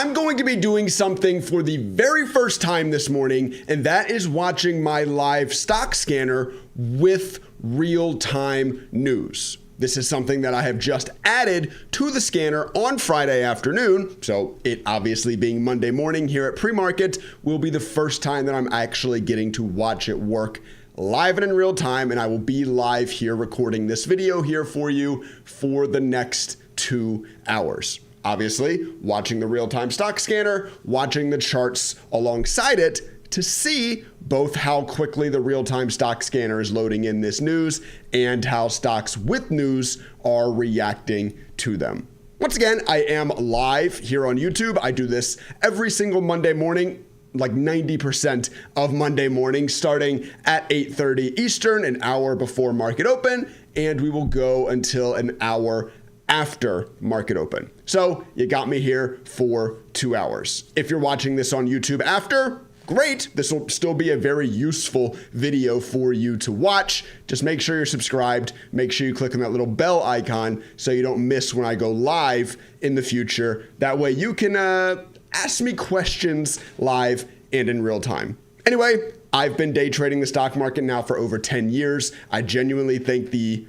I'm going to be doing something for the very first time this morning, and that is watching my live stock scanner with real-time news. This is something that I have just added to the scanner on Friday afternoon, so it obviously being Monday morning here at pre-market will be the first time that I'm actually getting to watch it work live and in real time, and I will be live here recording this video here for you for the next 2 hours. Obviously, watching the real-time stock scanner, watching the charts alongside it to see both how quickly the real-time stock scanner is loading in this news and how stocks with news are reacting to them. Once again, I am live here on YouTube. I do this every single Monday morning, like 90% of Monday morning, starting at 8:30 Eastern, an hour before market open, and we will go until an hour after market open. So you got me here for 2 hours. If you're watching this on YouTube after, great. This will still be a very useful video for you to watch. Just make sure you're subscribed. Make sure you click on that little bell icon so you don't miss when I go live in the future. That way you can ask me questions live and in real time. Anyway, I've been day trading the stock market now for over 10 years. I genuinely think the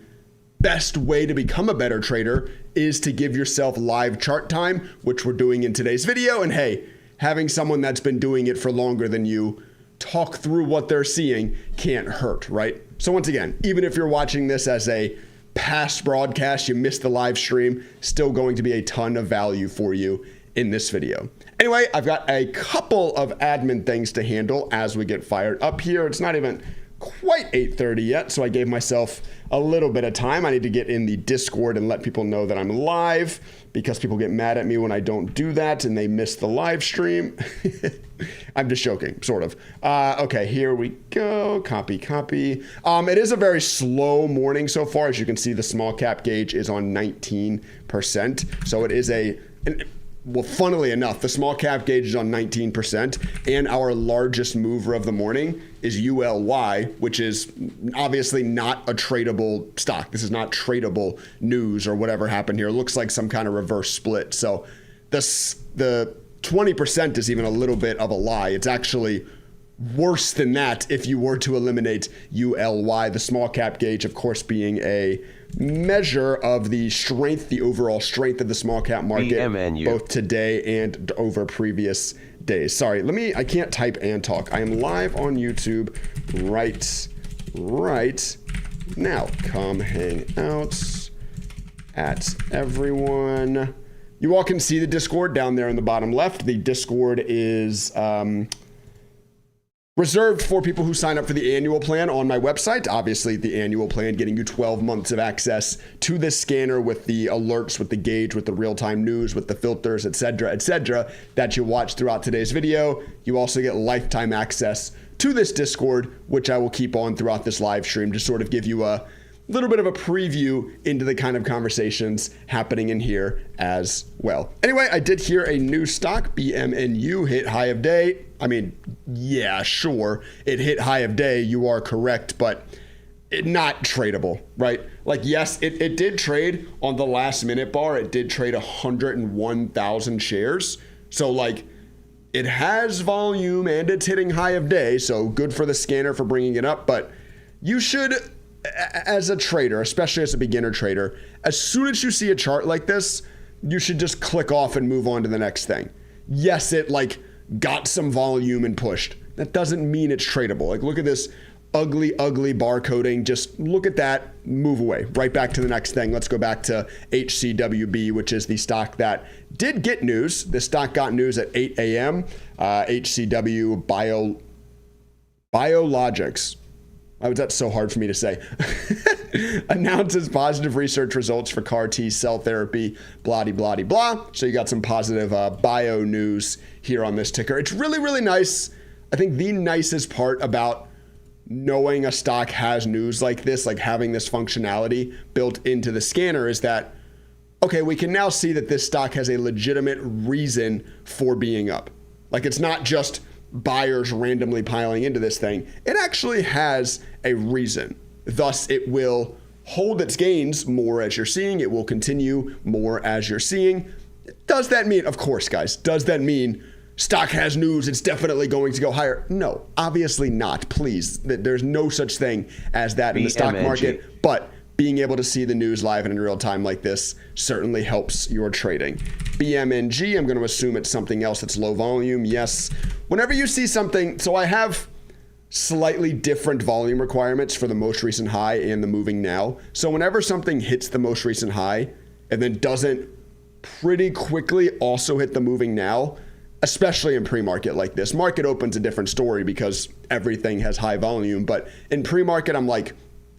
best way to become a better trader is to give yourself live chart time, which we're doing in today's video. And hey, having someone that's been doing it for longer than you talk through what they're seeing can't hurt, right? So once again, even if you're watching this as a past broadcast, you missed the live stream, still going to be a ton of value for you in this video. Anyway, I've got a couple of admin things to handle as we get fired up here. It's not even quite 8:30 yet, so I gave myself a little bit of time. I need to get in the Discord and let people know that I'm live, because people get mad at me when I don't do that and they miss the live stream. I'm just joking, sort of. Okay, here we go. Copy. It is a very slow morning so far. As you can see, the small cap gauge is on 19%. So it is well, funnily enough, the small cap gauge is on 19%, and our largest mover of the morning is ULY, which is obviously not a tradable stock. This is not tradable news or whatever happened here. It looks like some kind of reverse split. So the 20% is even a little bit of a lie. It's actually worse than that if you were to eliminate ULY, the small cap gauge, of course, being a measure of the strength, the overall strength of the small cap market, both today and over previous days. Sorry, I can't type and talk. I am live on YouTube right now. Come hang out at everyone. You all can see the Discord down there in the bottom left. The Discord is reserved for people who sign up for the annual plan on my website. Obviously, the annual plan getting you 12 months of access to this scanner with the alerts, with the gauge, with the real-time news, with the filters, etc., that you watch throughout today's video. You also get lifetime access to this Discord, which I will keep on throughout this live stream to sort of give you a little bit of a preview into the kind of conversations happening in here as well. Anyway, I did hear a new stock, BMNU, hit high of day. I mean, yeah, sure, it hit high of day. You are correct, but not tradable, right? Like, yes, it did trade on the last minute bar. It did trade 101,000 shares. So like, it has volume and it's hitting high of day. So good for the scanner for bringing it up. But you should, as a trader, especially as a beginner trader, as soon as you see a chart like this, you should just click off and move on to the next thing. Yes, it like got some volume and pushed. That doesn't mean it's tradable. Like, look at this ugly barcoding. Just look at that, move away, right back to the next thing. Let's go back to HCWB, which is the stock that did get news. This stock got news at 8 a.m. HCW Biologics. Why was that so hard for me to say? Announces positive research results for CAR T cell therapy, blah, blah, blah, blah. So you got some positive bio news here on this ticker. It's really, really nice. I think the nicest part about knowing a stock has news like this, like having this functionality built into the scanner, is that, okay, we can now see that this stock has a legitimate reason for being up. Like, it's not just buyers randomly piling into this thing. It actually has a reason. Thus, it will hold its gains more as you're seeing. It will continue more as you're seeing. Does that mean, of course, guys, does that mean stock has news, it's definitely going to go higher? No, obviously not. Please, there's no such thing as that in the stock market, but being able to see the news live and in real time like this certainly helps your trading. BMNG, I'm going to assume it's something else that's low volume. Yes. Whenever you see something, so I have slightly different volume requirements for the most recent high and the moving now. So whenever something hits the most recent high and then doesn't pretty quickly also hit the moving now, especially in pre-market like this, market open's a different story because everything has high volume. But in pre-market, I'm like,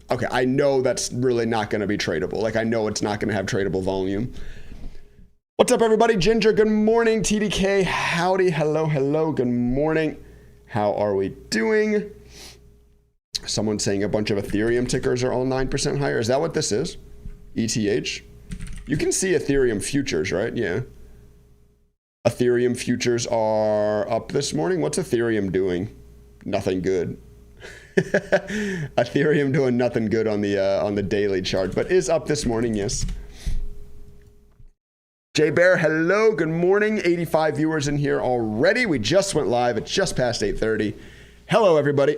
okay, I know that's really not going to be tradable. Like, I know it's not going to have tradable volume. What's up, everybody? Ginger, good morning. TDK, howdy, hello, good morning. How are we doing? Someone saying a bunch of Ethereum tickers are all 9% higher. Is that what this is? ETH? You can see Ethereum futures, right? Yeah. Ethereum futures are up this morning. What's Ethereum doing? Nothing good. Ethereum doing nothing good on the daily chart, but is up this morning, yes. Jay Bear, hello, good morning. 85 viewers in here already. We just went live. It's just past 8:30. Hello, everybody.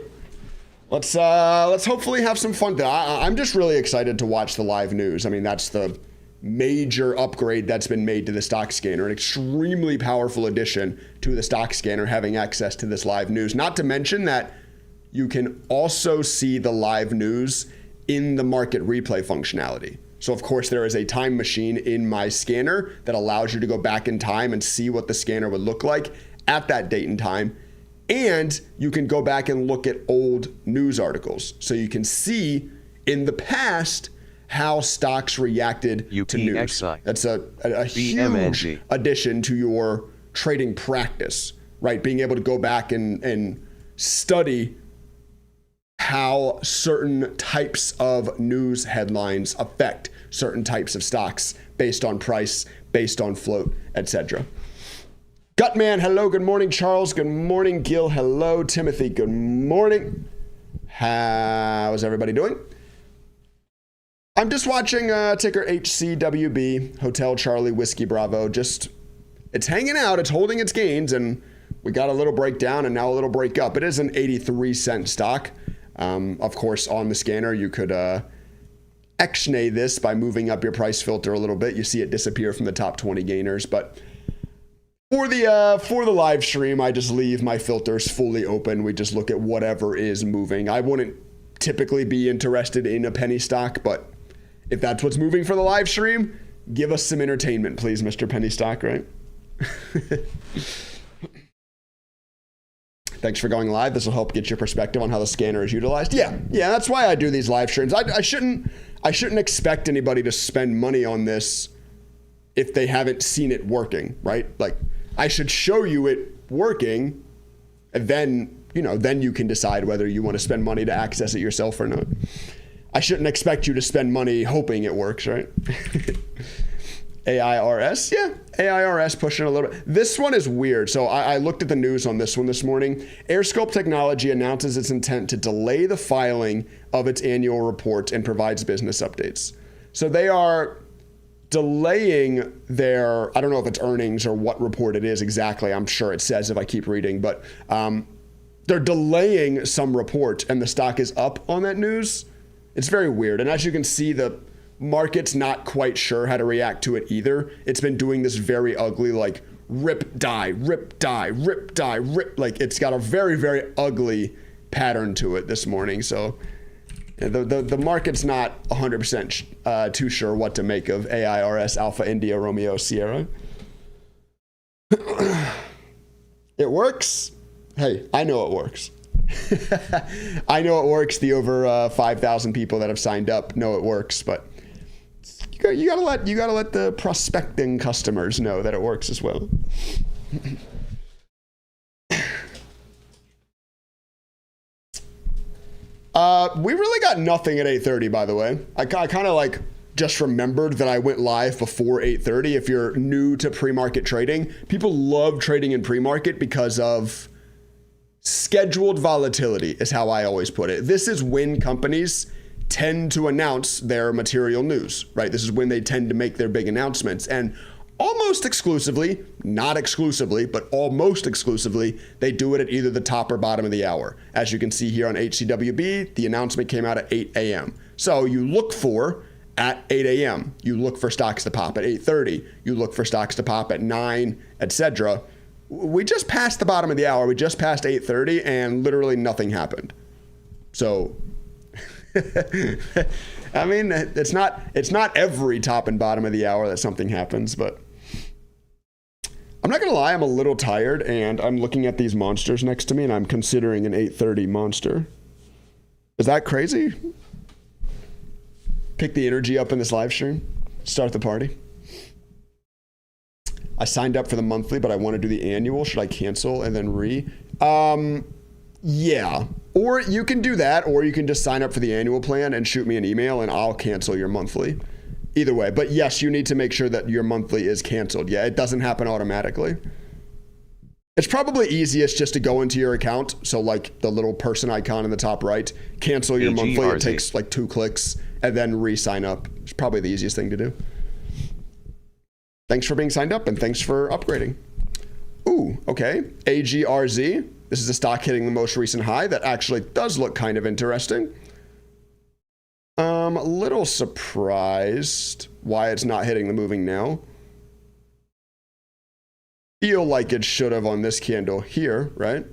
Let's hopefully have some fun. I'm just really excited to watch the live news. I mean, that's the major upgrade that's been made to the stock scanner, an extremely powerful addition to the stock scanner, having access to this live news. Not to mention that you can also see the live news in the market replay functionality. So of course there is a time machine in my scanner that allows you to go back in time and see what the scanner would look like at that date and time. And you can go back and look at old news articles. So you can see in the past how stocks reacted to news. That's a huge addition to your trading practice, right? Being able to go back and study how certain types of news headlines affect certain types of stocks based on price, based on float, etc. Gutman, hello, good morning. Charles, good morning. Gil, hello. Timothy, good morning. How's everybody doing? I'm just watching ticker HCWB, Hotel Charlie Whiskey Bravo. Just, it's hanging out, it's holding its gains, and we got a little breakdown and now a little break up. It is an 83-cent stock. Of course, on the scanner, you could X-nay this by moving up your price filter a little bit. You see it disappear from the top 20 gainers. But for the live stream, I just leave my filters fully open. We just look at whatever is moving. I wouldn't typically be interested in a penny stock, but if that's what's moving for the live stream, give us some entertainment, please, Mr. Penny Stock, right? Thanks for going live. This will help get your perspective on how the scanner is utilized. Yeah, that's why I do these live streams. I shouldn't expect anybody to spend money on this if they haven't seen it working, right? Like, I should show you it working, and then you can decide whether you want to spend money to access it yourself or not. I shouldn't expect you to spend money hoping it works, right? AIRS, yeah, AIRS pushing a little bit. This one is weird. So I looked at the news on this one this morning. AirScope Technology announces its intent to delay the filing of its annual report and provides business updates. So they are delaying their, I don't know if it's earnings or what report it is exactly. I'm sure it says if I keep reading, but they're delaying some report and the stock is up on that news. It's very weird. And as you can see, the market's not quite sure how to react to it either. It's been doing this very ugly, like rip, die, rip, die, rip, die, rip. Like, it's got a very, very ugly pattern to it this morning. So the market's not 100% too sure what to make of AIRS Alpha India Romeo Sierra. It works. Hey, I know it works. I know it works. The over 5,000 people that have signed up know it works, but you gotta let the prospecting customers know that it works as well. We really got nothing at 8:30, by the way. I kind of like just remembered that I went live before 8:30. If you're new to pre-market trading, people love trading in pre-market because of scheduled volatility is how I always put it. This is when companies tend to announce their material news, right? This is when they tend to make their big announcements. And almost exclusively, not exclusively, but almost exclusively, they do it at either the top or bottom of the hour. As you can see here on HCWB, the announcement came out at 8 a.m. So you look for at 8 a.m. You look for stocks to pop at 8:30. You look for stocks to pop at 9, etc. We just passed the bottom of the hour. We just passed 8:30, and literally nothing happened. So, I mean, it's not every top and bottom of the hour that something happens, but I'm not gonna lie, I'm a little tired, and I'm looking at these monsters next to me, and I'm considering an 8:30 monster. Is that crazy? Pick the energy up in this live stream. Start the party. I signed up for the monthly, but I want to do the annual. Should I cancel and then yeah. Or you can do that, or you can just sign up for the annual plan and shoot me an email and I'll cancel your monthly. Either way. But yes, you need to make sure that your monthly is canceled. Yeah, it doesn't happen automatically. It's probably easiest just to go into your account. So like the little person icon in the top right, cancel your monthly. It takes like 2 clicks and then re-sign up. It's probably the easiest thing to do. Thanks for being signed up and thanks for upgrading. Ooh, okay. AGRZ. This is a stock hitting the most recent high. That actually does look kind of interesting. A little surprised why it's not hitting the moving now. Feel like it should have on this candle here, right?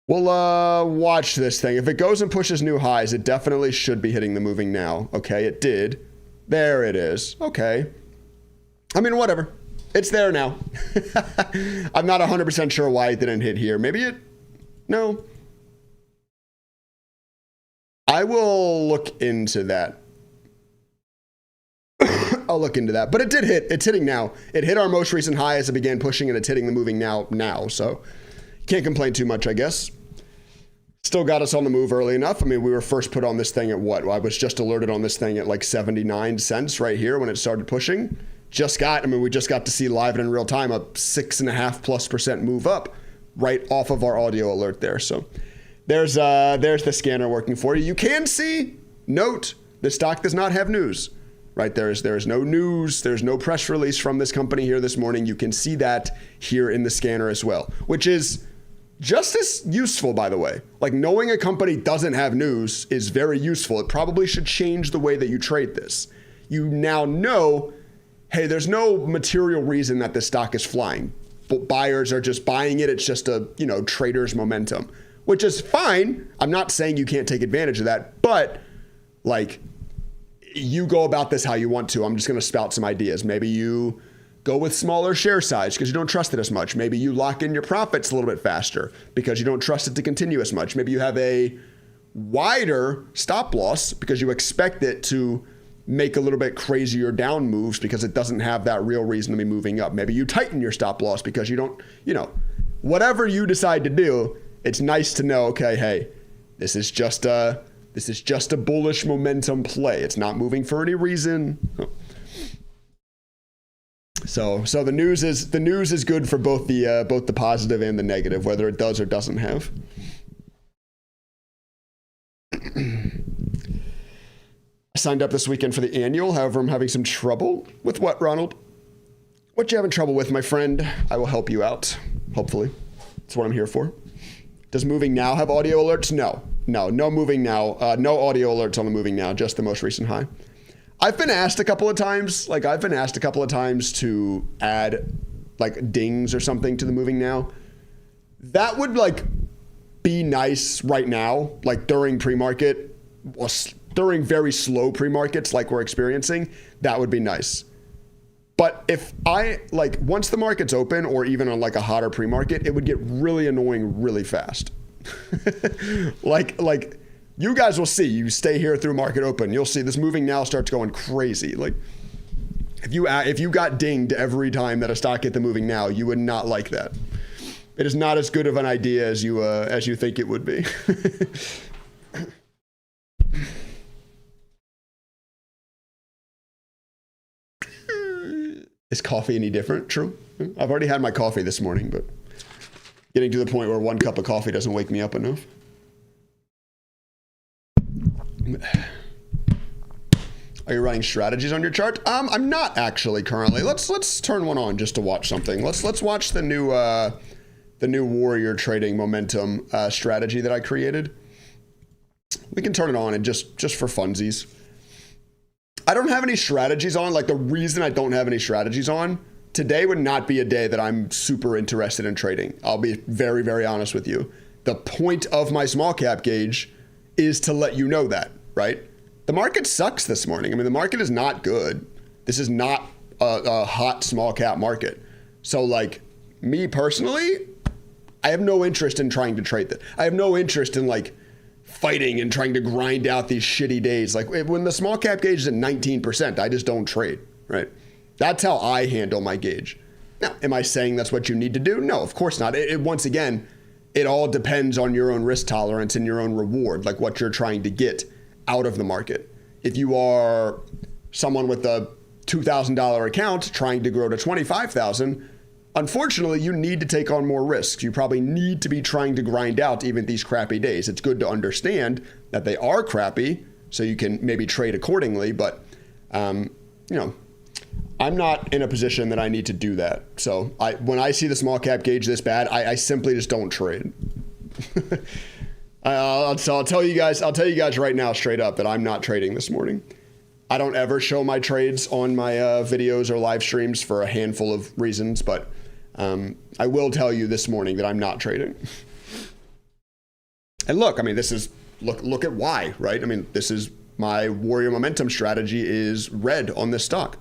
We'll watch this thing. If it goes and pushes new highs, it definitely should be hitting the moving now. Okay, it did. There it is. Okay. I mean, whatever. It's there now. I'm not 100% sure why it didn't hit here. Maybe it... No. I will look into that. I'll look into that. But it did hit. It's hitting now. It hit our most recent high as it began pushing, and it's hitting the moving now. So can't complain too much, I guess. Still got us on the move early enough. I mean, we were first put on this thing at what? Well, I was just alerted on this thing at like 79 cents right here when it started pushing. We just got to see live and in real time a 6.5+% move up right off of our audio alert there. So there's the scanner working for you. You can see, note, the stock does not have news, right? There's no news. There's no press release from this company here this morning. You can see that here in the scanner as well, which is just as useful, by the way. Like, knowing a company doesn't have news is very useful. It probably should change the way that you trade this. You now know, hey, there's no material reason that this stock is flying. But buyers are just buying it. It's just a, trader's momentum, which is fine. I'm not saying you can't take advantage of that, but like, you go about this how you want to. I'm just going to spout some ideas. Maybe you go with smaller share size because you don't trust it as much. Maybe you lock in your profits a little bit faster because you don't trust it to continue as much. Maybe you have a wider stop loss because you expect it to make a little bit crazier down moves because it doesn't have that real reason to be moving up. Maybe you tighten your stop loss because you don't, whatever you decide to do, it's nice to know, okay, hey, this is just a bullish momentum play. It's not moving for any reason. So the news is good for both the positive and the negative, whether it does or doesn't have. I signed up this weekend for the annual. However, I'm having some trouble with what, Ronald? What you having trouble with, my friend? I will help you out. Hopefully, that's what I'm here for. Does moving now have audio alerts? No moving now. No audio alerts on the moving now. Just the most recent high. I've been asked a couple of times to add like dings or something to the moving now. That would like be nice right now, like during pre-market, during very slow pre-markets like we're experiencing. That would be nice. But if once the market's open or even on like a hotter pre-market, it would get really annoying really fast. like you guys will see, you stay here through market open, you'll see this moving now starts going crazy. Like if you got dinged every time that a stock hit the moving now, you would not like that. It is not as good of an idea as you think it would be. Is coffee any different? True. I've already had my coffee this morning, but getting to the point where 1 cup of coffee doesn't wake me up Are you running strategies on your chart? I'm not actually currently. Let's turn one on just to watch something. Let's watch the new warrior trading momentum strategy that I created. We can turn it on and just for funsies. I don't have any strategies on. Like, the reason I don't have any strategies on, today would not be a day that I'm super interested in trading. I'll be very, very honest with you. The point of my small cap gauge is to let you know that, right? The market sucks this morning. I mean, the market is not good. This is not a hot small cap market. So, like, me personally, I have no interest in trying to trade that. I have no interest in, like, fighting and trying to grind out these shitty days. Like, when the small cap gauge is at 19%, I just don't trade, right? That's how I handle my gauge. Now, am I saying that's what you need to do? No, of course not. Once again, it all depends on your own risk tolerance and your own reward, like what you're trying to get out of the market. If you are someone with a $2,000 account trying to grow to $25,000, unfortunately, you need to take on more risks. You probably need to be trying to grind out even these crappy days. It's good to understand that they are crappy so you can maybe trade accordingly. But, you know, I'm not in a position that I need to do that. So when I see the small cap gauge this bad, I simply just don't trade. I'll tell you guys right now straight up that I'm not trading this morning. I don't ever show my trades on my videos or live streams for a handful of reasons, but I will tell you this morning that I'm not trading. And look, I mean, this is, look at why, right? I mean, this is my warrior momentum strategy is red on this stock.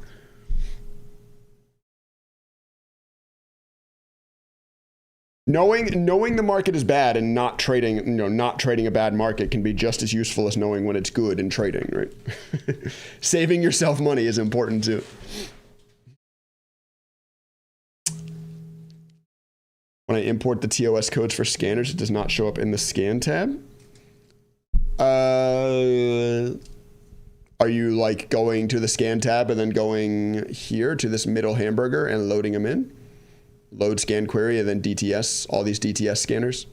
Knowing the market is bad and not trading a bad market can be just as useful as knowing when it's good in trading, right? Saving yourself money is important too. When I import the TOS codes for scanners, it does not show up in the scan tab. Are you like going to the scan tab and then going here to this middle hamburger and loading them in? Load scan query and then DTS, all these DTS scanners.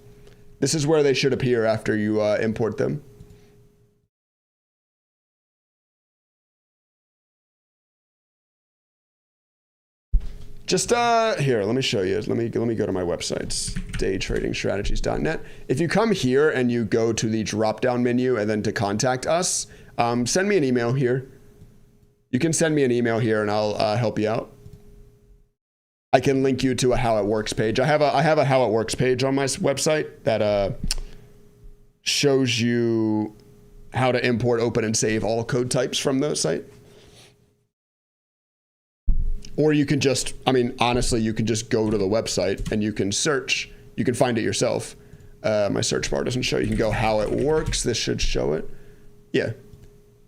This is where they should appear after you import them. Just here, let me show you. Let me go to my websites, daytradingstrategies.net. If you come here and you go to the drop-down menu and then to contact us, send me an email here. You can send me an email here and I'll help you out. I can link you to a How It Works page. I have a How It Works page on my website that shows you how to import, open, and save all code types from the site. Or you can just, I mean, honestly, you can just go to the website and you can search. You can find it yourself. My search bar doesn't show. You can go How It Works. This should show it. Yeah.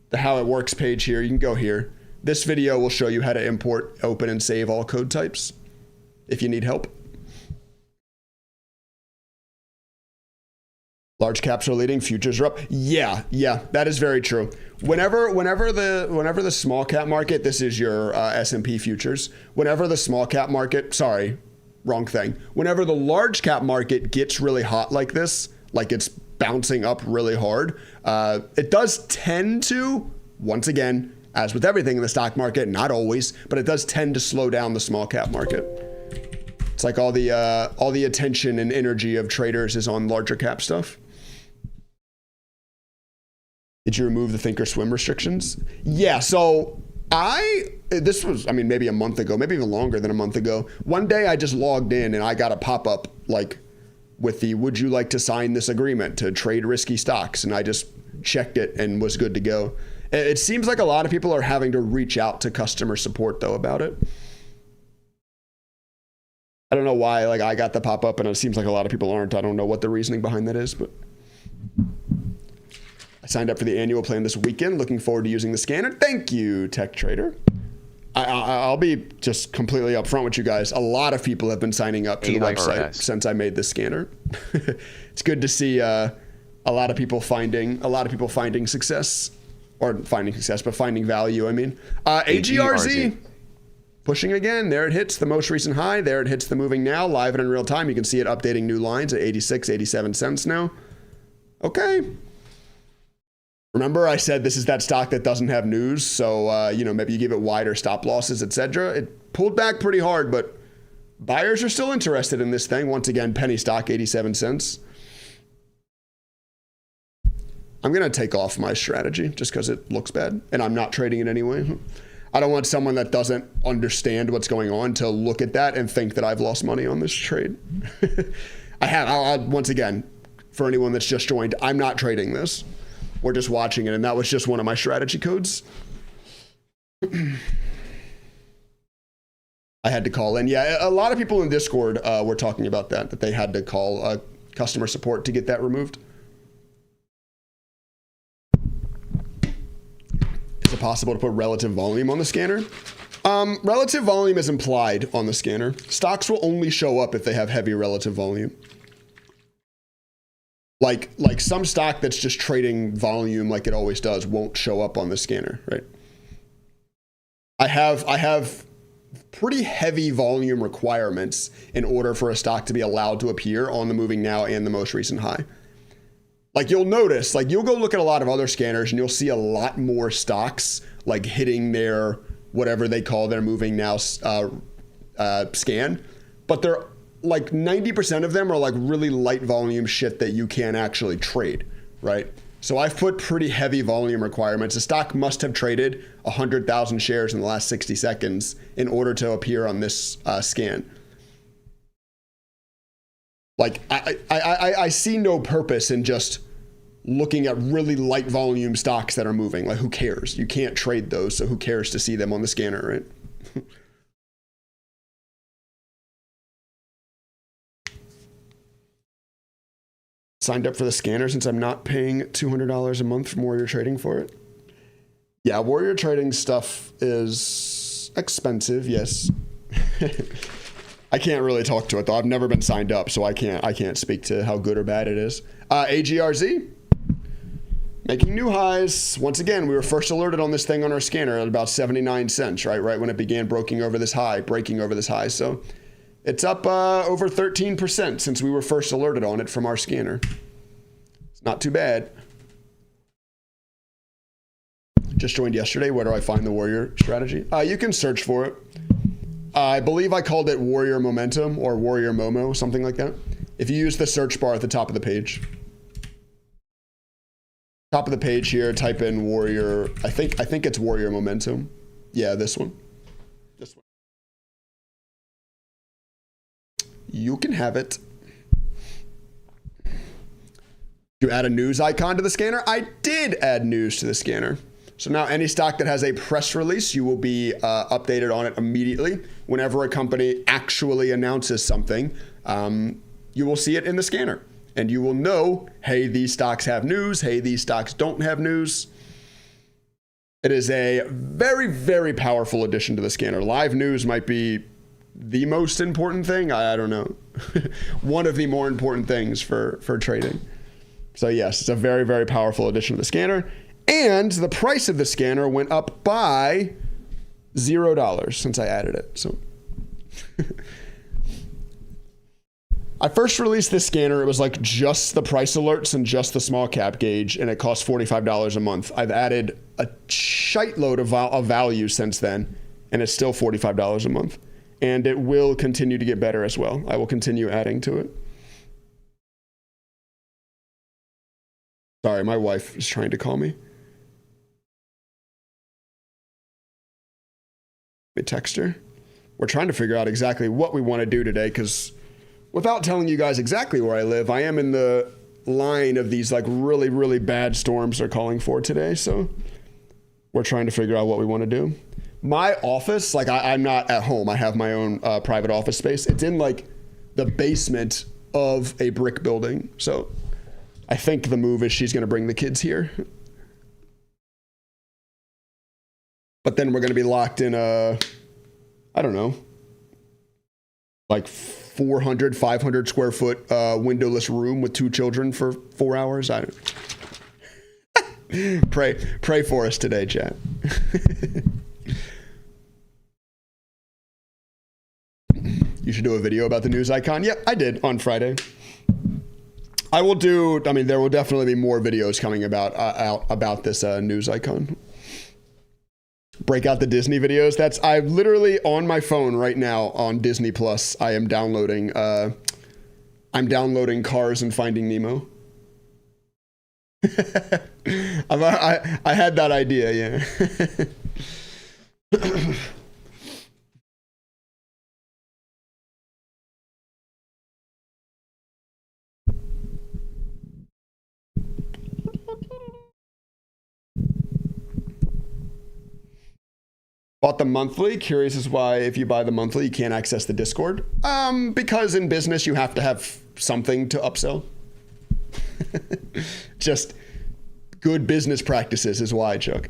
The How It Works page here. You can go here. This video will show you how to import, open, and save all code types if you need help. Large caps are leading, futures are up. Yeah, that is very true. Whenever the small cap market, this is your S&P futures. Whenever the small cap market, sorry, wrong thing. Whenever the large cap market gets really hot like this, like it's bouncing up really hard, it does tend to, once again, as with everything in the stock market, not always, but it does tend to slow down the small cap market. It's like all the attention and energy of traders is on larger cap stuff. Did you remove the think or swim restrictions? Yeah, so this was, I mean, maybe a month ago, maybe even longer than a month ago. One day I just logged in and I got a pop-up like with the, would you like to sign this agreement to trade risky stocks? And I just checked it and was good to go. It seems like a lot of people are having to reach out to customer support though about it. I don't know why, like I got the pop-up and it seems like a lot of people aren't. I don't know what the reasoning behind that is, but I signed up for the annual plan this weekend. Looking forward to using the scanner. Thank you, Tech Trader. I'll be just completely upfront with you guys. A lot of people have been signing up to the website since I made this scanner. It's good to see a lot of people finding success, or but finding value. I mean, AGRZ. Pushing again, there it hits the most recent high, there it hits the moving now, live and in real time. You can see it updating new lines at 86, 87 cents now. Okay. Remember I said this is that stock that doesn't have news, so maybe you give it wider stop losses, etc. It pulled back pretty hard, but buyers are still interested in this thing. Once again, penny stock, 87 cents. I'm going to take off my strategy just because it looks bad, and I'm not trading it anyway. I don't want someone that doesn't understand what's going on to look at that and think that I've lost money on this trade. I'll once again, for anyone that's just joined, I'm not trading this. We're just watching it, and that was just one of my strategy codes. I had to call in. Yeah, a lot of people in Discord were talking about that they had to call customer support to get that removed. Is it possible to put relative volume on the scanner? Relative volume is implied on the scanner. Stocks will only show up if they have heavy relative volume. Like some stock that's just trading volume like it always does won't show up on the scanner, right? I have pretty heavy volume requirements in order for a stock to be allowed to appear on the moving now and the most recent high. Like you'll notice, like you'll go look at a lot of other scanners and you'll see a lot more stocks like hitting their whatever they call their moving now scan, but they're like 90% of them are like really light volume shit that you can't actually trade, right? So I've put pretty heavy volume requirements. A stock must have traded 100,000 shares in the last 60 seconds in order to appear on this scan. Like I see no purpose in just looking at really light volume stocks that are moving. Like who cares? You can't trade those, so who cares to see them on the scanner, right? Signed up for the scanner since I'm not paying $200 a month from Warrior Trading for it. Yeah, Warrior Trading stuff is expensive, yes. I can't really talk to it though. I've never been signed up, so I can't speak to how good or bad it is. AGRZ making new highs. Once again, we were first alerted on this thing on our scanner at about 79 cents, right when it began breaking over this high. So it's up over 13% since we were first alerted on it from our scanner. It's not too bad. Just joined yesterday. Where do I find the Warrior strategy? You can search for it. I believe I called it Warrior Momentum or Warrior Momo, something like that. If you use the search bar at the top of the page. Top of the page here, type in Warrior. I think it's Warrior Momentum. Yeah, this one. This one. You can have it. You add a news icon to the scanner? I did add news to the scanner. So now any stock that has a press release, you will be updated on it immediately. Whenever a company actually announces something, you will see it in the scanner. And you will know, hey, these stocks have news. Hey, these stocks don't have news. It is a very, very powerful addition to the scanner. Live news might be the most important thing. I don't know. One of the more important things for trading. So yes, it's a very, very powerful addition to the scanner. And the price of the scanner went up by $0 since I added it. So I first released this scanner. It was like just the price alerts and just the small cap gauge, and it cost $45 a month. I've added a shite load of value since then, and it's still $45 a month. And it will continue to get better as well. I will continue adding to it. Sorry, my wife is trying to call me. Let me text her. We're trying to figure out exactly what we want to do today, because without telling you guys exactly where I live, I am in the line of these like really, really bad storms they're calling for today. So we're trying to figure out what we want to do. My office, like I'm not at home. I have my own private office space. It's in like the basement of a brick building. So I think the move is she's going to bring the kids here. But then we're going to be locked in a, I don't know, like 400, 500 square foot windowless room with 2 children for 4 hours. I don't pray for us today, chat. You should do a video about the news icon. Yep, I did on Friday. I will do, I mean, there will definitely be more videos coming out about this news icon. Break out the Disney videos. I'm literally on my phone right now on Disney Plus. I am downloading, Cars and Finding Nemo. I had that idea, yeah. Bought the monthly. Curious as why if you buy the monthly, you can't access the Discord. Because in business, you have to have something to upsell. Just good business practices is why, Chuck.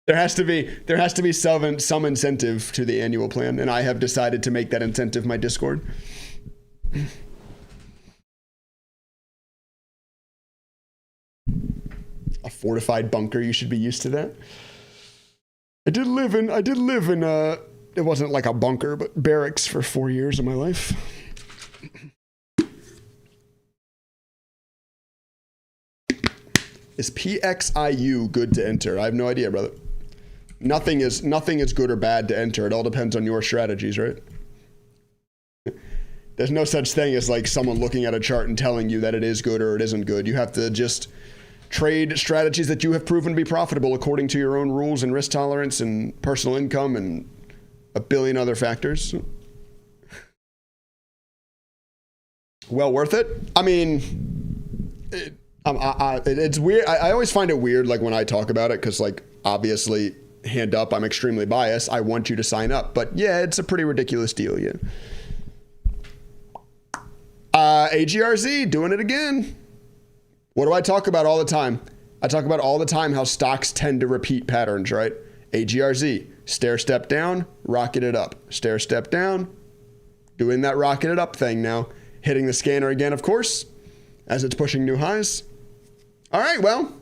There has to be some incentive to the annual plan, and I have decided to make that incentive my Discord. A fortified bunker, you should be used to that. I did live in it wasn't like a bunker, but barracks for 4 years of my life. Is PXIU good to enter? I have no idea, brother. Nothing is good or bad to enter. It all depends on your strategies, right? There's no such thing as like someone looking at a chart and telling you that it is good or it isn't good. You have to just trade strategies that you have proven to be profitable according to your own rules and risk tolerance and personal income and a billion other factors. Well worth it. I mean, it's weird. I always find it weird, like when I talk about it, because like obviously, hand up, I'm extremely biased. I want you to sign up, but yeah, it's a pretty ridiculous deal. Yeah. AGRZ doing it again. What do I talk about all the time? I talk about all the time how stocks tend to repeat patterns, right? AGRZ, stair step down, rocket it up. Stair step down, doing that rocket it up thing now. Hitting the scanner again, of course, as it's pushing new highs. All right, well,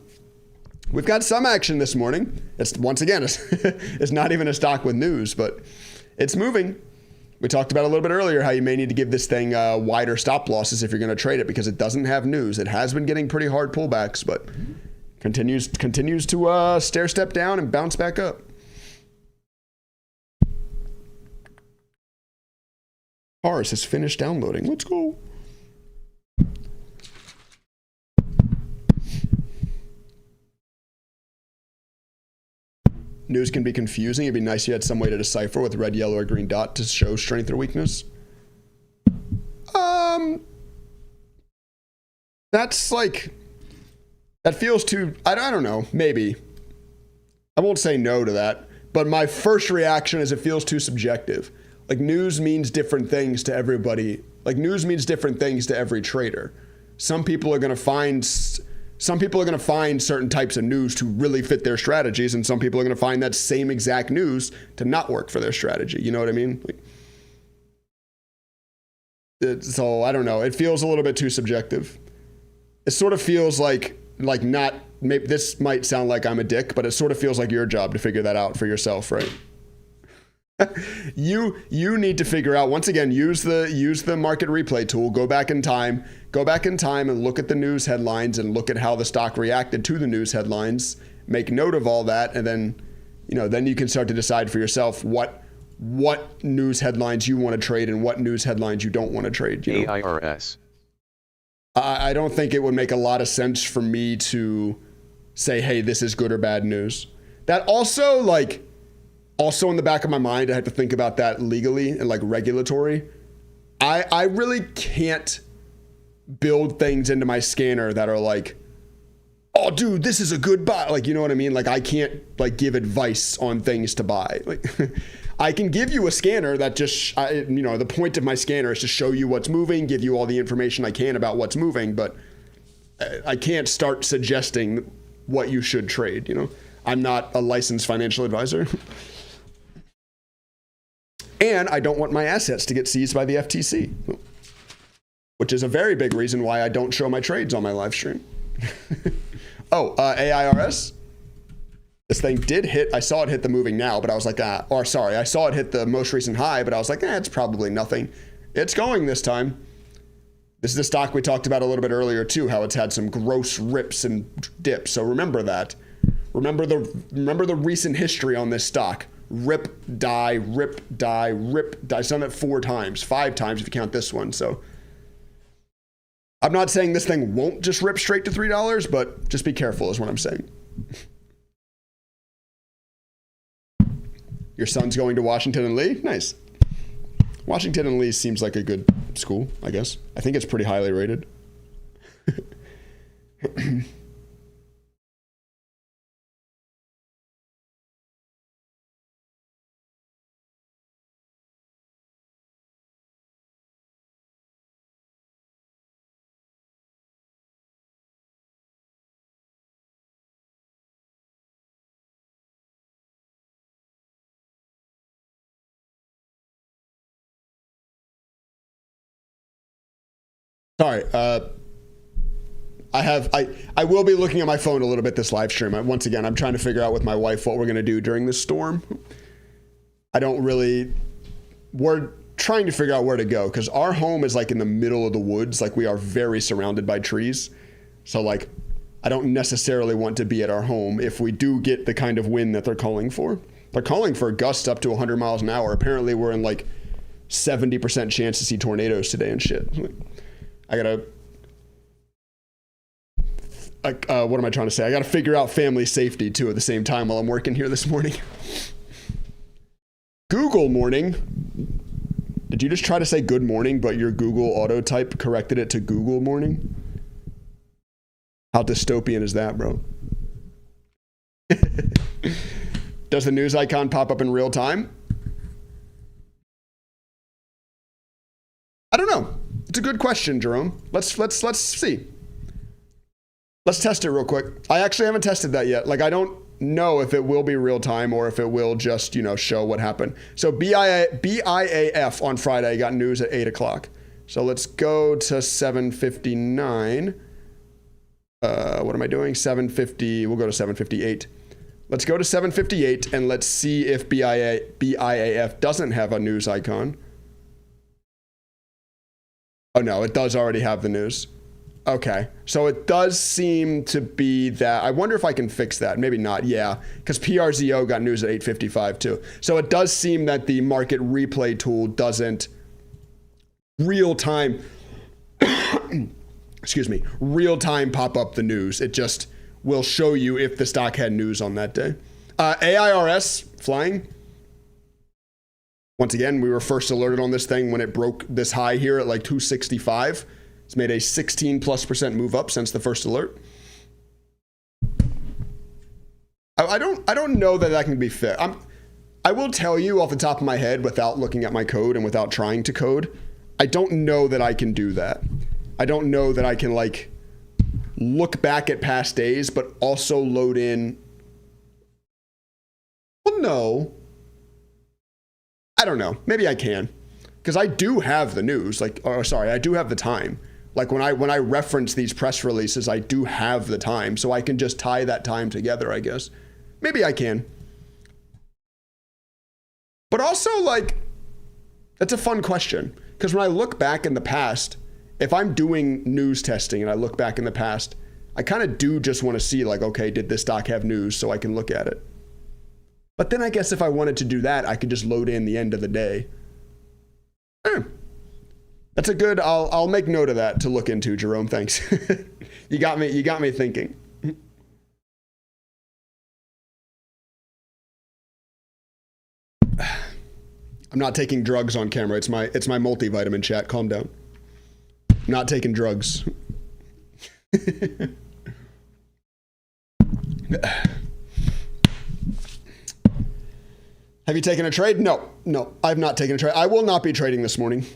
we've got some action this morning. It's once again, it's not even a stock with news, but it's moving. We talked about a little bit earlier how you may need to give this thing wider stop losses if you're going to trade it because it doesn't have news. It has been getting pretty hard pullbacks, but continues to stair step down and bounce back up. Cars has finished downloading. Let's go. News can be confusing. It'd be nice if you had some way to decipher with red, yellow, or green dot to show strength or weakness. That's like, that feels too, I don't know, maybe. I won't say no to that, but my first reaction is it feels too subjective. Like news means different things to everybody. Like news means different things to every trader. Some people are going to find certain types of news to really fit their strategies, and some people are going to find that same exact news to not work for their strategy. You know what I mean? So I don't know. It feels a little bit too subjective. It sort of feels like not, maybe this might sound like I'm a dick, but it sort of feels like your job to figure that out for yourself, right? You need to figure out, once again, use the market replay tool, go back in time and look at the news headlines and look at how the stock reacted to the news headlines, make note of all that, and then you can start to decide for yourself what news headlines you want to trade and what news headlines you don't want to trade. AIRS. I don't think it would make a lot of sense for me to say, hey, this is good or bad news. That also in the back of my mind, I have to think about that legally and like regulatory. I really can't build things into my scanner that are like, oh dude, this is a good buy. Like, you know what I mean? Like I can't like give advice on things to buy. Like I can give you a scanner that just, the point of my scanner is to show you what's moving, give you all the information I can about what's moving, but I can't start suggesting what you should trade. I'm not a licensed financial advisor. And I don't want my assets to get seized by the FTC, which is a very big reason why I don't show my trades on my live stream. AIRS. This thing did hit, I saw it hit the moving now, but I was like, I saw it hit the most recent high, but I was like, it's probably nothing. It's going this time. This is a stock we talked about a little bit earlier too, how it's had some gross rips and dips. So remember that. Remember the recent history on this stock. Rip, die, rip, die, rip, die. It's done it 4 times, 5 times if you count this one. So I'm not saying this thing won't just rip straight to $3, but just be careful is what I'm saying. Your son's going to Washington and Lee? Nice. Washington and Lee seems like a good school, I guess. I think it's pretty highly rated. Sorry, I will be looking at my phone a little bit this live stream. Once again, I'm trying to figure out with my wife what we're going to do during this storm. We're trying to figure out where to go because our home is like in the middle of the woods. Like we are very surrounded by trees. So like, I don't necessarily want to be at our home if we do get the kind of wind that they're calling for. They're calling for gusts up to 100 miles an hour. Apparently we're in like 70% chance to see tornadoes today and shit. I gotta, what am I trying to say? I gotta figure out family safety too at the same time while I'm working here this morning. Google morning. Did you just try to say good morning, but your Google auto type corrected it to Google morning? How dystopian is that, bro? Does the news icon pop up in real time? I don't know. It's a good question, Jerome. Let's see. Let's test it real quick. I actually haven't tested that yet. Like, I don't know if it will be real time or if it will just, show what happened. So BIAF on Friday got news at 8 o'clock. So let's go to 7:59. What am I doing? 7:50. We'll go to 7:58. Let's go to 7:58 and let's see if BIAF doesn't have a news icon. Oh no, it does already have the news. Okay, so it does seem to be that. I wonder if I can fix that. Maybe not, yeah, because PRZO got news at 8:55 too. So it does seem that the market replay tool doesn't real time, real time pop up the news. It just will show you if the stock had news on that day. AIRS flying. Once again, we were first alerted on this thing when it broke this high here at like 265. It's made a 16+% move up since the first alert. I don't know that can be fit. I will tell you off the top of my head without looking at my code and without trying to code. I don't know that I can do that. I don't know that I can like look back at past days, but also load in. Well, no. I don't know. Maybe I can, because I do have the news. I do have the time. Like when I reference these press releases, I do have the time, so I can just tie that time together, I guess. Maybe I can. But also, like, that's a fun question, because when I look back in the past, if I'm doing news testing and I look back in the past, I kind of do just want to see, like, okay, did this stock have news so I can look at it? But then I guess if I wanted to do that, I could just load in the end of the day. That's a good, I'll make note of that to look into, Jerome. Thanks. You got me thinking. I'm not taking drugs on camera. It's my multivitamin, chat. Calm down. I'm not taking drugs. Have you taken a trade? No, I've not taken a trade. I will not be trading this morning.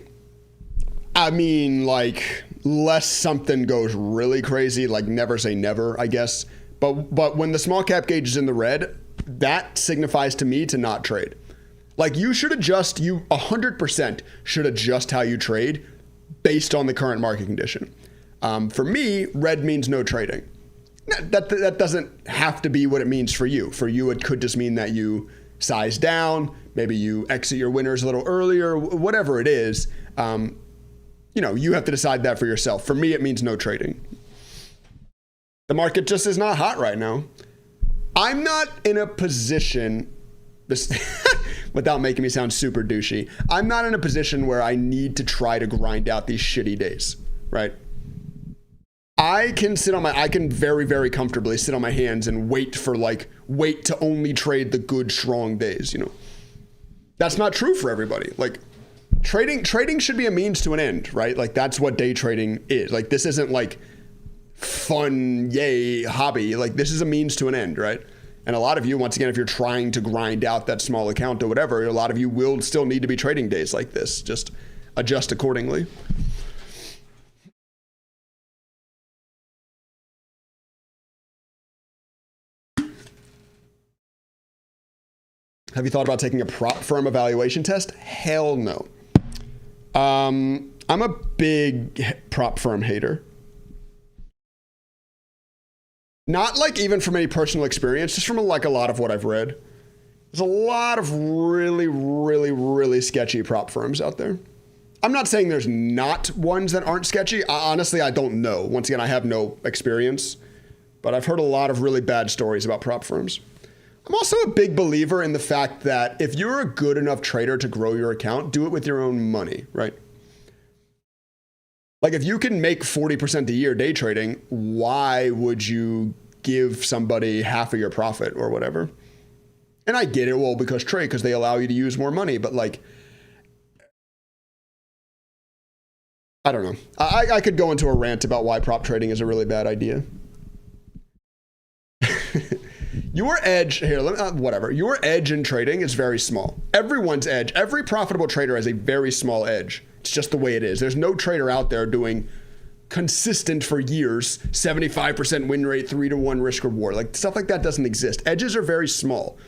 I mean, like, lest something goes really crazy, like never say never, I guess. But when the small cap gauge is in the red, that signifies to me to not trade. Like, you 100% should adjust how you trade based on the current market condition. For me, red means no trading. That doesn't have to be what it means for you. For you, it could just mean that you size down, maybe you exit your winners a little earlier, whatever it is. you have to decide that for yourself. For me, it means no trading. The market just is not hot right now. I'm not in a position, without making me sound super douchey, I'm not in a position where I need to try to grind out these shitty days, right? I can very, very comfortably sit on my hands and wait to only trade the good, strong days, That's not true for everybody. Like, trading should be a means to an end, right? Like, that's what day trading is. Like, this isn't like fun, yay, hobby. Like, this is a means to an end, right? And a lot of you, once again, if you're trying to grind out that small account or whatever, a lot of you will still need to be trading days like this. Just adjust accordingly. Have you thought about taking a prop firm evaluation test? Hell no. I'm a big prop firm hater. Not like even from any personal experience, just from like a lot of what I've read. There's a lot of really, really, really sketchy prop firms out there. I'm not saying there's not ones that aren't sketchy. Honestly, I don't know. Once again, I have no experience, but I've heard a lot of really bad stories about prop firms. I'm also a big believer in the fact that if you're a good enough trader to grow your account, do it with your own money, right? Like, if you can make 40% a year day trading, why would you give somebody half of your profit or whatever? And I get it, well, because they allow you to use more money, but like, I don't know. I could go into a rant about why prop trading is a really bad idea. Your edge here, your edge in trading is very small. Everyone's edge, every profitable trader has a very small edge. It's just the way it is. There's no trader out there doing consistent for years, 75% win rate, 3-to-1 risk reward. Like, stuff like that doesn't exist. Edges are very small.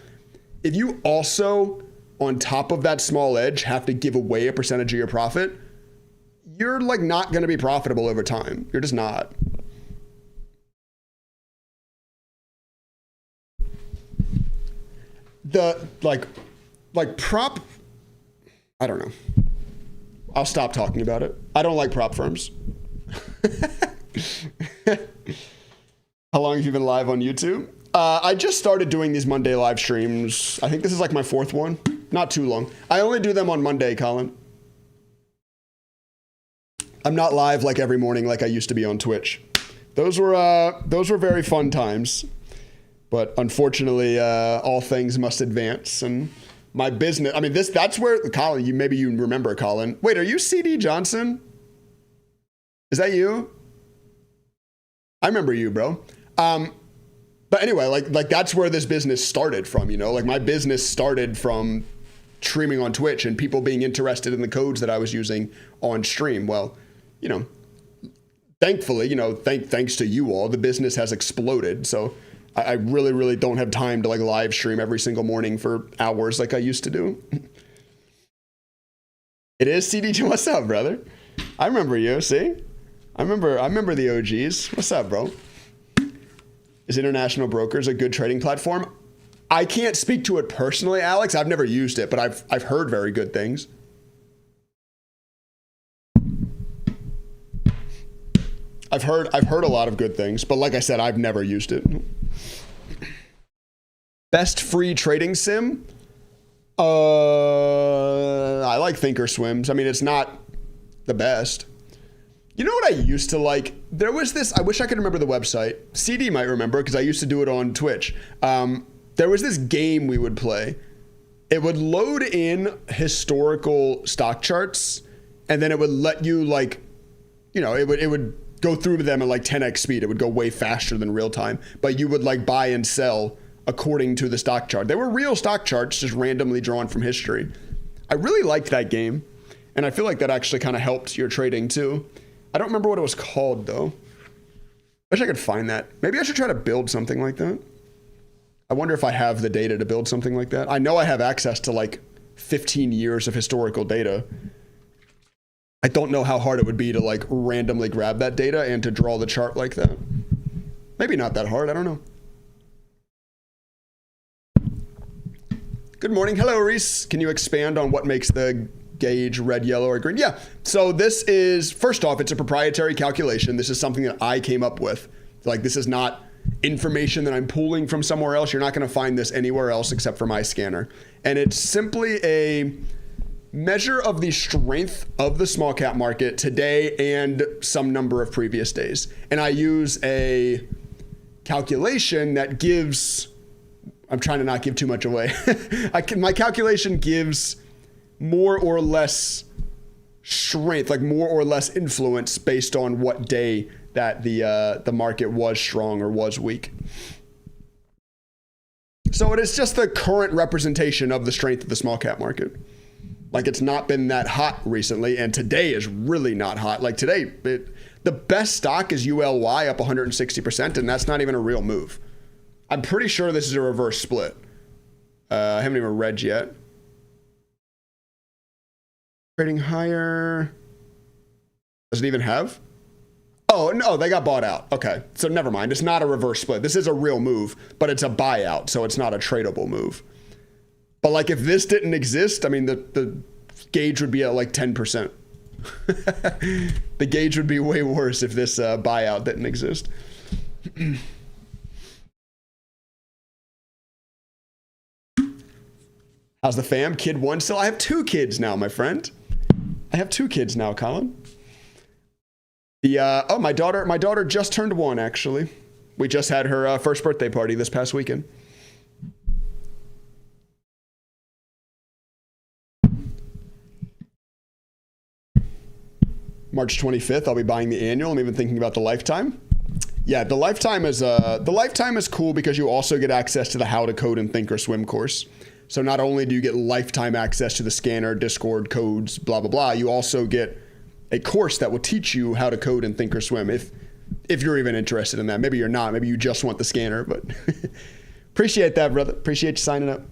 If you also, on top of that small edge, have to give away a percentage of your profit, you're like not going to be profitable over time. You're just not. The like prop, I don't know. I'll stop talking about it. I don't like prop firms. How long have you been live on YouTube? I just started doing these Monday live streams. I think this is like my 4th one. Not too long. I only do them on Monday, Colin. I'm not live like every morning like I used to be on Twitch. Those were very fun times. But unfortunately, all things must advance, and my business. I mean, that's where Colin. Maybe you remember Colin. Wait, are you CD Johnson? Is that you? I remember you, bro. But anyway, like that's where this business started from. Like my business started from streaming on Twitch and people being interested in the codes that I was using on stream. Well, thankfully, thanks to you all, the business has exploded. So I really, really don't have time to like live stream every single morning for hours like I used to do. It is CDJ. What's up, brother? I remember you. See, I remember the OGs. What's up, bro? Is International Brokers a good trading platform? I can't speak to it personally, Alex. I've never used it, but I've heard very good things. I've heard a lot of good things, but like I said, I've never used it. Best free trading sim? I like Thinkorswims. I mean, it's not the best. You know what I used to like? There was this, I wish I could remember the website. CD might remember because I used to do it on Twitch. There was this game we would play. It would load in historical stock charts, and then it would let you like, it would go through them at like 10x speed. It would go way faster than real time, but you would like buy and sell according to the stock chart. They were real stock charts, just randomly drawn from history. I really liked that game, and I feel like that actually kind of helped your trading too. I don't remember what it was called though. I wish I could find that. Maybe I should try to build something like that. I wonder if I have the data to build something like that. I know I have access to like 15 years of historical data. I don't know how hard it would be to like randomly grab that data and to draw the chart like that. Maybe not that hard. I don't know. Good morning. Hello, Reese. Can you expand on what makes the gauge red, yellow, or green. Yeah. So this is, first off, it's a proprietary calculation. This is something that I came up with. Like, this is not information that I'm pulling from somewhere else. You're not going to find this anywhere else except for my scanner. And it's simply a measure of the strength of the small cap market today and some number of previous days. And I use a calculation that gives, I'm trying to not give too much away. My calculation gives more or less strength, like more or less influence based on what day that the market was strong or was weak. So it is just the current representation of the strength of the small cap market. Like, it's not been that hot recently, and today is really not hot. Like today, the best stock is ULY up 160%, and that's not even a real move. I'm pretty sure this is a reverse split. I haven't even read yet. Trading higher. Does it even have? Oh, no, they got bought out. Okay, so never mind. It's not a reverse split. This is a real move, but it's a buyout, so it's not a tradable move. But like, if this didn't exist, I mean, the gauge would be at like 10%. The gauge would be way worse if this buyout didn't exist. How's the fam? Kid one still? I have 2 kids now, my friend. I have 2 kids now, Colin. Oh, my daughter just turned 1, actually. We just had her first birthday party this past weekend. March 25th, I'll be buying the annual. I'm even thinking about the lifetime. Yeah, the lifetime is cool because you also get access to the How to Code and Think or Swim course. So not only do you get lifetime access to the scanner, Discord, codes, blah, blah, blah, you also get a course that will teach you how to code and think or swim if you're even interested in that. Maybe you're not. Maybe you just want the scanner, but appreciate that, brother. Appreciate you signing up.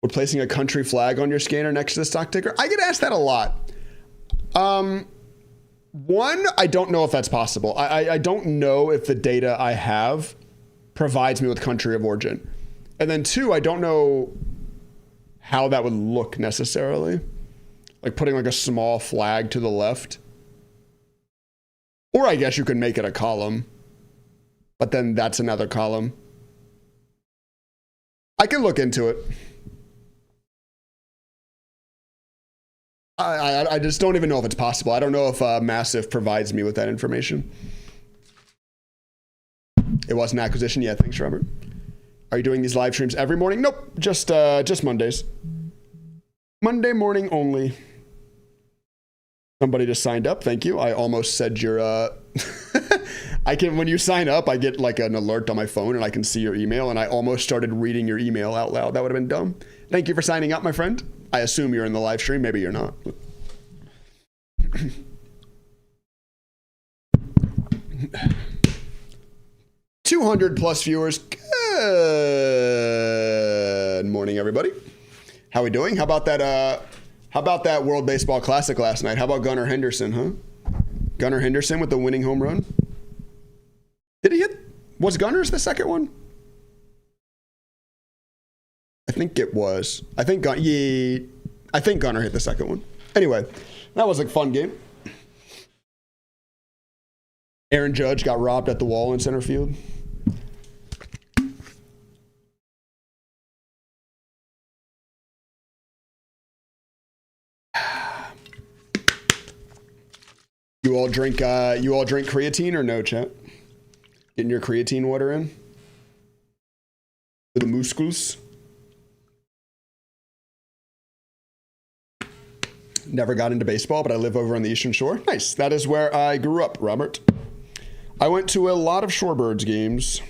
We're placing a country flag on your scanner next to the stock ticker. I get asked that a lot. One, I don't know if that's possible. I don't know if the data I have provides me with country of origin. And then 2, I don't know how that would look necessarily. Like putting like a small flag to the left. Or I guess you could make it a column. But then that's another column. I can look into it. I just don't even know if it's possible. I don't know if Massive provides me with that information. It was an acquisition. Yeah, thanks, Robert. Are you doing these live streams every morning? Nope, just Mondays. Monday morning only. Somebody just signed up. Thank you. I almost said your. When you sign up, I get like an alert on my phone and I can see your email. And I almost started reading your email out loud. That would have been dumb. Thank you for signing up, my friend. I assume you're in the live stream. Maybe you're not. 200 plus viewers. Good morning, everybody. How we doing? How about that World Baseball Classic last night? How about Gunnar Henderson, huh? Gunnar Henderson with the winning home run. Did he hit? Was Gunnar's the second one? I think it was. I think Gunnar hit the second one. Anyway, that was a fun game. Aaron Judge got robbed at the wall in center field. You all drink creatine or no, chat? Getting your creatine water in? For the muscles? Never got into baseball, but I live over on the Eastern Shore. Nice. That is where I grew up, Robert. I went to a lot of Shorebirds games.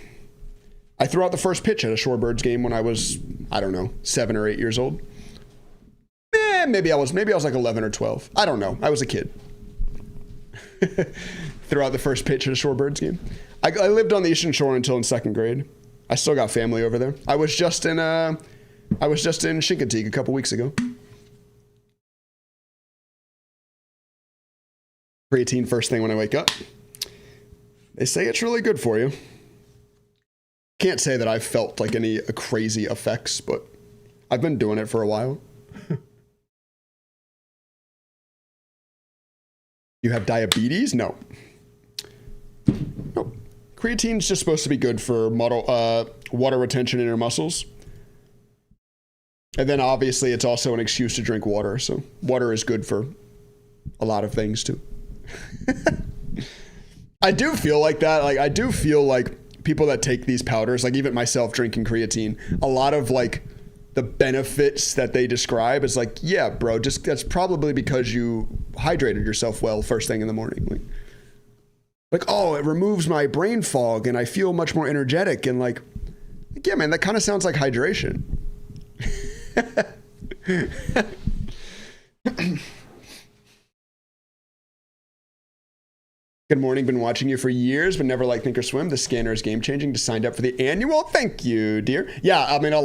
I threw out the first pitch at a Shorebirds game when I was, I don't know, 7 or 8 years old. Maybe I was like 11 or 12. I don't know. I was a kid. Threw out the first pitch at a Shorebirds game. I lived on the Eastern Shore until in 2nd grade. I still got family over there. I was just in Chincoteague a couple weeks ago. Creatine first thing when I wake up. They say it's really good for you. Can't say that I've felt like any crazy effects, but I've been doing it for a while. You have diabetes? No. Nope. Creatine's just supposed to be good for water retention in your muscles. And then obviously it's also an excuse to drink water. So water is good for a lot of things too. I do feel like that. Like, I do feel like people that take these powders, like even myself drinking creatine, a lot of like the benefits that they describe is like, yeah, bro, just that's probably because you hydrated yourself well first thing in the morning. Like, oh, it removes my brain fog and I feel much more energetic. And like yeah, man, that kind of sounds like hydration. Good morning. Been watching you for years, but never liked Think or Swim. The scanner is game changing. Just signed up for the annual. Thank you, dear. Yeah, I mean, there's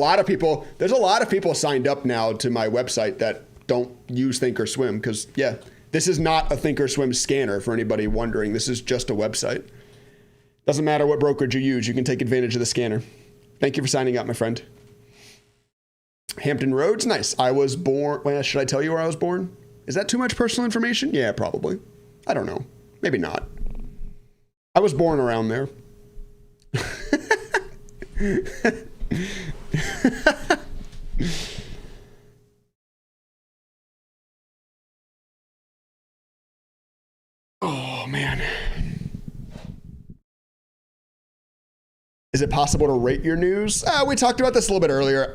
a lot of people signed up now to my website that don't use Think or Swim because, yeah, this is not a Think or Swim scanner for anybody wondering. This is just a website. Doesn't matter what brokerage you use. You can take advantage of the scanner. Thank you for signing up, my friend. Hampton Roads. Nice. I was born. Well, should I tell you where I was born? Is that too much personal information? Yeah, probably. I don't know. Maybe not. I was born around there. Oh, man. Is it possible to rate your news? We talked about this a little bit earlier.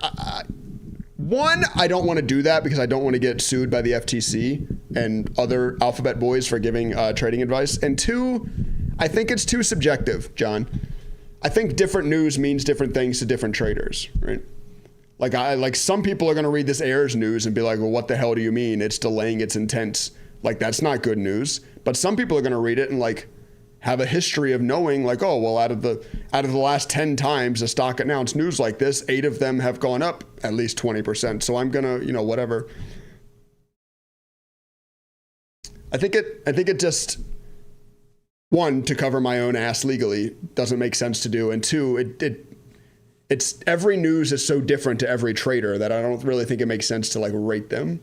One, I don't want to do that because I don't want to get sued by the FTC and other alphabet boys for giving trading advice. And two, I think it's too subjective, John. I think different news means different things to different traders, right? Like some people are going to read this Ayers news and be like, well, what the hell do you mean? It's delaying its intent. Like, that's not good news. But some people are going to read it and like have a history of knowing like, oh, well, out of the last 10 times a stock announced news like this, 8 of them have gone up at least 20%. So I'm going to, whatever. I think it just, one, to cover my own ass legally doesn't make sense to do. And two, it's every news is so different to every trader that I don't really think it makes sense to like rate them.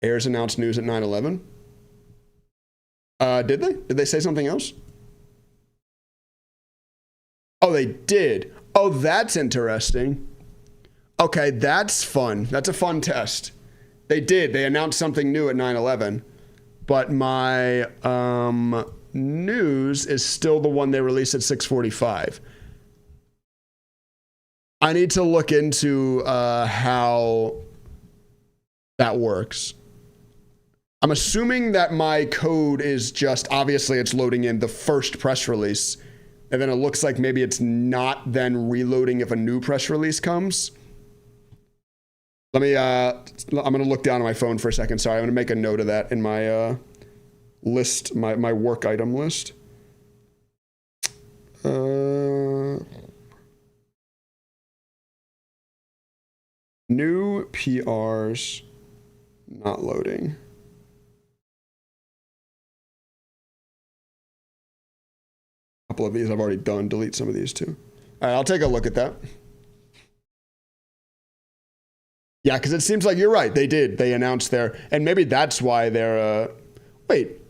Ayers announced news at 9/11. Did they? Did they say something else? Oh, they did. Oh, that's interesting. Okay, that's fun. That's a fun test. They did. They announced something new at 9/11. But my news is still the one they released at 6:45. I need to look into how that works. I'm assuming that my code is just, obviously it's loading in the first press release, and then it looks like maybe it's not then reloading if a new press release comes. I'm going to look down on my phone for a second. Sorry, I'm going to make a note of that in my list, my work item list. New PRs not loading. A couple of these I've already done. Delete some of these too. All right, I'll take a look at that. Yeah, because it seems like you're right. They did. They announced their, and maybe that's why they're, wait.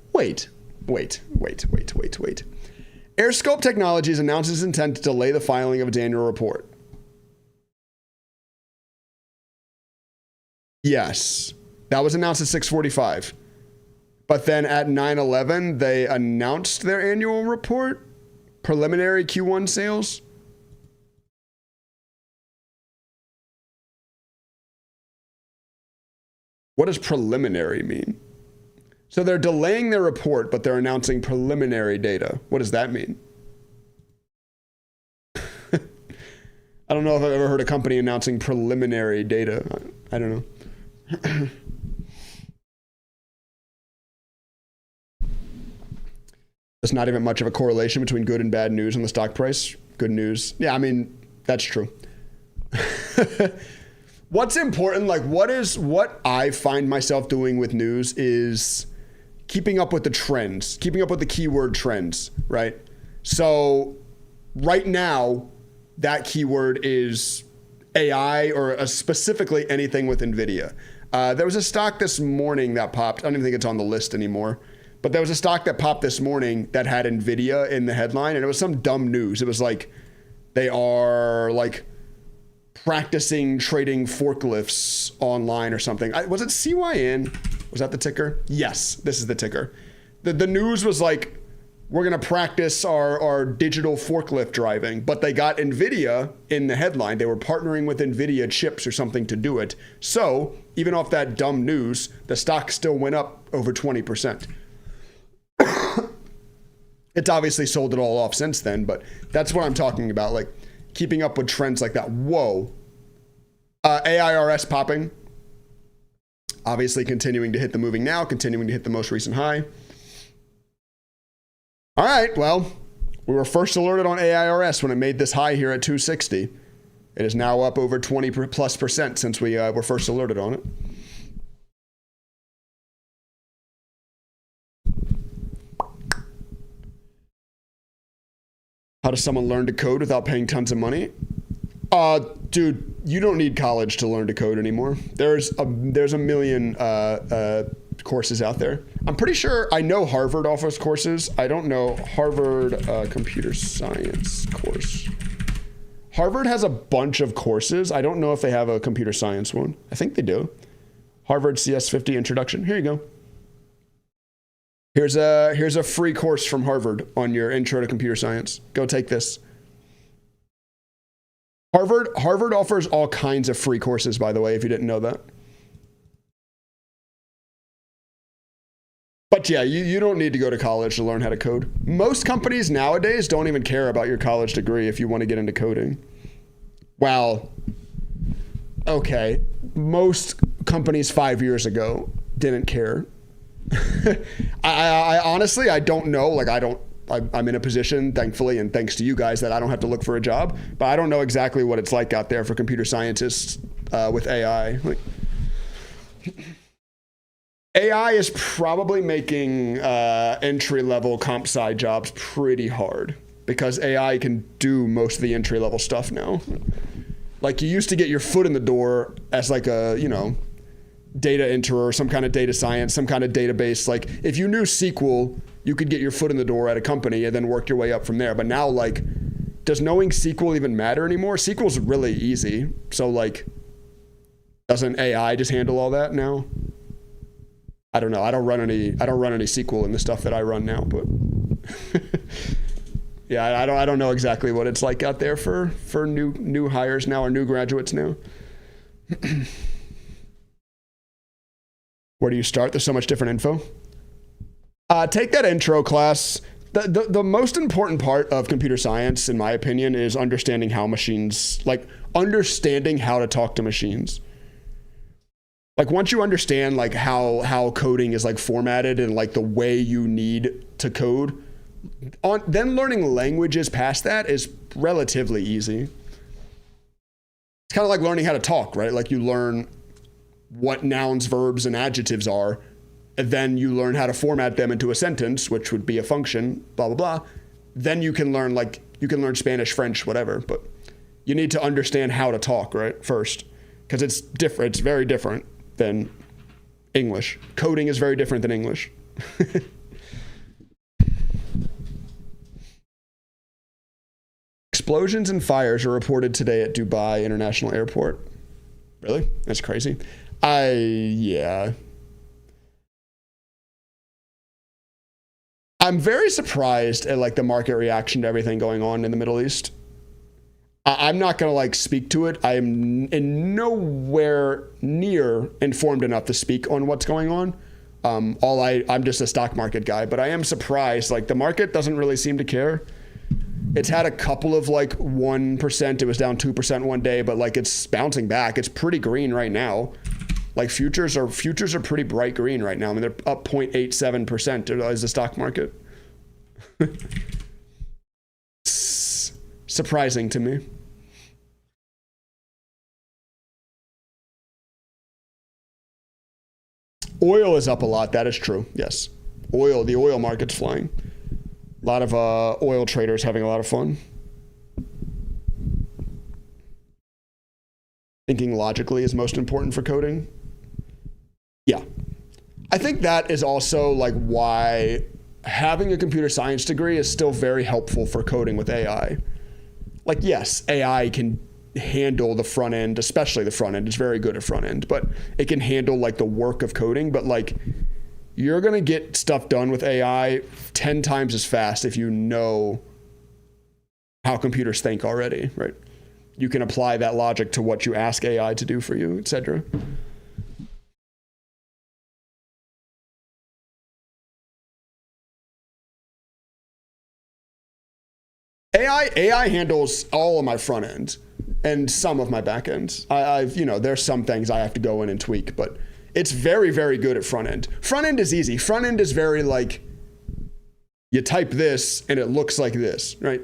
AirScope Technologies announces intent to delay the filing of its annual report. Yes, that was announced at 6:45. But then at 9/11, they announced their annual report, preliminary Q1 sales. What does preliminary mean? So they're delaying their report, but they're announcing preliminary data. What does that mean? I don't know if I've ever heard a company announcing preliminary data. I don't know. There's not even much of a correlation between good and bad news on the stock price. Good news. Yeah, I mean, that's true. What's important, like what I find myself doing with news is keeping up with the trends, keeping up with the keyword trends, right? So right now, that keyword is AI or specifically anything with NVIDIA. There was a stock this morning that popped. I don't even think it's on the list anymore. But there was a stock that popped this morning that had NVIDIA in the headline, and it was some dumb news. It was like they are like practicing trading forklifts online or something. Was it CYN? Was that the ticker? Yes, this is the ticker. The news was like, we're going to practice our digital forklift driving, but they got NVIDIA in the headline. They were partnering with NVIDIA chips or something to do it. So even off that dumb news, the stock still went up over 20%. It's obviously sold it all off since then, but that's what I'm talking about. Like keeping up with trends like that. Whoa. AIRS popping. Obviously continuing to hit the moving now, continuing to hit the most recent high. All right, well, we were first alerted on AIRS when it made this high here at 260. It is now up over 20+% since we were first alerted on it. How does someone learn to code without paying tons of money? Dude, you don't need college to learn to code anymore. There's a million courses out there. I'm pretty sure I know Harvard offers courses. I don't know Harvard computer science course. Harvard has a bunch of courses. I don't know if they have a computer science one. I think they do. Harvard CS50 introduction. Here you go. Here's a free course from Harvard on your intro to computer science. Go take this. Harvard offers all kinds of free courses, by the way, if you didn't know that. But yeah, you don't need to go to college to learn how to code. Most companies nowadays don't even care about your college degree if you want to get into coding. Well, okay. Most companies 5 years ago didn't care. I honestly, I don't know. Like, I'm in a position, thankfully, and thanks to you guys, that I don't have to look for a job. But I don't know exactly what it's like out there for computer scientists with AI. Like, AI is probably making entry-level comp sci jobs pretty hard because AI can do most of the entry-level stuff now. Like, you used to get your foot in the door as like a, data enterer, some kind of data science, some kind of database. Like, if you knew SQL, you could get your foot in the door at a company and then work your way up from there. But now, like, does knowing SQL even matter anymore? SQL's really easy. So, like, doesn't AI just handle all that now? I don't know. I don't run any SQL in the stuff that I run now, but yeah, I don't know exactly what it's like out there for new hires now or new graduates now. Where do you start? There's so much different info. Take that intro class. The most important part of computer science, in my opinion, is understanding how machines, like understanding how to talk to machines. Like, once you understand like how coding is like formatted and like the way you need to code, then learning languages past that is relatively easy. It's kind of like learning how to talk, right? Like, you learn what nouns, verbs, and adjectives are, and then you learn how to format them into a sentence, which would be a function, blah, blah, blah. Then you can learn Spanish, French, whatever, but you need to understand how to talk, right, first, because it's different. It's very different than English. Coding is very different than English. Explosions and fires are reported today at Dubai International Airport. Really? That's crazy. Yeah. I'm very surprised at like the market reaction to everything going on in the Middle East. I'm not going to like speak to it. I am in nowhere near informed enough to speak on what's going on. I'm just a stock market guy, but I am surprised. Like, the market doesn't really seem to care. It's had a couple of like 1%. It was down 2% one day, but like, it's bouncing back. It's pretty green right now. Like, futures are pretty bright green right now. I mean, they're up 0.87% as the stock market. It's surprising to me. Oil is up a lot. That is true. Yes. The oil market's flying. A lot of oil traders having a lot of fun. Thinking logically is most important for coding. Yeah. I think that is also like why having a computer science degree is still very helpful for coding with AI. Like, yes, AI can handle the front end, especially the front end. It's very good at front end, but it can handle like the work of coding. But like, you're going to get stuff done with AI 10 times as fast if you know how computers think already, right? You can apply that logic to what you ask AI to do for you, etc. AI handles all of my front end and some of my back end. I've there's some things I have to go in and tweak, but it's very, very good at front end. Front end is easy. Front end is very like, you type this and it looks like this, right?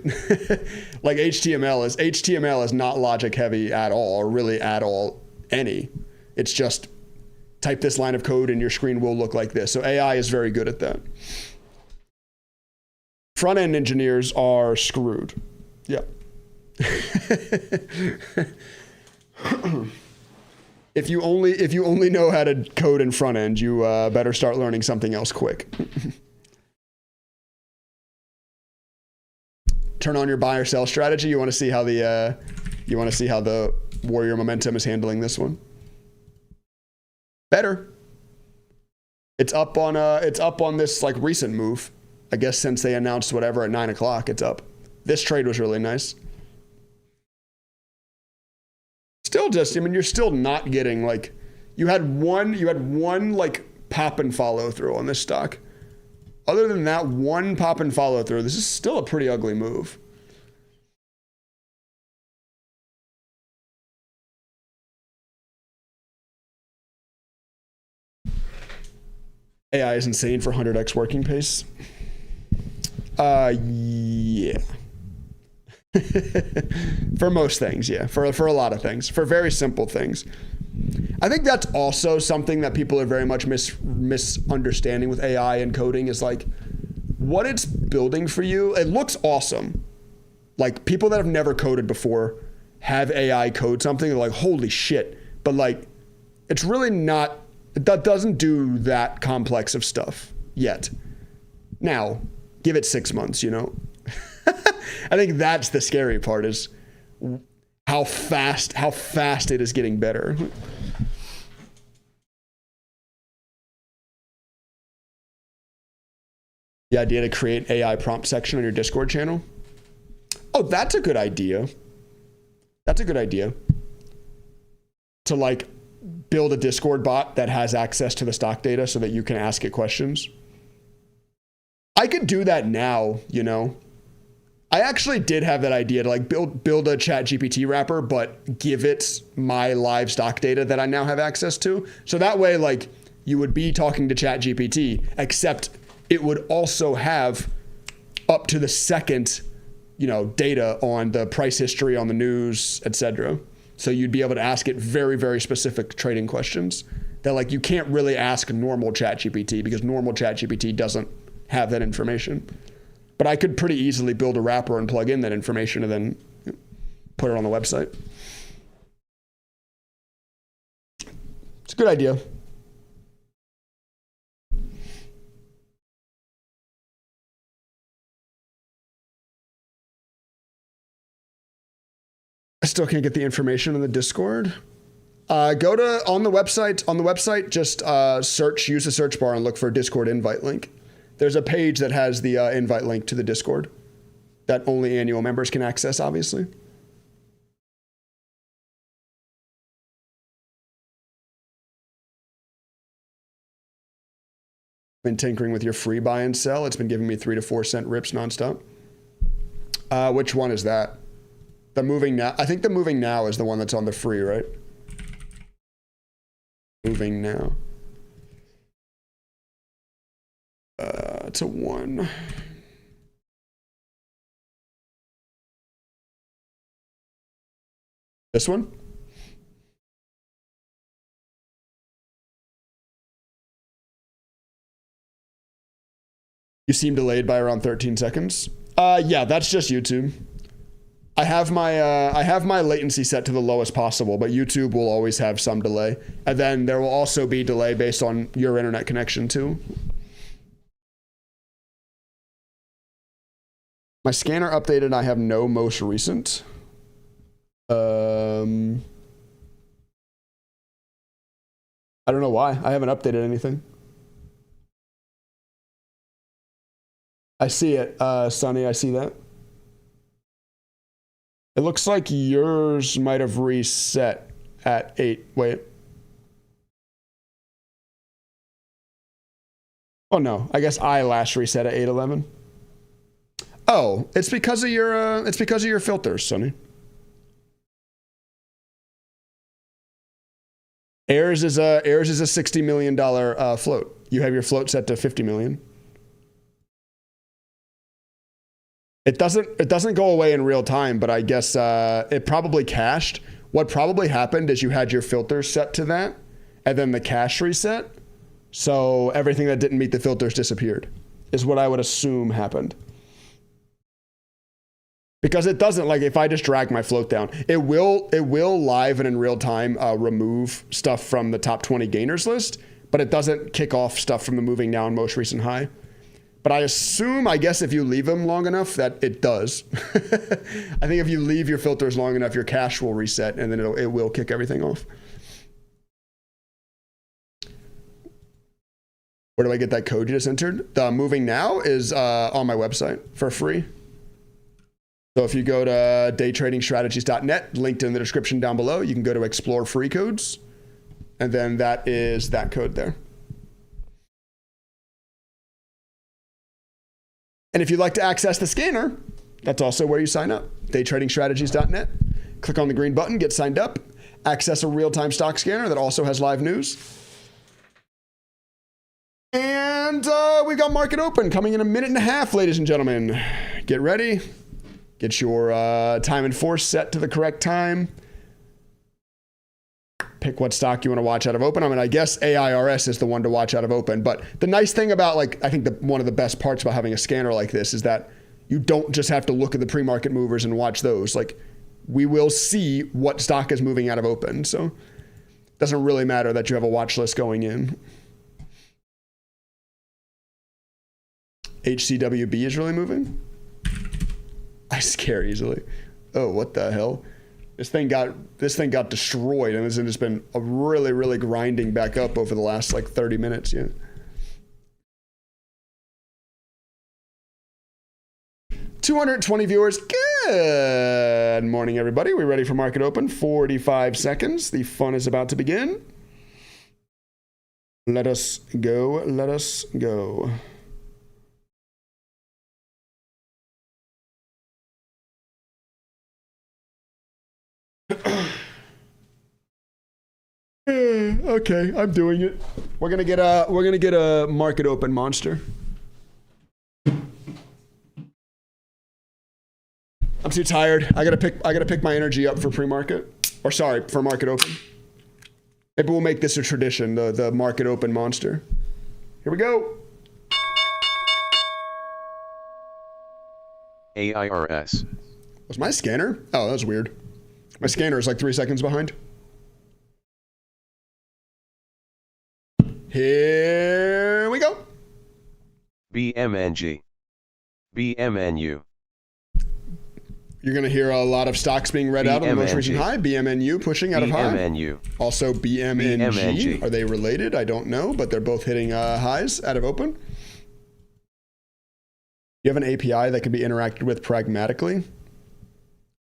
Like HTML is not logic heavy at all, or really at all any. It's just type this line of code and your screen will look like this. So AI is very good at that. Front end engineers are screwed. Yeah. If you only know how to code in front end, you better start learning something else quick. Turn on your buy or sell strategy. You want to see how the warrior momentum is handling this one. Better. It's up on this like recent move. I guess since they announced whatever at 9 o'clock, it's up. This trade was really nice. Still just, I mean, you're still not getting like, you had one like pop and follow through on this stock. Other than that one pop and follow through, this is still a pretty ugly move. AI is insane for 100x working pace. Yeah. For most things, yeah. For a lot of things. For very simple things. I think that's also something that people are very much misunderstanding with AI and coding is like what it's building for you. It looks awesome. Like people that have never coded before have AI code something. They're like, holy shit. But like, it's really not, that doesn't do that complex of stuff yet. Now, give it 6 months, you know? I think that's the scary part is how fast it is getting better. The idea to create AI prompt section on your Discord channel. Oh, that's a good idea. That's a good idea. To like build a Discord bot that has access to the stock data so that you can ask it questions. I could do that now, you know. I actually did have that idea to like build a chat GPT wrapper, but give it my live stock data that I now have access to. So that way, like you would be talking to chat GPT, except it would also have up to the second, you know, data on the price history on the news, etc. So you'd be able to ask it very, very specific trading questions that like you can't really ask normal chat GPT because normal chat GPT doesn't have that information. But I could pretty easily build a wrapper and plug in that information and then put it on the website. It's a good idea. I still can't get the information in the Discord. Go to on the website, just use the search bar and look for Discord invite link. There's a page that has the invite link to the Discord that only annual members can access, obviously. Been tinkering with your free buy and sell. It's been giving me 3 to 4 cent rips nonstop. Which one is that? The moving now. I think the moving now is the one that's on the free, right? Moving now. It's a 1. This one? You seem delayed by around 13 seconds. Yeah, that's just YouTube. I have my latency set to the lowest possible, but YouTube will always have some delay. And then there will also be delay based on your internet connection too. My scanner updated, I have no most recent. I don't know why. I haven't updated anything. I see it, Sonny, I see that. It looks like yours might have reset at 8. Wait. Oh no, I guess I last reset at 8:11. Oh, it's because of your filters, Sonny. Airs is a $60 million float. You have your float set to 50 million. It doesn't go away in real time, but I guess it probably cached. What probably happened is you had your filters set to that, and then the cache reset. So everything that didn't meet the filters disappeared, is what I would assume happened. Because it doesn't, like, if I just drag my float down, it will live and in real time remove stuff from the top 20 gainers list, but it doesn't kick off stuff from the moving now and most recent high. But I assume, I guess if you leave them long enough, that it does. I think if you leave your filters long enough, your cache will reset and then it will kick everything off. Where do I get that code you just entered? The moving now is on my website for free. So if you go to daytradingstrategies.net, linked in the description down below, you can go to explore free codes. And then that is that code there. And if you'd like to access the scanner, that's also where you sign up. Daytradingstrategies.net. Click on the green button, get signed up, access a real-time stock scanner that also has live news. And we've got market open coming in a minute and a half, ladies and gentlemen. Get ready. Get your time and force set to the correct time. Pick what stock you want to watch out of open. I mean, I guess AIRS is the one to watch out of open. But the nice thing about, like, I think one of the best parts about having a scanner like this is that you don't just have to look at the pre-market movers and watch those. Like, we will see what stock is moving out of open. So it doesn't really matter that you have a watch list going in. HCWB is really moving. I scare easily. Oh, what the hell? This thing got destroyed, and it's just been a really grinding back up over the last like 30 minutes. Yeah. $220 viewers. Good morning, everybody. We're ready for market open. 45 seconds. The fun is about to begin. Let us go. Let us go. Okay, I'm doing it. We're gonna get a market open monster. I'm too tired. I gotta pick my energy up for pre-market, or sorry, for market open. Maybe we'll make this a tradition, the market open monster. Here we go. AIRS. Was my scanner? Oh, that was weird. My scanner is like 3 seconds behind. Here we go. BMNG. BMNU. You're going to hear a lot of stocks being read out on the most recent high. BMNU pushing out of high. BMNU. Also BMNG. Are they related? I don't know, but they're both hitting highs out of open. You have an API that can be interacted with pragmatically?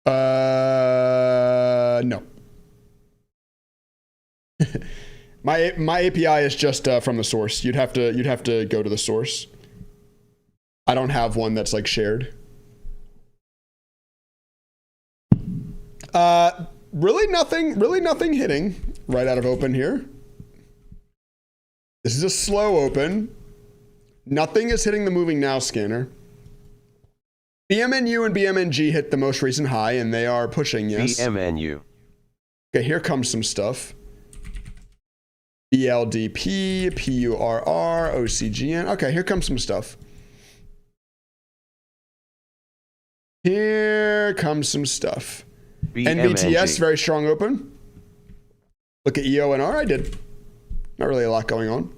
No. My API is just from the source. You'd have to go to the source. I don't have one that's like shared. Really nothing hitting right out of open here. This is a slow open. Nothing is hitting the moving now scanner. BMNU and BMNG hit the most recent high and they are pushing, yes. BMNU. Okay, here comes some stuff. BLDP, PURR, OCGN. Okay, here comes some stuff. Here Here comes some stuff. BMNG. NVTS, very strong open. Look at EONR, I did. Not really a lot going on.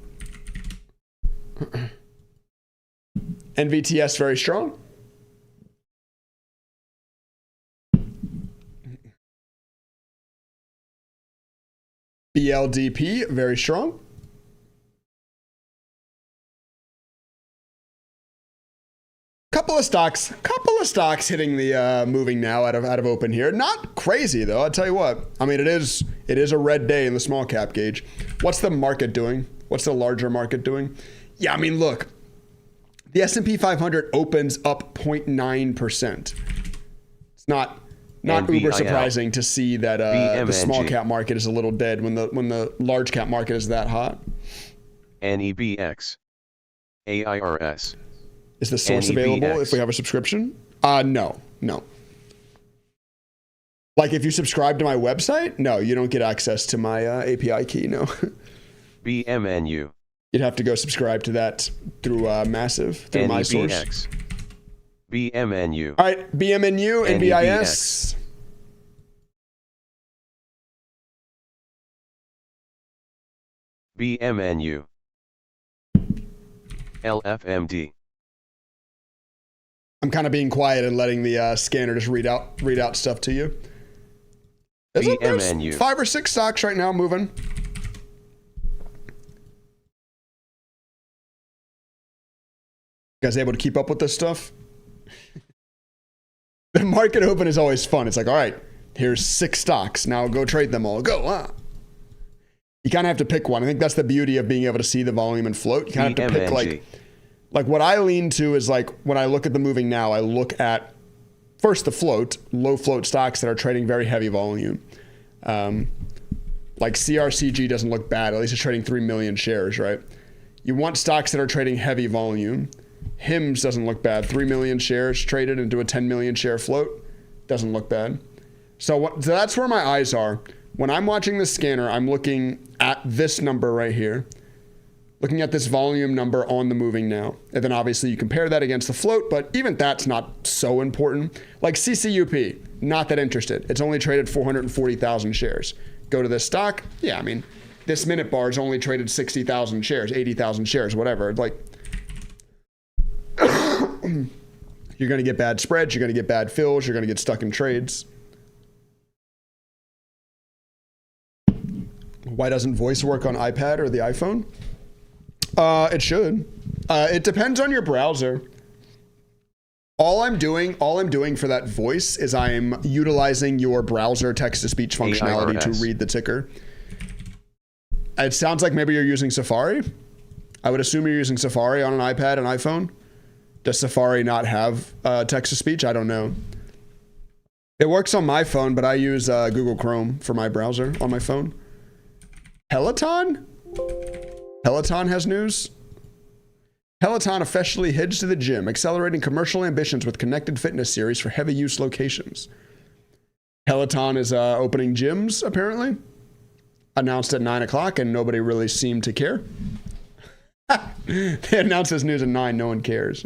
NVTS, very strong. BLDP, very strong. Couple of stocks hitting the moving now out of open here. Not crazy though. I'll tell you what. I mean, it is a red day in the small cap gauge. What's the market doing? What's the larger market doing? Yeah, I mean, look. The S&P 500 opens up 0.9%. It's not uber surprising to see that the small cap market is a little dead when the large cap market is that hot. NEBX. AIRS. Is the source available if we have a subscription? No. Like if you subscribe to my website, no, you don't get access to my API key, no. BMNU. You'd have to go subscribe to that through Massive, through my source. BMNU. All right, BMNU and BIS. BMNU. LFMD. I'm kind of being quiet and letting the scanner just read out stuff to you. There's 5 or 6 stocks right now moving. You guys able to keep up with this stuff? The market open is always fun. It's like, all right, here's 6 stocks. Now go trade them all. Go. You kind of have to pick one. I think that's the beauty of being able to see the volume and float. You kind of have to pick like what I lean to is like when I look at the moving now, I look at first the float, low float stocks that are trading very heavy volume. Like CRCG doesn't look bad. At least it's trading 3 million shares, right? You want stocks that are trading heavy volume. HIMS doesn't look bad. 3 million shares traded into a 10 million share float. Doesn't look bad. So that's where my eyes are. When I'm watching the scanner, I'm looking at this number right here. Looking at this volume number on the moving now. And then obviously you compare that against the float, but even that's not so important. Like CCUP, not that interested. It's only traded 440,000 shares. Go to this stock. Yeah, I mean, this minute bar's only traded 60,000 shares, 80,000 shares, whatever. Like, you're going to get bad spreads. You're going to get bad fills. You're going to get stuck in trades. Why doesn't voice work on iPad or the iPhone? It should. It depends on your browser. All I'm doing for that voice is I'm utilizing your browser text-to-speech functionality to read the ticker. It sounds like maybe you're using Safari. I would assume you're using Safari on an iPad and iPhone. Does Safari not have text-to-speech? I don't know. It works on my phone, but I use Google Chrome for my browser on my phone. Peloton? Peloton has news. Peloton officially heads to the gym, accelerating commercial ambitions with connected fitness series for heavy use locations. Peloton is opening gyms, apparently. Announced at 9 o'clock, and nobody really seemed to care. They announced this news at 9, no one cares.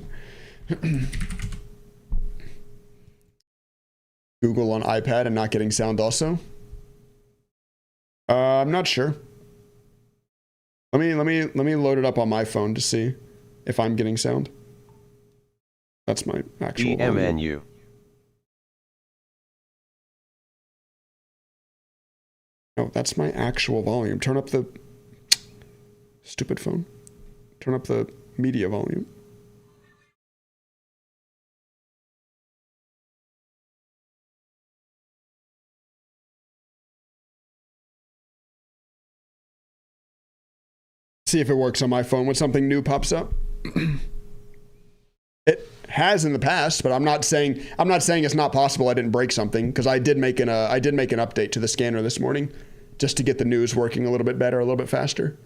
Google on iPad and not getting sound also? I'm not sure. Let me load it up on my phone to see if I'm getting sound. That's my actual BMNU. No, that's my actual volume. Turn up the stupid phone. Turn up the media volume. See if it works on my phone when something new pops up. It has in the past, but I'm not saying it's not possible. I didn't break something because I did make an update to the scanner this morning just to get the news working a little bit better, a little bit faster.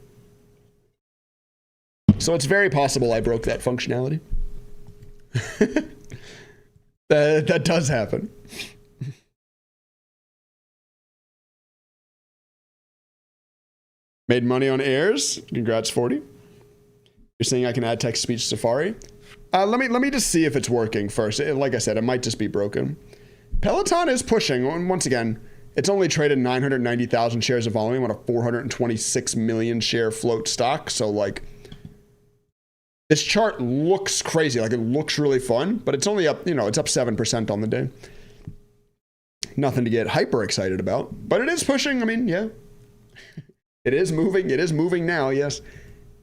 So it's very possible I broke that functionality. That does happen. Made money on airs. Congrats, 40. You're saying I can add text-to-speech Safari? Let me just see if it's working first. Like I said, it might just be broken. Peloton is pushing. Once again, it's only traded 990,000 shares of volume on a 426 million share float stock. So like, this chart looks crazy. Like, it looks really fun, but it's only up, it's up 7% on the day. Nothing to get hyper excited about, but it is pushing. I mean, yeah, it is moving. It is moving now. Yes,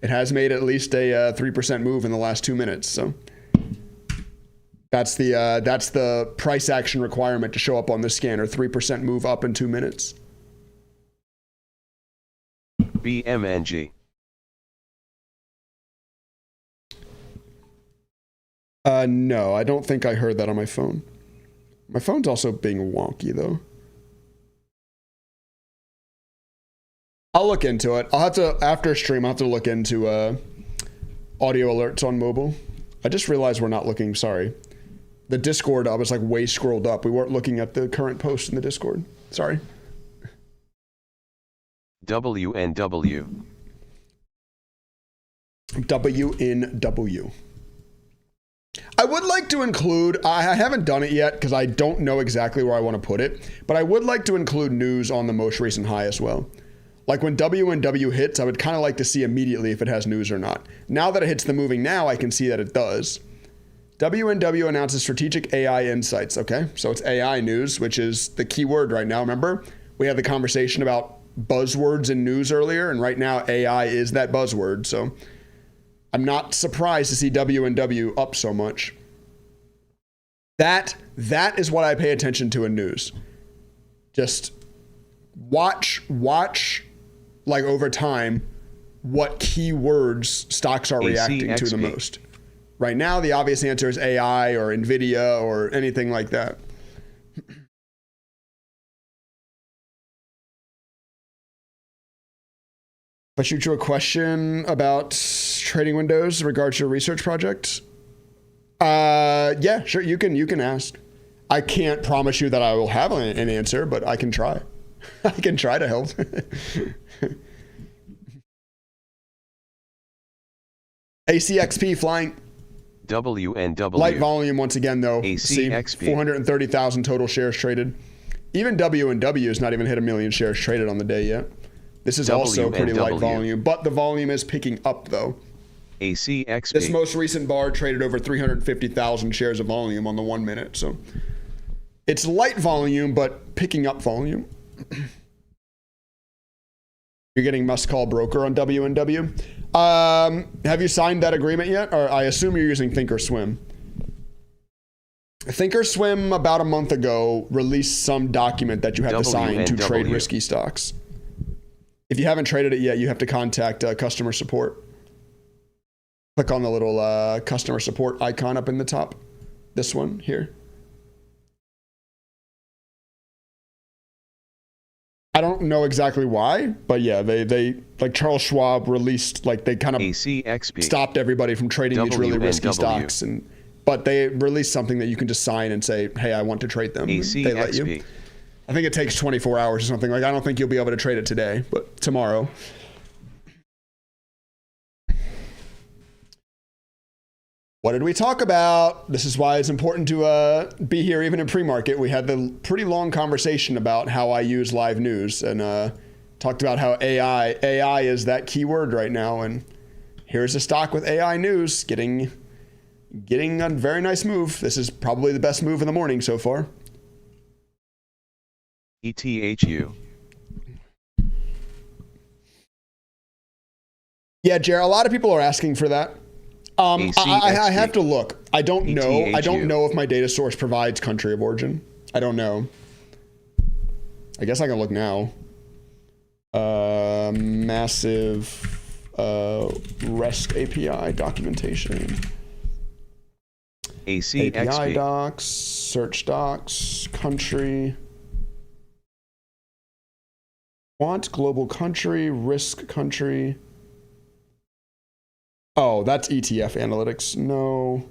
it has made at least a 3% move in the last 2 minutes. So that's the price action requirement to show up on the scanner. 3% move up in 2 minutes. BMNG. No, I don't think I heard that on my phone. My phone's also being wonky, though. I'll look into it. I'll have to, after stream, I'll have to look into audio alerts on mobile. I just realized we're not looking, sorry. The Discord, I was like way scrolled up. We weren't looking at the current post in the Discord. Sorry. WNW. WNW. I would like to include, I haven't done it yet because I don't know exactly where I want to put it, but I would like to include news on the most recent high as well. Like when WNW hits, I would kind of like to see immediately if it has news or not. Now that it hits the moving now, I can see that it does. WNW announces strategic AI insights. Okay, so it's AI news, which is the key word right now. Remember, we had the conversation about buzzwords in news earlier, and right now AI is that buzzword. So I'm not surprised to see WNW up so much. That is what I pay attention to in news. Just watch like over time what keywords stocks are reacting to the most. Right now, the obvious answer is AI or NVIDIA or anything like that. If I shoot you a question about trading windows in regards to your research project, yeah, sure, you can ask. I can't promise you that I will have an answer, but I can try. I can try to help. ACXP flying. WNW. Light volume once again, though. ACXP. See, 430,000 total shares traded. Even WNW has not even hit 1 million shares traded on the day yet. This is also pretty light volume, but the volume is picking up, though. ACXP. This most recent bar traded over 350,000 shares of volume on the 1 minute, so it's light volume, but picking up volume. You're getting must call broker on WNW. Have you signed that agreement yet? Or I assume you're using Thinkorswim. Thinkorswim about a month ago released some document that you have to sign to trade risky stocks. If you haven't traded it yet, you have to contact customer support. Click on the little customer support icon up in the top. This one here. I don't know exactly why, but yeah, they like Charles Schwab released, like they kind of ACXP. stopped everybody from trading these really risky stocks, but they released something that you can just sign and say, hey, I want to trade them. ACXP. They let you. I think it takes 24 hours or something. Like, I don't think you'll be able to trade it today, but tomorrow. What did we talk about? This is why it's important to be here even in pre-market. We had the pretty long conversation about how I use live news and talked about how AI is that keyword right now. And here's a stock with AI news getting a very nice move. This is probably the best move in the morning so far. ETHU. Yeah, Jared, a lot of people are asking for that. I have to look. I don't know. I don't know if my data source provides country of origin. I don't know. I guess I can look now. Massive REST API documentation. API docs, search docs, country. Quant, global country, risk country. Oh, that's ETF analytics. No,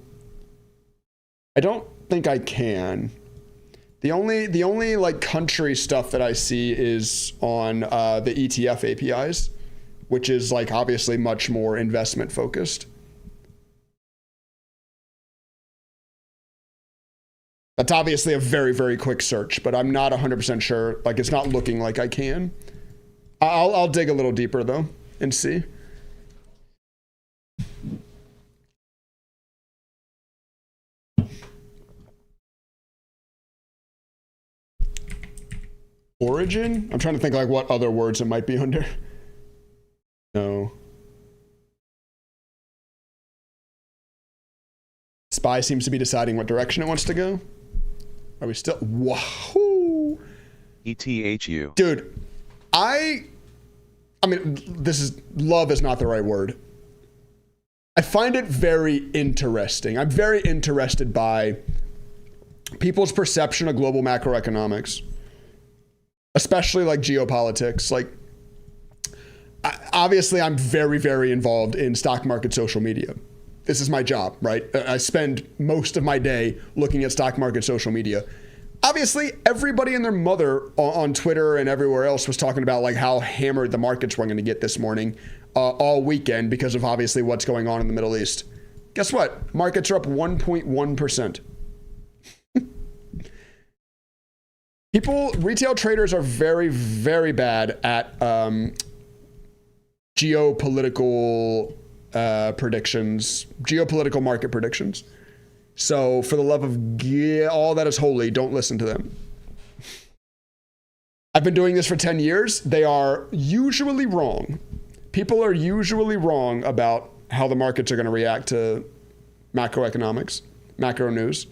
I don't think I can. The only like country stuff that I see is on the ETF APIs, which is like obviously much more investment focused. That's obviously a very, very quick search, but I'm not 100% sure. Like, it's not looking like I can. I'll dig a little deeper, though, and see. Origin? I'm trying to think like what other words it might be under. No. Spy seems to be deciding what direction it wants to go. Are we still? Wahoo! ETHU. Dude, I mean, love is not the right word. I find it very interesting. I'm very interested by people's perception of global macroeconomics, especially like geopolitics. Like, obviously, I'm very, very involved in stock market social media. This is my job, right? I spend most of my day looking at stock market social media. Obviously, everybody and their mother on Twitter and everywhere else was talking about like how hammered the markets were going to get this morning, all weekend, because of obviously what's going on in the Middle East. Guess what? Markets are up 1.1%. Retail traders are very, very bad at geopolitical predictions, geopolitical market predictions. So for the love of all that is holy, don't listen to them. I've been doing this for 10 years. They are usually wrong. People are usually wrong about how the markets are going to react to macroeconomics, macro news.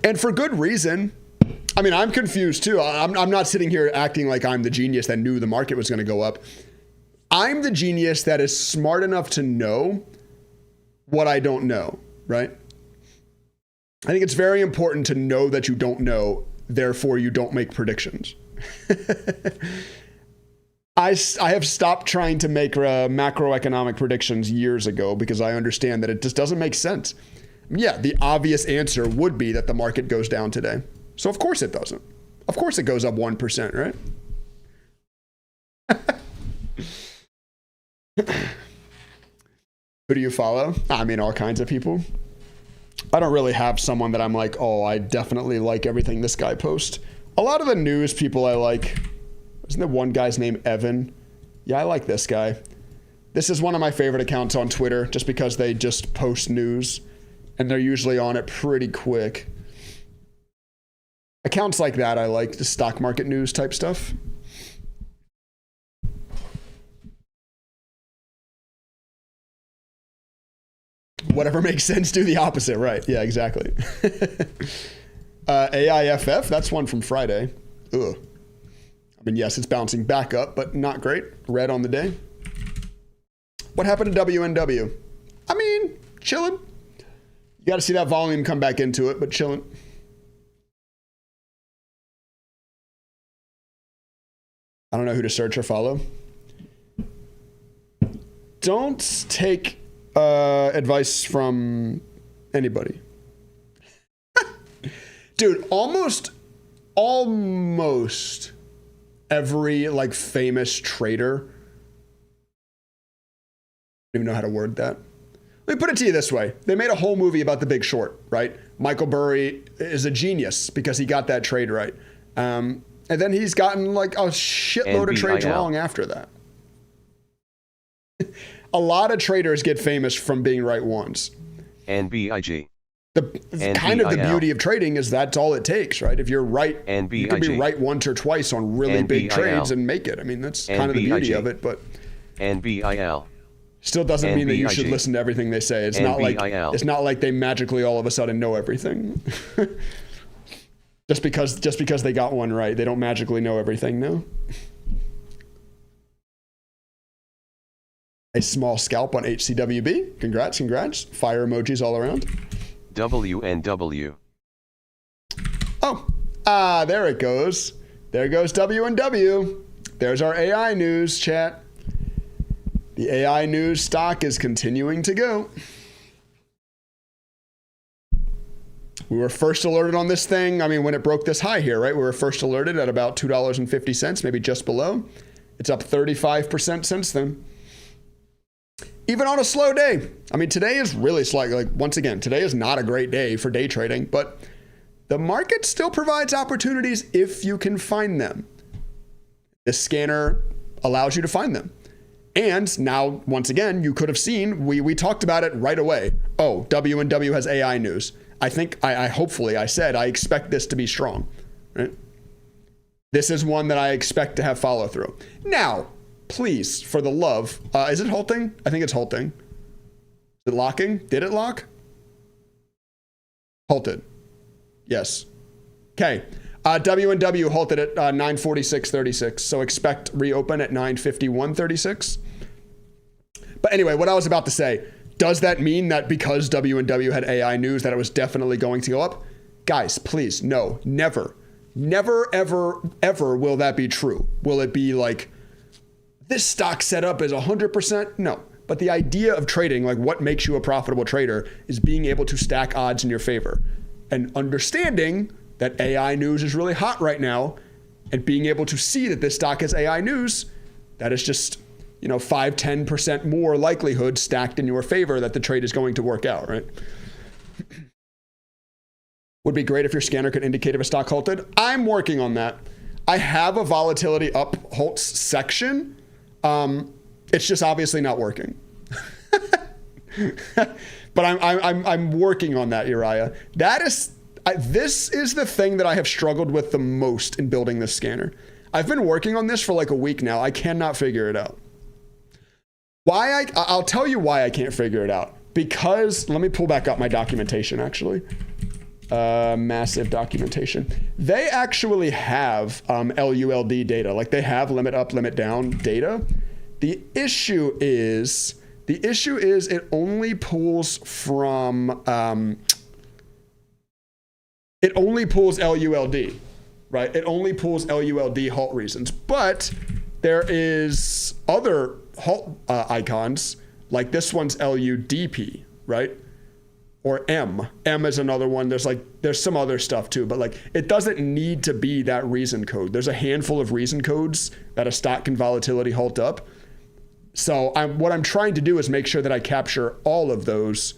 And for good reason. I mean, I'm confused too. I'm not sitting here acting like I'm the genius that knew the market was going to go up. I'm the genius that is smart enough to know what I don't know, right? I think it's very important to know that you don't know, therefore you don't make predictions. I have stopped trying to make macroeconomic predictions years ago because I understand that it just doesn't make sense. Yeah, the obvious answer would be that the market goes down today. So of course it doesn't. Of course it goes up 1%, right? Who do you follow? I mean, all kinds of people. I don't really have someone that I'm like, oh, I definitely like everything this guy posts. A lot of the news people I like, isn't there one guy's name Evan? Yeah, I like this guy. This is one of my favorite accounts on Twitter just because they just post news and they're usually on it pretty quick. Accounts like that I like, the stock market news type stuff. Whatever makes sense, do the opposite, right? Yeah, exactly. AIFF, that's one from Friday. Ugh. I mean, yes, it's bouncing back up, but not great. Red on the day. What happened to WNW? I mean, chilling. You got to see that volume come back into it, but chilling. I don't know who to search or follow. Don't take advice from anybody. Dude, almost every like famous trader, I don't even know how to word that. Let me put it to you this way. They made a whole movie about The Big Short, right? Michael Burry is a genius because he got that trade right. And then he's gotten like a shitload of trades wrong after that. A lot of traders get famous from being right once. NBIG. Kind of the beauty of trading is that's all it takes, right? If you're right, you can be right once or twice on really big trades and make it. I mean, that's kind of the beauty of it, but NBIL. Still doesn't mean that you should listen to everything they say. It's not like they magically all of a sudden know everything. just because they got one right, they don't magically know everything, no. A small scalp on HCWB. Congrats. Fire emojis all around. WNW. Oh, there it goes. There goes WNW. There's our AI news chat. The AI news stock is continuing to go. We were first alerted on this thing. I mean, when it broke this high here, right? We were first alerted at about $2.50, maybe just below. It's up 35% since then. even on a slow day. I mean, today is really slow. Like, once again, today is not a great day for day trading, but the market still provides opportunities if you can find them. This scanner allows you to find them. And now, once again, you could have seen, we talked about it right away. Oh, W&W has AI news. I think, hopefully I said, I expect this to be strong, right? This is one that I expect to have follow through. Now, please, for the love, is it halting? I think it's halting. Is it locking? Did it lock? Halted. Yes. Okay. W&W halted at 946.36, so expect reopen at 951.36. But anyway, what I was about to say, does that mean that because W&W had AI news that it was definitely going to go up? Guys, please, no, never. Never, ever, ever will that be true. Will it be like, this stock setup is 100%? No. But the idea of trading, like what makes you a profitable trader, is being able to stack odds in your favor. And understanding that AI news is really hot right now, and being able to see that this stock is AI news, that is just, 5-10% more likelihood stacked in your favor that the trade is going to work out, right? Would be great if your scanner could indicate if a stock halted. I'm working on that. I have a volatility up halts section. It's just obviously not working. But I'm working on that, Uriah. This is the thing that I have struggled with the most in building this scanner. I've been working on this for like a week now. I cannot figure it out. I'll tell you why I can't figure it out. Because, let me pull back up my documentation actually. Massive documentation. They actually have LULD data. Like they have limit up, limit down data. The issue is it only pulls from it only pulls LULD, right? It only pulls LULD halt reasons. But there is other halt icons, like this one's LUDP, right? Or M. M is another one. There's some other stuff too, but like it doesn't need to be that reason code. There's a handful of reason codes that a stock can volatility halt up. So what I'm trying to do is make sure that I capture all of those,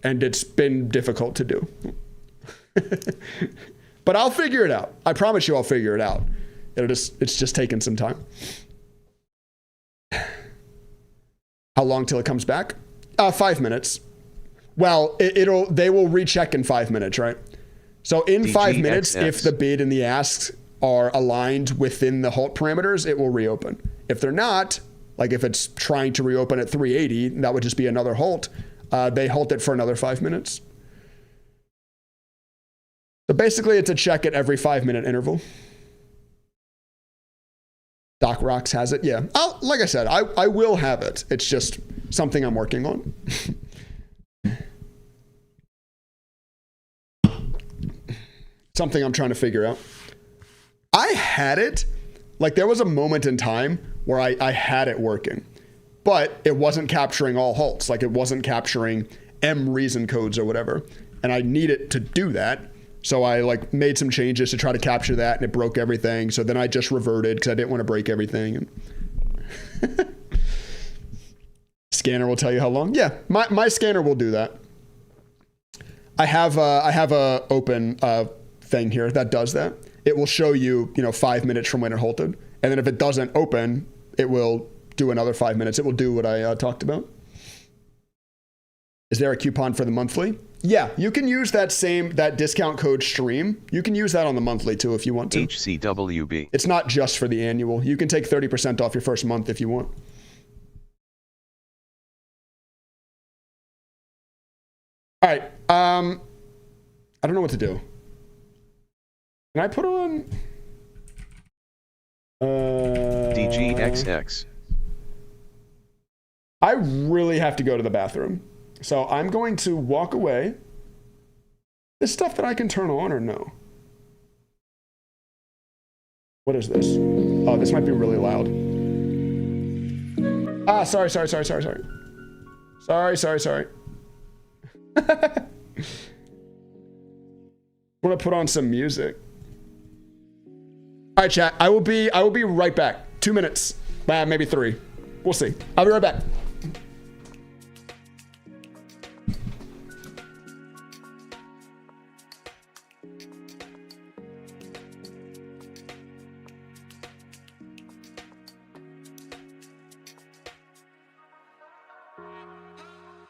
and it's been difficult to do. But I'll figure it out. I promise you I'll figure it out. It's just taking some time. How long till it comes back? 5 minutes. Well, they will recheck in 5 minutes, right? So in 5 minutes, if the bid and the asks are aligned within the halt parameters, it will reopen. If they're not, like if it's trying to reopen at 380, that would just be another halt. They halt it for another 5 minutes. So basically, it's a check at every 5 minute interval. Doc Rocks has it. Yeah. Like I said, I will have it. It's just something I'm working on. Something I'm trying to figure out. I had it, like there was a moment in time where I had it working, but it wasn't capturing all halts. Like it wasn't capturing M reason codes or whatever. And I needed to do that. So I like made some changes to try to capture that, and it broke everything. So then I just reverted because I didn't want to break everything. And scanner will tell you how long. Yeah, my scanner will do that. I have a open thing here that does that. It will show you 5 minutes from when it halted, and then if it doesn't open, it will do another 5 minutes. It will do what I talked about. Is there a coupon for the monthly? Yeah, you can use that discount code stream. You can use that on the monthly too if you want to. HCWB. It's not just for the annual. You can take 30% off your first month if you want. All right. I don't know what to do. Can I put on DGXX? I really have to go to the bathroom. So I'm going to walk away. Is stuff that I can turn on or no? What is this? Oh, this might be really loud. Sorry. I want to put on some music. All right, chat. I will be right back. 2 minutes. Maybe 3. We'll see. I'll be right back.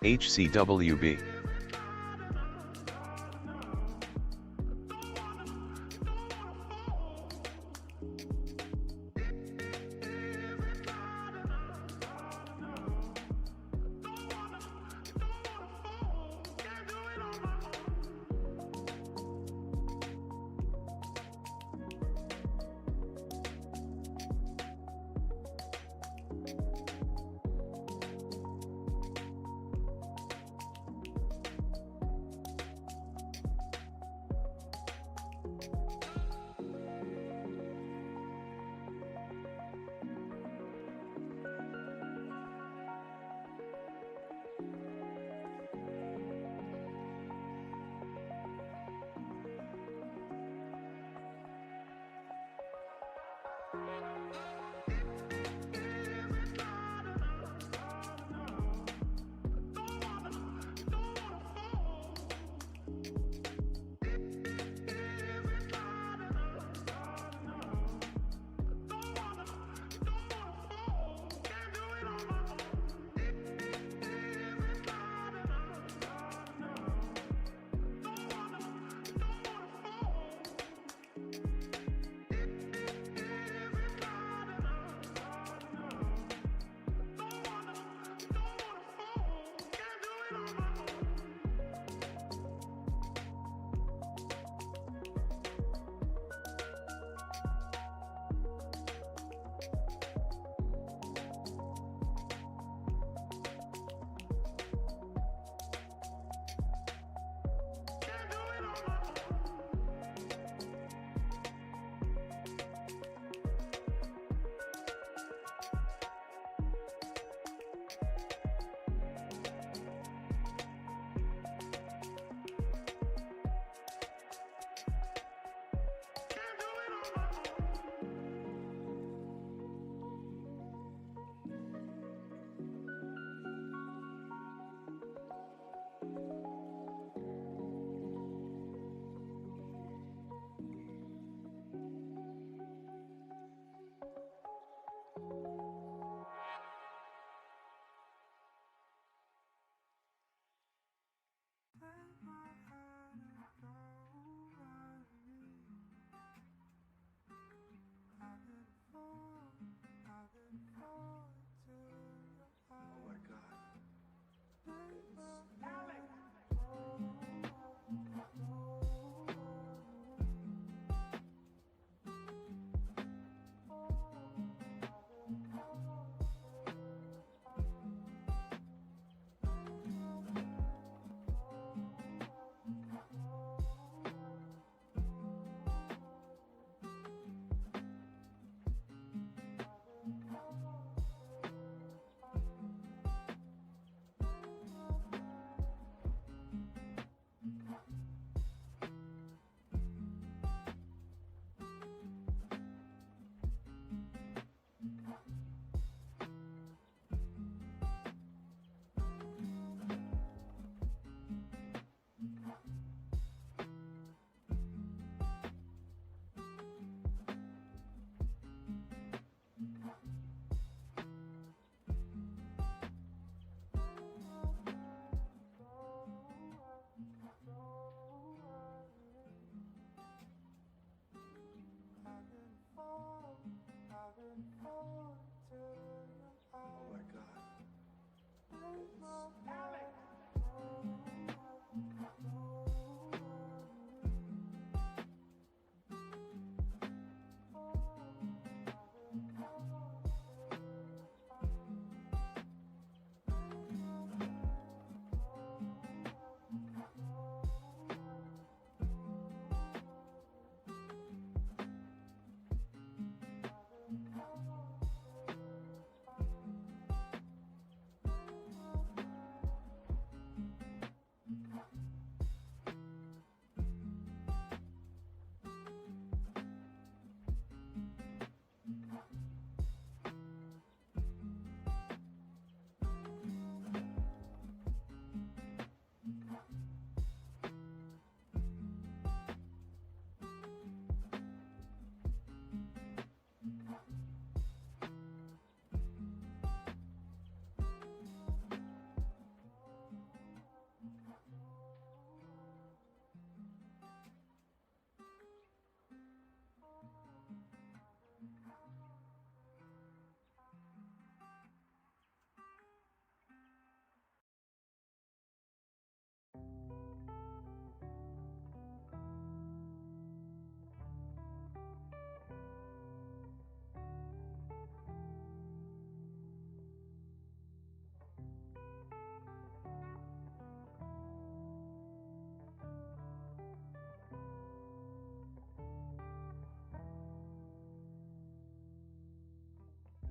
HCWB.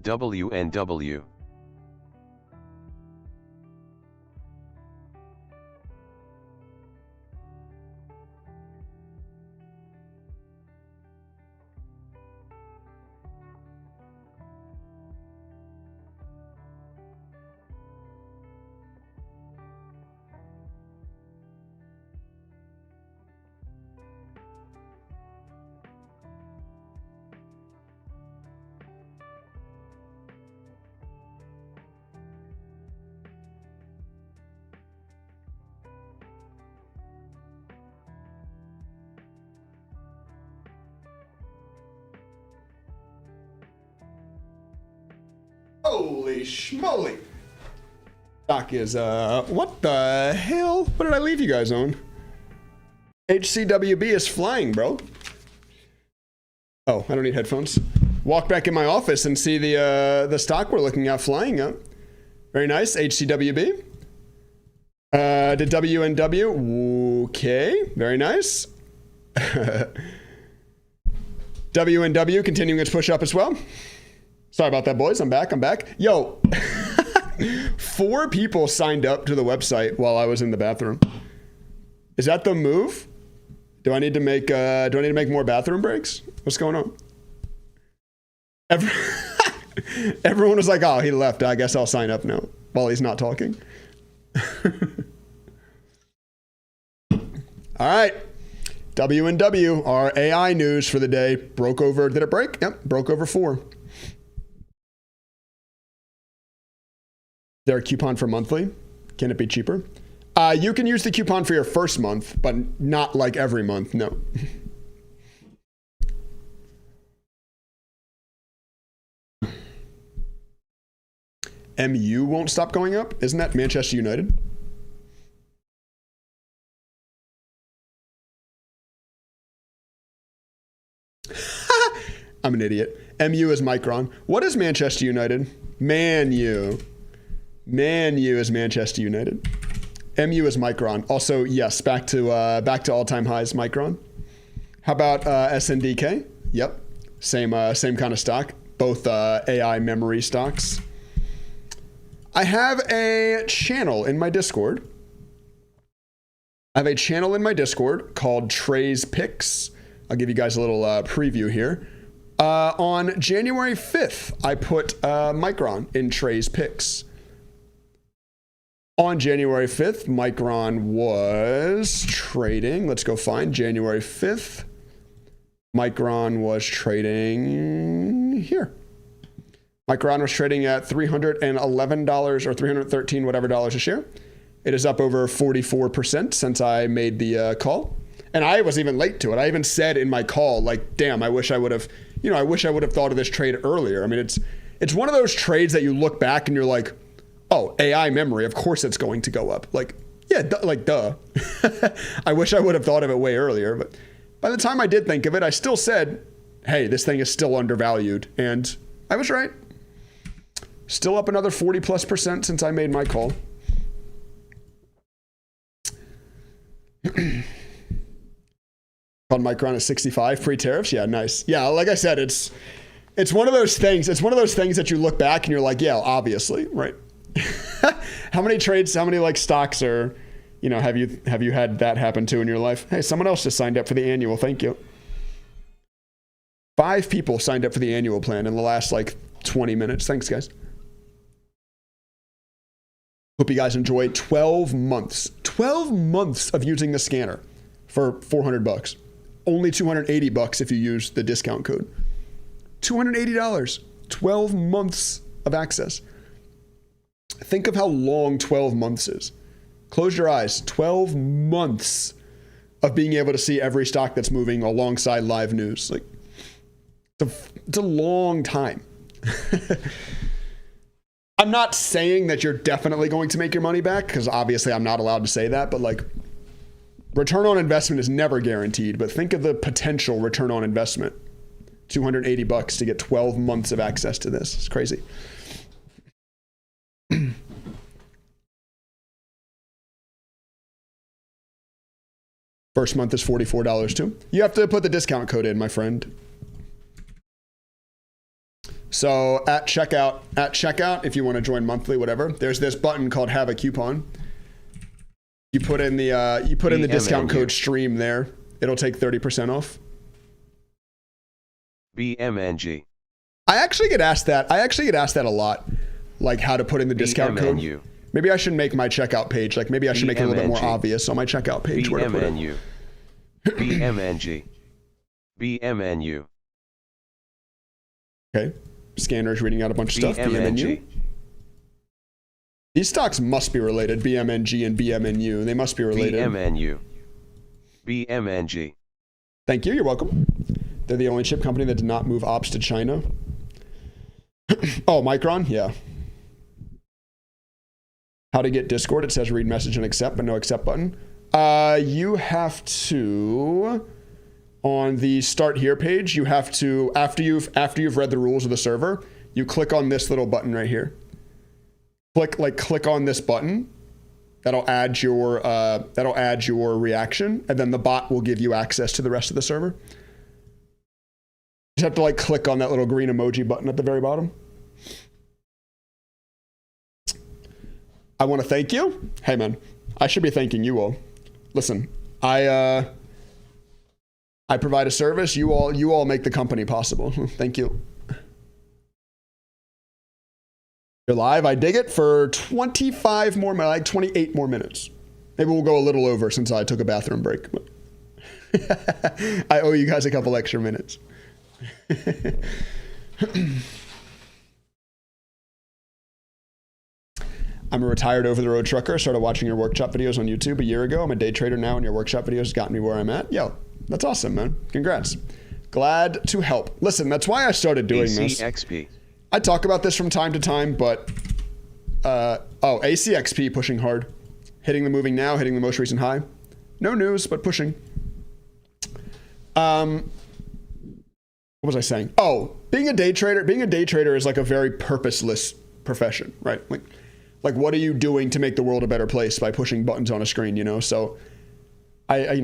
WNW. Holy schmoly. Stock is, what the hell? What did I leave you guys on? HCWB is flying, bro. Oh, I don't need headphones. Walk back in my office and see the stock we're looking at flying up. Very nice, HCWB. Did WNW, okay, very nice. WNW continuing its push up as well. Sorry about that, boys. I'm back. Yo, 4 people signed up to the website while I was in the bathroom. Is that the move? Do I need to make more bathroom breaks? What's going on? Everyone was like, oh, he left. I guess I'll sign up now while he's not talking. All right. W&W, our AI news for the day. Broke over, did it break? Yep, broke over 4. There a coupon for monthly? Can it be cheaper? You can use the coupon for your first month, but not like every month, no. MU won't stop going up? Isn't that Manchester United? I'm an idiot. MU is Micron. What is Manchester United? Man U. Man U is Manchester United. MU is Micron. Also, yes, back to all-time highs, Micron. How about SNDK? Yep, same kind of stock. Both AI memory stocks. I have a channel in my Discord. Called Trey's Picks. I'll give you guys a little preview here. On January 5th, I put Micron in Trey's Picks. On January 5th, Micron was trading. Let's go find January 5th. Micron was trading here. Micron was trading at $311 or $313 whatever dollars a share. It is up over 44% since I made the call. And I was even late to it. I even said in my call, like, damn, I wish I would have thought of this trade earlier. I mean, it's one of those trades that you look back and you're like, oh, AI memory, of course it's going to go up. Like, yeah, duh. I wish I would have thought of it way earlier. But by the time I did think of it, I still said, hey, this thing is still undervalued. And I was right. Still up another 40+% since I made my call. Called Micron at 65 pre-tariffs. Yeah, nice. Yeah, like I said, it's one of those things. It's one of those things that you look back and you're like, yeah, obviously, right? How many trades, how many like stocks are, have you had that happen to in your life? Hey, someone else just signed up for the annual. Thank you. 5 people signed up for the annual plan in the last like 20 minutes. Thanks, guys. Hope you guys enjoy 12 months. 12 months of using the scanner for $400. Only $280 if you use the discount code. $280. 12 months of access. Think of how long 12 months is. Close your eyes. 12 months of being able to see every stock that's moving alongside live news. Like, it's a long time. I'm not saying that you're definitely going to make your money back, because obviously I'm not allowed to say that, but like, return on investment is never guaranteed, but think of the potential return on investment. $280 to get 12 months of access to this. It's crazy. First month is $44 too. You have to put the discount code in, my friend. So at checkout, if you want to join monthly, whatever, there's this button called Have a Coupon. You put in the discount code stream there. It'll take 30% off. BMNG. I actually get asked that a lot, like how to put in the discount code. Maybe I should make my checkout page, like maybe I should make it a little bit more obvious on my checkout page where to put it. BMNG. BMNU. Okay. Scanner's reading out a bunch of stuff. BMNU. These stocks must be related. BMNG and BMNU. They must be related. BMNU. BMNG. Thank you. You're welcome. They're the only chip company that did not move ops to China. Oh, Micron? Yeah. How to get Discord? It says read message and accept, but no accept button. You have to, on the start here page, you have to, after you've read the rules of the server, you click on this little button right here. Click on this button. That'll add your reaction, and then the bot will give you access to the rest of the server. You just have to click on that little green emoji button at the very bottom. I want to thank you. Hey man, I should be thanking you all. Listen, I provide a service. You all make the company possible. Thank you. You're live. I dig it for 28 more minutes. Maybe we'll go a little over since I took a bathroom break. I owe you guys a couple extra minutes. I'm a retired over-the-road trucker. I started watching your workshop videos on YouTube a year ago. I'm a day trader now, and your workshop videos got me where I'm at. Yo, that's awesome, man. Congrats. Glad to help. Listen, that's why I started doing this. ACXP. I talk about this from time to time, but ACXP pushing hard, hitting the moving now, hitting the most recent high. No news, but pushing. What was I saying? Oh, being a day trader is like a very purposeless profession, right? Like what are you doing to make the world a better place by pushing buttons on a screen, you know? So I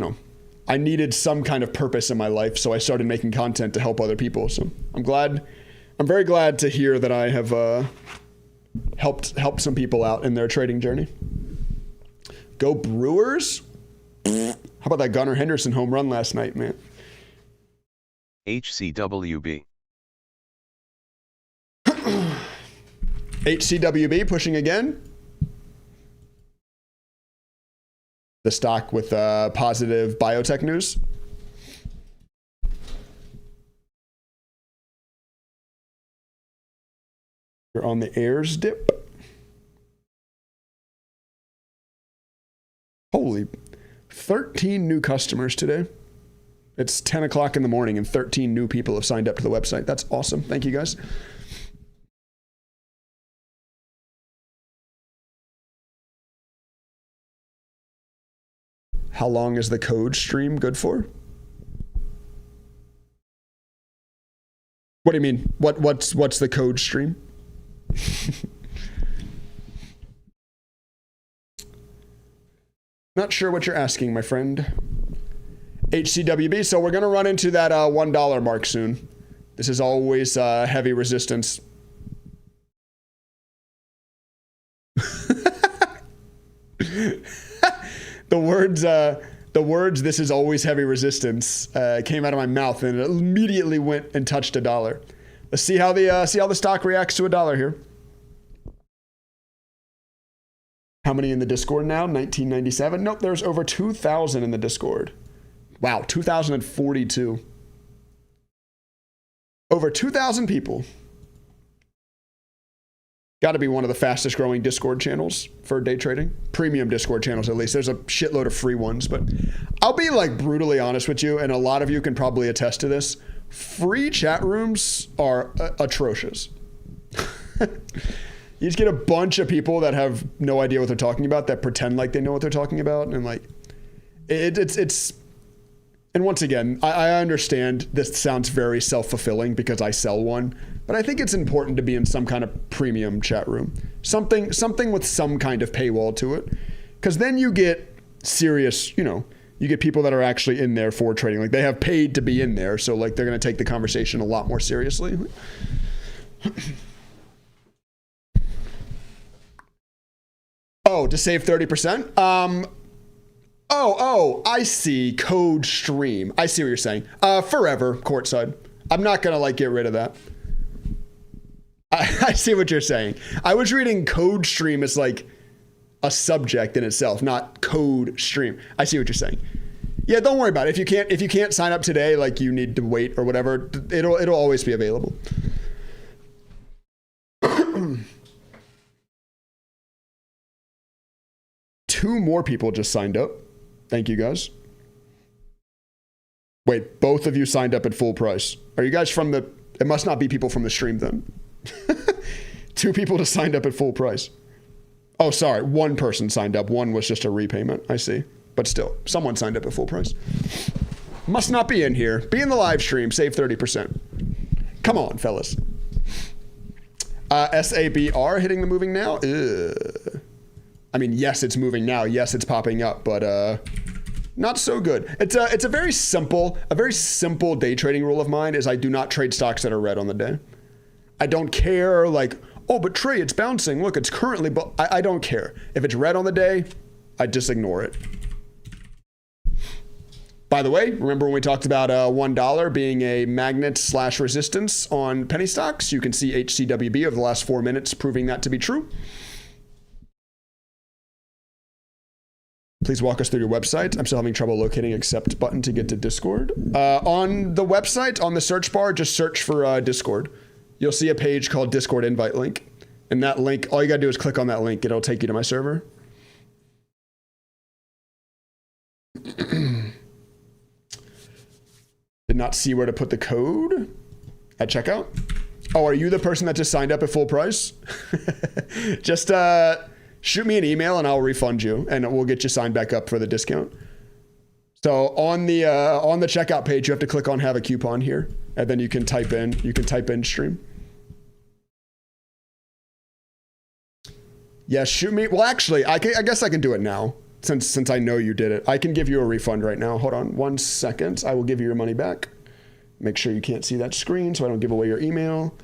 needed some kind of purpose in my life, so I started making content to help other people. So I'm very glad to hear that I have helped some people out in their trading journey. Go Brewers! How about that Gunnar Henderson home run last night, man? HCWB. HCWB pushing again. The stock with positive biotech news. You're on the airs dip. Holy, 13 new customers today. It's 10 o'clock in the morning and 13 new people have signed up to the website. That's awesome. Thank you guys. How long is the code stream good for? What do you mean? What's the code stream? Not sure what you're asking, my friend. HCWB. So we're going to run into that $1 mark soon. This is always heavy resistance. The words "this is always heavy resistance" came out of my mouth and it immediately went and touched $1. Let's see how the stock reacts to $1 here. How many in the Discord now? 1997. Nope, there's over 2,000 in the Discord. Wow, 2,042. Over 2,000 people. Got to be one of the fastest growing Discord channels for day trading. Premium Discord channels, at least. There's a shitload of free ones, but I'll be brutally honest with you, and a lot of you can probably attest to this. Free chat rooms are atrocious. You just get a bunch of people that have no idea what they're talking about, that pretend like they know what they're talking about, and it's. And once again, I understand this sounds very self-fulfilling because I sell one, but I think it's important to be in some kind of premium chat room, something with some kind of paywall to it, because then you get serious, you get people that are actually in there for trading, like they have paid to be in there, so they're going to take the conversation a lot more seriously. Oh, to save 30%? I see. Code stream. I see what you're saying. Forever, courtside. I'm not gonna like get rid of that. I see what you're saying. I was reading code stream as like a subject in itself, not code stream. I see what you're saying. Yeah, don't worry about it. If you can't sign up today, like you need to wait or whatever, it'll always be available. Two more people just signed up. Thank you guys. Wait, both of you signed up at full price. Are you guys from the... It must not be people from the stream then. Two people just signed up at full price. Oh, sorry. One person signed up. One was just a repayment. I see. But still, someone signed up at full price. Must not be in here. Be in the live stream. Save 30%. Come on, fellas. SABR hitting the moving now. Ugh. I mean, yes, it's moving now. Yes, it's popping up, but not so good. It's a very simple day trading rule of mine is I do not trade stocks that are red on the day. I don't care like, oh, but Trey, it's bouncing. Look, it's currently, but I don't care. If it's red on the day, I just ignore it. By the way, remember when we talked about $1 being a magnet/resistance on penny stocks? You can see HCWB over the last 4 minutes proving that to be true. Please walk us through your website. I'm still having trouble locating accept button to get to Discord. On the website, on the search bar, just search for Discord. You'll see a page called Discord invite link. And that link, all you gotta do is click on that link. It'll take you to my server. Did not see where to put the code at checkout. Oh, are you the person that just signed up at full price? Just shoot me an email and I'll refund you and we'll get you signed back up for the discount. So on the checkout page, you have to click on have a coupon here and then you can type in stream. Yeah, shoot me. Well, actually, I guess I can do it now since I know you did it. I can give you a refund right now. Hold on 1 second. I will give you your money back. Make sure you can't see that screen so I don't give away your email.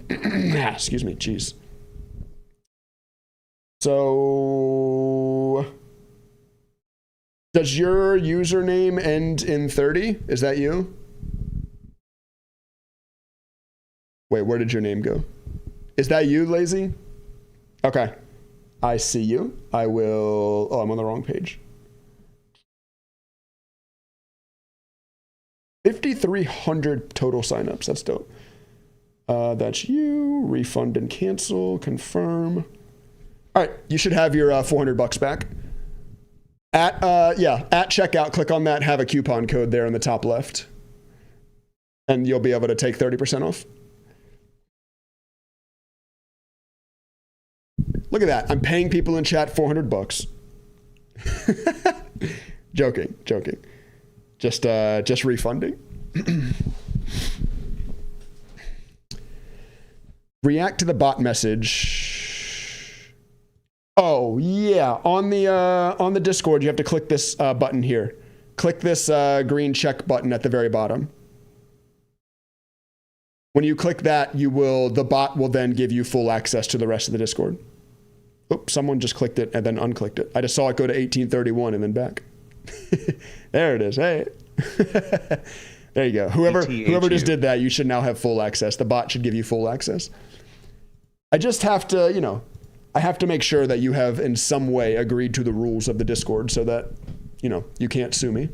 Excuse me, jeez. So, does your username end in 30? Is that you? Wait, where did your name go? Is that you, Lazy? Okay. I see you. I will... Oh, I'm on the wrong page. 5,300 total signups. That's dope. That's you. Refund and cancel. Confirm. All right. You should have your $400 back. At checkout, click on that. Have a coupon code there in the top left. And you'll be able to take 30% off. Look at that. I'm paying people in chat $400. Joking. Just refunding. React to the bot message. Oh yeah, on the Discord, you have to click this button here. Click this green check button at the very bottom. When you click that, the bot will then give you full access to the rest of the Discord. Oops, someone just clicked it and then unclicked it. I just saw it go to 1831 and then back. There it is. Hey. There you go. Whoever just did that, you should now have full access. The bot should give you full access. I just have to, I have to make sure that you have in some way agreed to the rules of the Discord so that, you can't sue me.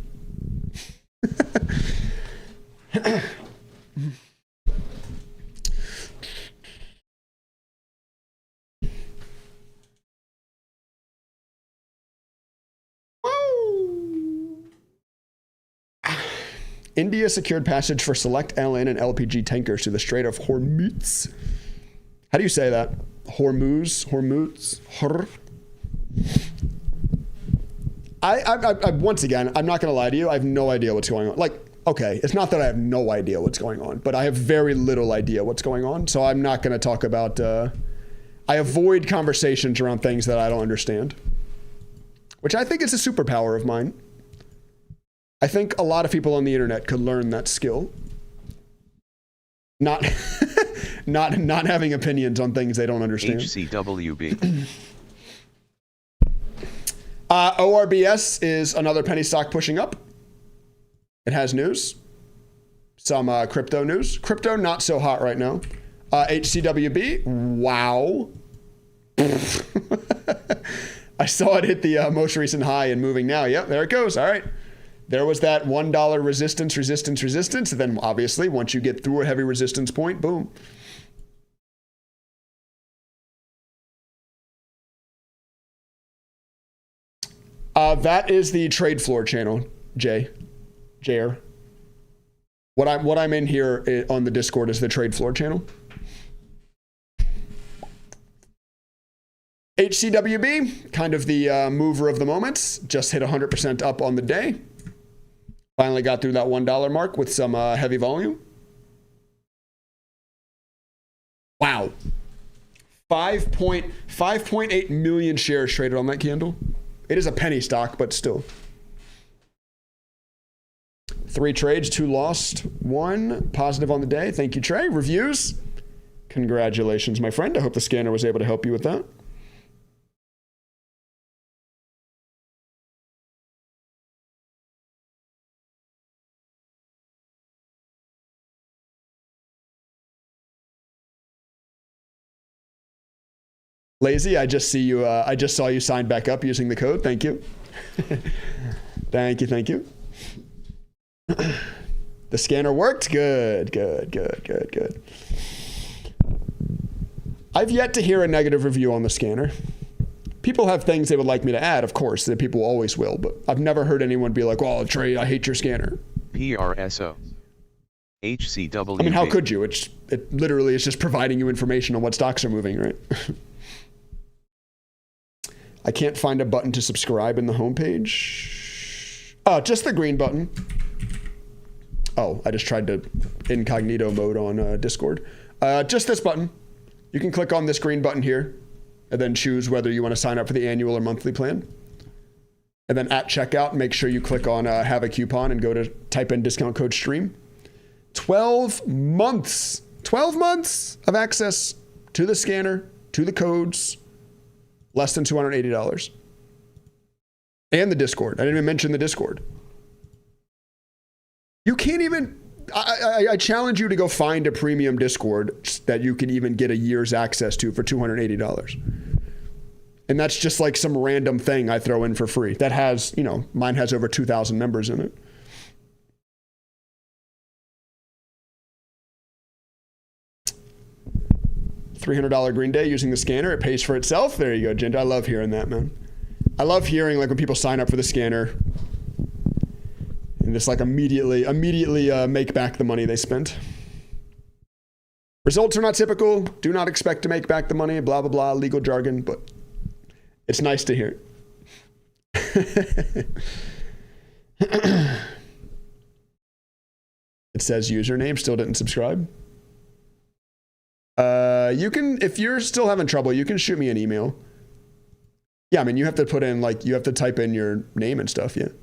India secured passage for select LN and LPG tankers to the Strait of Hormuz. How do you say that? Hormuz? I once again, I'm not going to lie to you. I have no idea what's going on. Like, okay, it's not that I have no idea what's going on, but I have very little idea what's going on. So I'm not going to talk about, I avoid conversations around things that I don't understand, which I think is a superpower of mine. I think a lot of people on the internet could learn that skill. Not not having opinions on things they don't understand. HCWB. ORBS is another penny stock pushing up. It has news. Some crypto news. Crypto not so hot right now. HCWB, wow. I saw it hit the most recent high and moving now. Yep, there it goes. All right. There was that $1 resistance. And then obviously, once you get through a heavy resistance point, boom. That is the trade floor channel, Jair. What I'm in here on the Discord is the trade floor channel. HCWB, kind of the mover of the moment, just hit 100% up on the day. Finally got through that $1 mark with some heavy volume. Wow. 5.8 million shares traded on that candle. It is a penny stock, but still. 3 trades, 2 lost, 1 positive on the day. Thank you, Trey. Reviews. Congratulations, my friend. I hope the scanner was able to help you with that. Lazy, I just saw you sign back up using the code. Thank you. Thank you. The scanner worked. Good. I've yet to hear a negative review on the scanner. People have things they would like me to add, of course, that people always will, but I've never heard anyone be like, "Oh, Trey, I hate your scanner." PRSO. HCWB. I mean, how could you? It literally is just providing you information on what stocks are moving, right? I can't find a button to subscribe in the homepage. Oh, just the green button. Oh, I just tried to incognito mode on Discord. Just this button. You can click on this green button here and then choose whether you want to sign up for the annual or monthly plan. And then at checkout, make sure you click on have a coupon and go to type in discount code STREAM. 12 months of access to the scanner, to the codes, less than $280. And the Discord. I didn't even mention the Discord. You can't even, I challenge you to go find a premium Discord that you can even get a year's access to for $280. And that's just like some random thing I throw in for free. That has, mine has over 2,000 members in it. $300 Green Day using the scanner. It pays for itself. There you go, Ginger. I love hearing that, man. I love hearing like when people sign up for the scanner and just like immediately make back the money they spent. Results are not typical. Do not expect to make back the money. Blah, blah, blah. Legal jargon, but it's nice to hear. It says username. Still didn't subscribe. You can, if you're still having trouble, you can shoot me an email. Yeah, I mean, you have to put in, you have to type in your name and stuff, yeah. You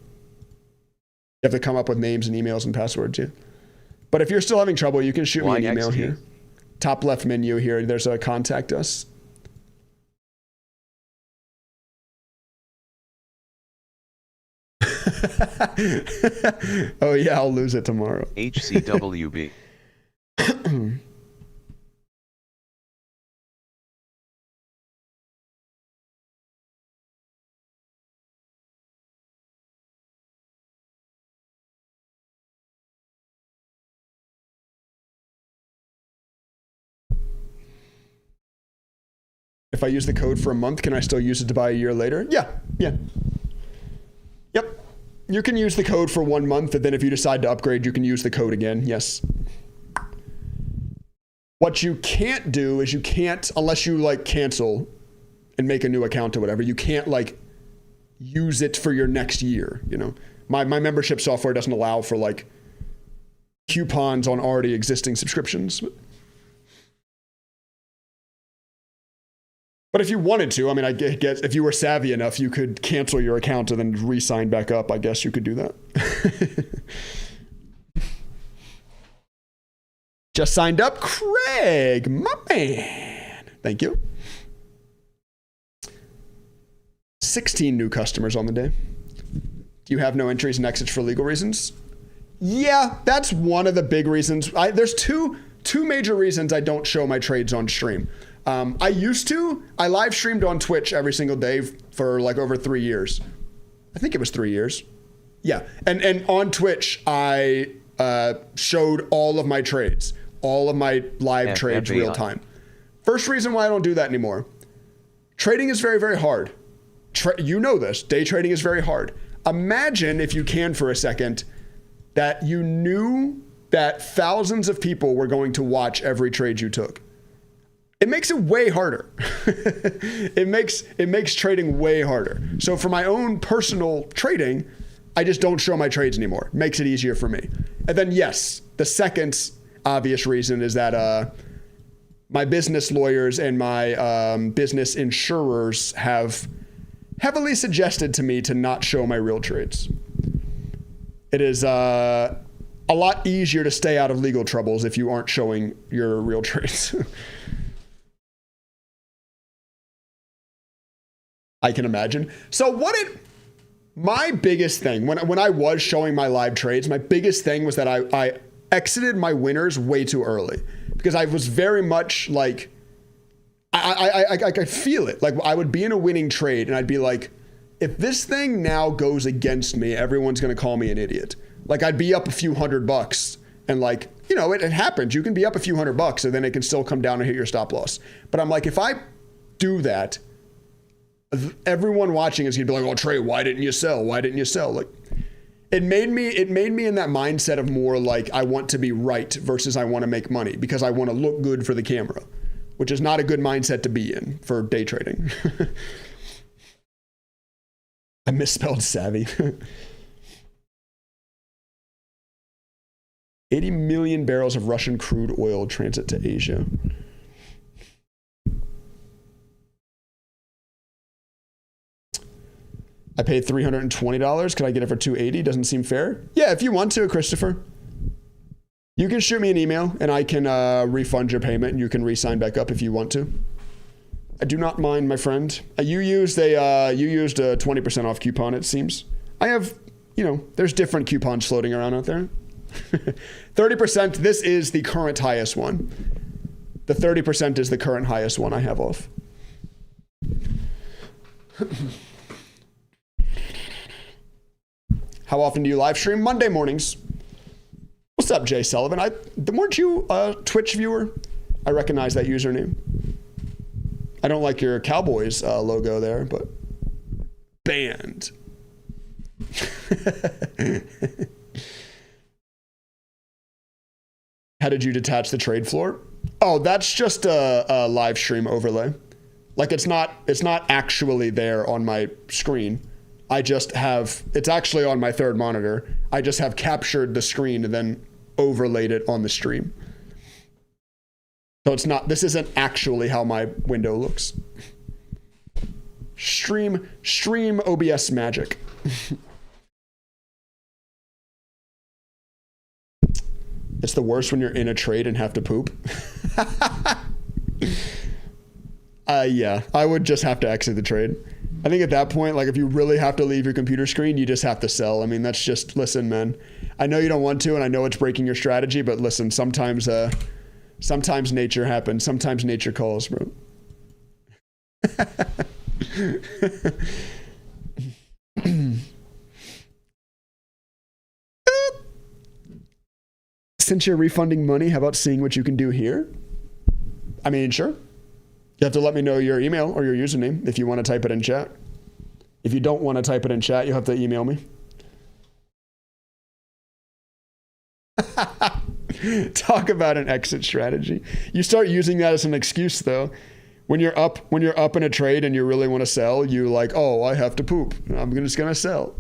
have to come up with names and emails and passwords, yeah. But if you're still having trouble, you can shoot me an email here. Top left menu here, there's a contact us. Oh yeah, I'll lose it tomorrow. HCWB. If I use the code for a month, can I still use it to buy a year later? Yeah. Yep. You can use the code for 1 month, and then if you decide to upgrade, you can use the code again, yes. What you can't do is unless you cancel and make a new account or whatever, you can't use it for your next year, My membership software doesn't allow for coupons on already existing subscriptions. But if you wanted to, I mean, I guess if you were savvy enough, you could cancel your account and then re-sign back up. I guess you could do that. Just signed up, Craig, my man. Thank you. 16 new customers on the day. Do you have no entries and exits for legal reasons? Yeah, that's one of the big reasons. There's two major reasons I don't show my trades on stream. I used to. I live streamed on Twitch every single day for like over 3 years. I think it was 3 years. Yeah, and on Twitch, I showed all of my trades, all of my live trades real time. First reason why I don't do that anymore. Trading is very, very hard. You know this. Day trading is very hard. Imagine, if you can for a second, that you knew that thousands of people were going to watch every trade you took. It makes it way harder. It makes trading way harder. So for my own personal trading, I just don't show my trades anymore. It makes it easier for me. And then yes, the second obvious reason is that my business lawyers and my business insurers have heavily suggested to me to not show my real trades. It is a lot easier to stay out of legal troubles if you aren't showing your real trades. I can imagine. So my biggest thing, when I was showing my live trades, my biggest thing was that I exited my winners way too early because I was very much like, I feel it. Like I would be in a winning trade and I'd be like, if this thing now goes against me, everyone's going to call me an idiot. Like I'd be up a few $100 and like, you know, it happens. You can be up a few $100 and then it can still come down and hit your stop loss. But I'm like, if I do that, everyone watching is going to be like, oh, Trey, why didn't you sell? Why didn't you sell? Like it made me in that mindset of more like I want to be right versus I want to make money because I want to look good for the camera, which is not a good mindset to be in for day trading. I misspelled savvy. 80 million barrels of Russian crude oil transit to Asia. I paid $320. Could I get it for $280? Doesn't seem fair. Yeah, if you want to, Christopher. You can shoot me an email and I can refund your payment and you can re-sign back up if you want to. I do not mind, my friend. You used a 20% off coupon, it seems. I have, there's different coupons floating around out there. 30%, this is the current highest one. The 30% is the current highest one I have off. How often do you live stream? Monday mornings. What's up, Jay Sullivan? Weren't you a Twitch viewer? I recognize that username. I don't like your Cowboys logo there, but banned. How did you detach the trade floor? Oh, that's just a live stream overlay. Like it's not actually there on my screen. I just have, it's actually on my third monitor. I just have captured the screen and then overlaid it on the stream. So this isn't actually how my window looks. Stream OBS magic. It's the worst when you're in a trade and have to poop. Yeah, I would just have to exit the trade. I think at that point, like if you really have to leave your computer screen, you just have to sell. I mean, that's just, listen, man, I know you don't want to, and I know it's breaking your strategy, but listen, sometimes nature happens. Sometimes nature calls, bro. Since you're refunding money, how about seeing what you can do here? I mean, sure. You have to let me know your email or your username if you want to type it in chat. If you don't want to type it in chat, you'll have to email me. Talk about an exit strategy. You start using that as an excuse, though. When you're up in a trade and you really want to sell, you like, oh, I have to poop. I'm just gonna sell.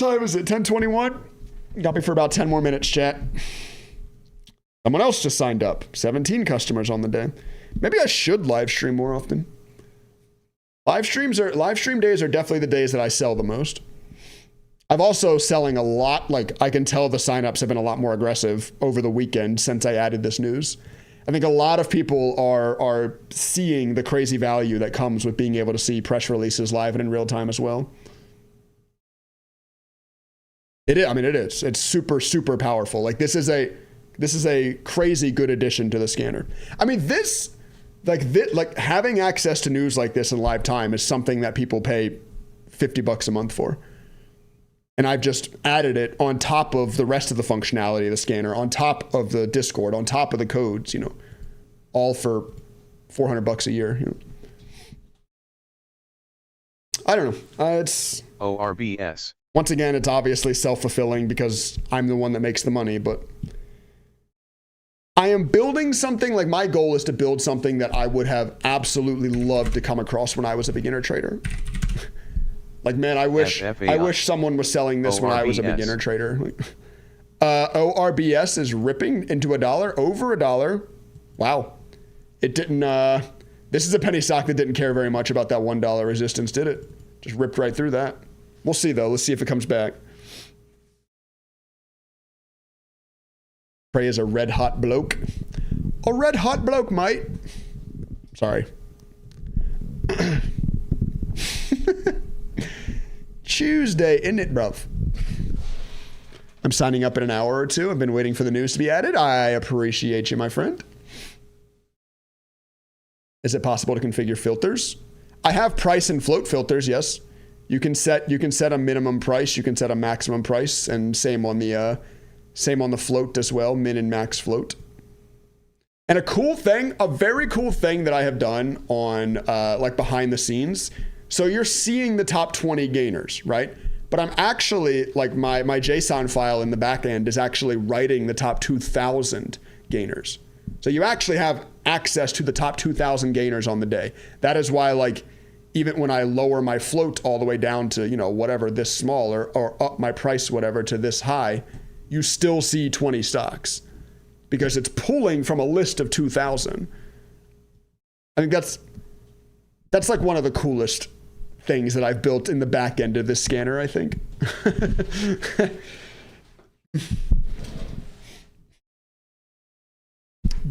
time is it? 10:21? Got me for about 10 more minutes, chat. Someone else just signed up. 17 customers on the day. Maybe I should live stream more often. Live stream days are definitely the days that I sell the most. I've also selling a lot. Like, I can tell the signups have been a lot more aggressive over the weekend since I added this news. I think a lot of people are seeing the crazy value that comes with being able to see press releases live and in real time as well. It is. I mean, it is. It's super, super powerful. Like, this is a crazy good addition to the scanner. I mean, like having access to news like this in live time is something that people pay $50 a month for. And I've just added it on top of the rest of the functionality of the scanner, on top of the Discord, on top of the codes, all for $400 a year. I don't know. It's ORBS. Once again, it's obviously self-fulfilling because I'm the one that makes the money, but I am building something. Like, my goal is to build something that I would have absolutely loved to come across when I was a beginner trader. Like, man, I wish someone was selling this when I was a beginner trader. ORBS is ripping into $1, over $1. Wow. It didn't, this is a penny stock that didn't care very much about that $1 resistance, did it? Just ripped right through that. We'll see, though. Let's see if it comes back. Trey is a red hot bloke. A red hot bloke, mate. Sorry. Tuesday, isn't it, bruv? I'm signing up in an hour or two. I've been waiting for the news to be added. I appreciate you, my friend. Is it possible to configure filters? I have price and float filters, yes. You can set a minimum price, you can set a maximum price, and same on the float as well, min and max float. And a very cool thing that I have done on like behind the scenes. So you're seeing the top 20 gainers, right? But I'm actually, like, my JSON file in the back end is actually writing the top 2,000 gainers. So you actually have access to the top 2,000 gainers on the day. That is why, like, even when I lower my float all the way down to, whatever, this small, or up my price, whatever, to this high, you still see 20 stocks because it's pulling from a list of 2,000. I think that's like one of the coolest things that I've built in the back end of this scanner, I think.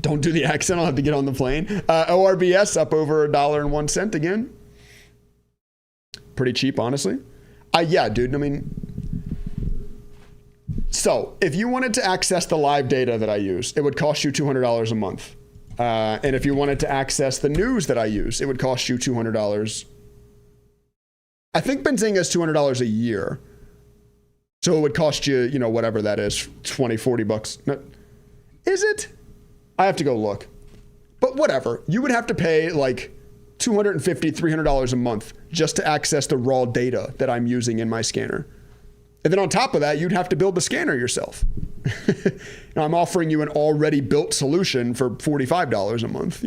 Don't do the accent. I'll have to get on the plane. ORBS up over $1.01 again. Pretty cheap, honestly. Yeah, dude. I mean, so if you wanted to access the live data that I use, it would cost you $200 a month. And if you wanted to access the news that I use, it would cost you $200. I think Benzinga is $200 a year. So it would cost you, whatever that is, $20, $40. No, is it? I have to go look. But whatever. You would have to pay like $250, $300 a month just to access the raw data that I'm using in my scanner. And then on top of that, you'd have to build the scanner yourself. Now, I'm offering you an already built solution for $45 a month.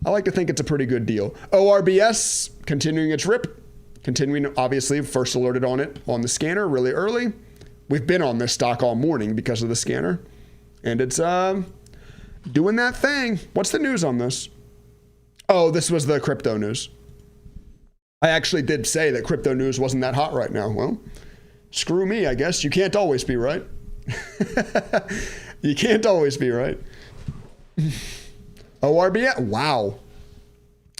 I like to think it's a pretty good deal. ORBS, continuing its rip. Continuing, obviously, first alerted on it on the scanner really early. We've been on this stock all morning because of the scanner. And it's doing that thing. What's the news on this? Oh, this was the crypto news. I actually did say that crypto news wasn't that hot right now. Well, screw me, I guess. You can't always be right. You can't always be right. ORBS, wow.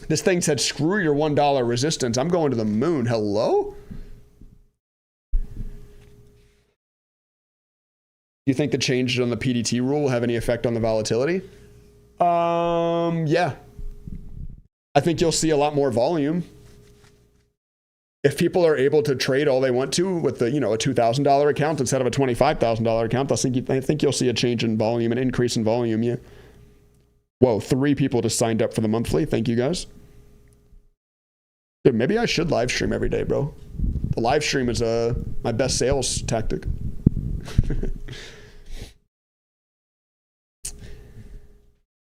This thing said, screw your $1 resistance. I'm going to the moon. Hello? Do you think the changes on the PDT rule will have any effect on the volatility? Yeah. I think you'll see a lot more volume. If people are able to trade all they want to with the, a $2,000 account instead of a $25,000 account, I think you'll see a change in volume, an increase in volume. Yeah. Whoa, 3 people just signed up for the monthly. Thank you, guys. Dude, maybe I should live stream every day, bro. The live stream is my best sales tactic.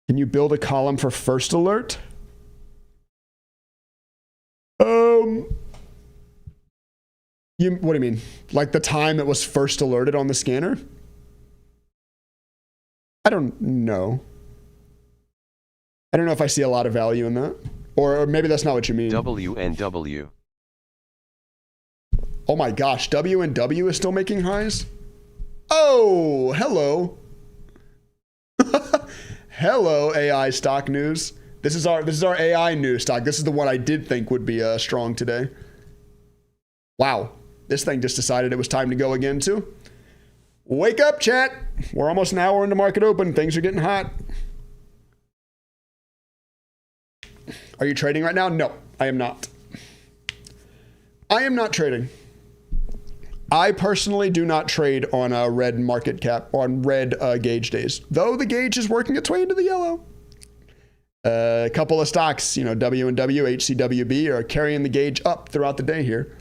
Can you build a column for first alert? What do you mean? Like the time it was first alerted on the scanner? I don't know. I don't know if I see a lot of value in that. Or maybe that's not what you mean. WNW. Oh my gosh, WNW is still making highs? Oh, hello. Hello, AI stock news. This is our AI news stock. This is the one I did think would be strong today. Wow. This thing just decided it was time to go again too. Wake up, chat. We're almost an hour into market open. Things are getting hot. Are you trading right now? No, I am not. I am not trading. I personally do not trade on a red market cap, on red gauge days, though the gauge is working its way into the yellow. A couple of stocks, W and W, HCWB, are carrying the gauge up throughout the day here.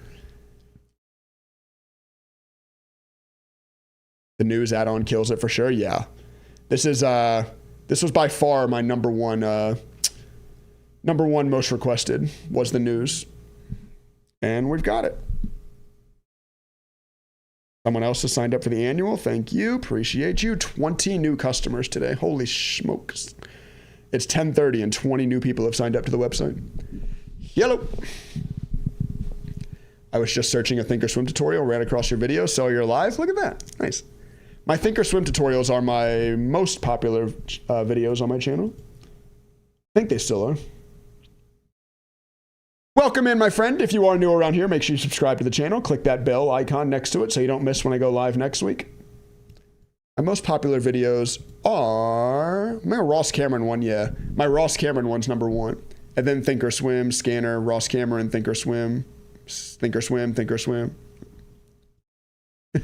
The news add-on kills it for sure. Yeah, this was by far my number one most requested was the news, and we've got it. Someone else has signed up for the annual. Thank you. Appreciate you. 20 new customers today. Holy smokes. It's 10:30 and 20 new people have signed up to the website. Hello. I was just searching a Thinkorswim tutorial, ran across your video, saw you're live. Look at that. Nice. My Thinkorswim tutorials are my most popular videos on my channel. I think they still are. Welcome in, my friend. If you are new around here, make sure you subscribe to the channel. Click that bell icon next to it so you don't miss when I go live next week. My most popular videos are my Ross Cameron one, yeah. My Ross Cameron one's number one. And then Thinkorswim, Scanner, Ross Cameron, Thinkorswim, Thinkorswim.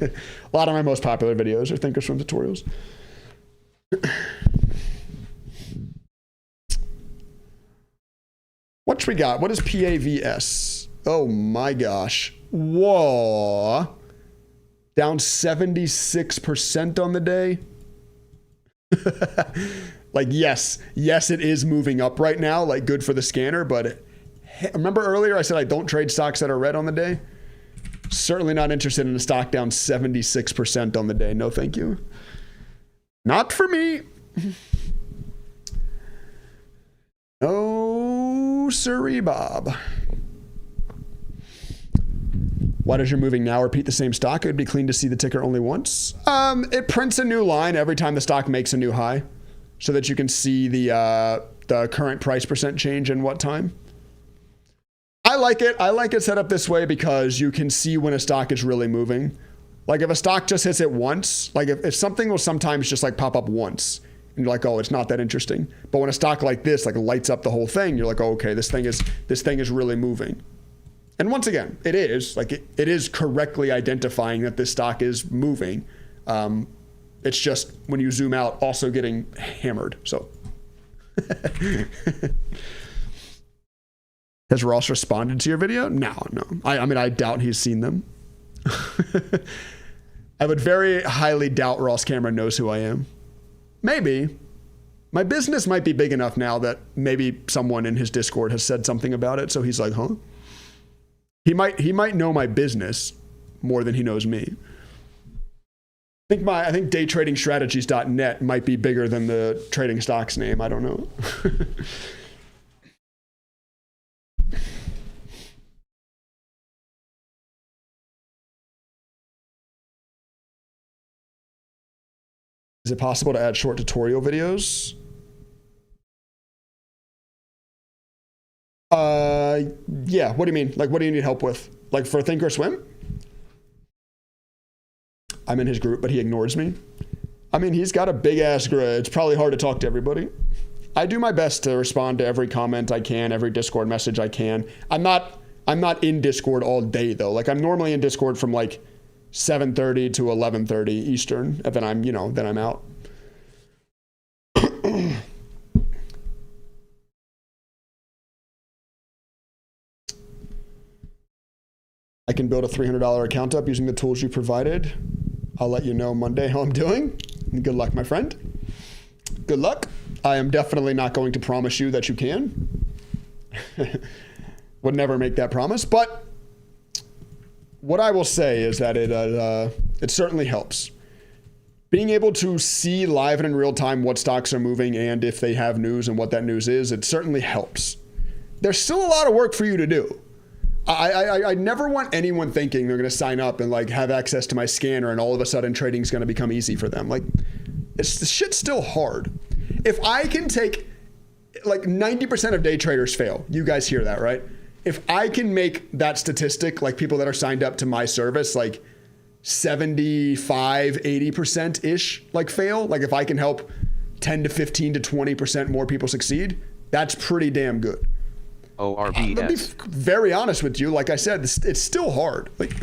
A lot of my most popular videos are Thinkorswim tutorials. What we got? What is PAVS? Oh my gosh. Whoa. Down 76% on the day. Like, yes, it is moving up right now. Like, good for the scanner. But remember earlier I said I don't trade stocks that are red on the day? Certainly not interested in a stock down 76% on the day. No, thank you. Not for me. No, sirree, Bob. Why does your moving now repeat the same stock? It would be clean to see the ticker only once. It prints a new line every time the stock makes a new high so that you can see the current price percent change in what time. I like it. I like it set up this way because you can see when a stock is really moving. Like if a stock just hits it once, like if something will sometimes just like pop up once and you're like, oh, it's not that interesting. But when a stock like this like lights up the whole thing, you're like, oh, okay, this thing is really moving. And once again, it is like it is correctly identifying that this stock is moving. It's just when you zoom out, also getting hammered. So has Ross responded to your video? No. I mean, I doubt he's seen them. I would very highly doubt Ross Cameron knows who I am. Maybe. My business might be big enough now that maybe someone in his Discord has said something about it. So he's like, huh? He might know my business more than he knows me. I think daytradingstrategies.net might be bigger than the trading stocks name. I don't know. Is it possible to add short tutorial videos? Yeah. What do you mean? Like, what do you need help with? Like for Thinkorswim? I'm in his group, but he ignores me. I mean, he's got a big ass group. It's probably hard to talk to everybody. I do my best to respond to every comment I can, every Discord message I can. I'm not in Discord all day though. Like I'm normally in Discord from like 7:30 to 11:30 Eastern, and then I'm out. I can build a $300 account up using the tools you provided. I'll let you know Monday how I'm doing. Good luck, my friend. Good luck. I am definitely not going to promise you that you can. Would never make that promise, but what I will say is that it certainly helps. Being able to see live and in real time what stocks are moving and if they have news and what that news is, it certainly helps. There's still a lot of work for you to do. I never want anyone thinking they're going to sign up and like have access to my scanner and all of a sudden trading is going to become easy for them. Like, the shit's still hard. If I can take, like 90% of day traders fail. You guys hear that, right? If I can make that statistic, like people that are signed up to my service, like 75, 80% ish, like fail. Like if I can help 10 to 15 to 20% more people succeed, that's pretty damn good. ORBS. I'll be very honest with you. Like I said, it's still hard. Like,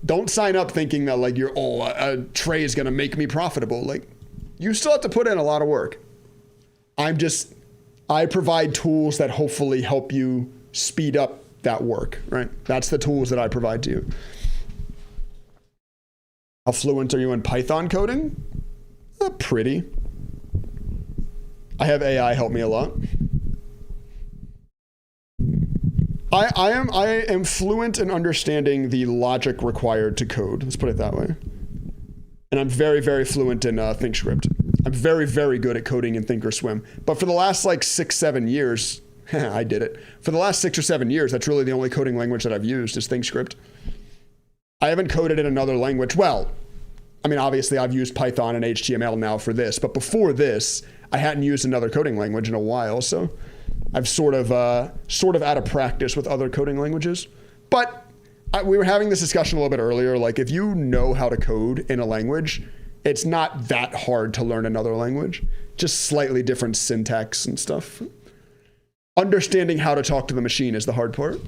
don't sign up thinking that like a trade is going to make me profitable. Like, you still have to put in a lot of work. I provide tools that hopefully help you speed up that work, right? That's the tools that I provide to you. How fluent are you in Python coding? Pretty. I have AI help me a lot. I am fluent in understanding the logic required to code. Let's put it that way. And I'm very, very fluent in ThinkScript. I'm very, very good at coding in Thinkorswim. But for the last like 6-7 years, I did it. For the last 6 or 7 years, that's really the only coding language that I've used is ThinkScript. I haven't coded in another language. Well, I mean, obviously I've used Python and HTML now for this, but before this, I hadn't used another coding language in a while. So I've sort of out of practice with other coding languages. But we were having this discussion a little bit earlier. Like if you know how to code in a language, it's not that hard to learn another language, just slightly different syntax and stuff. Understanding how to talk to the machine is the hard part.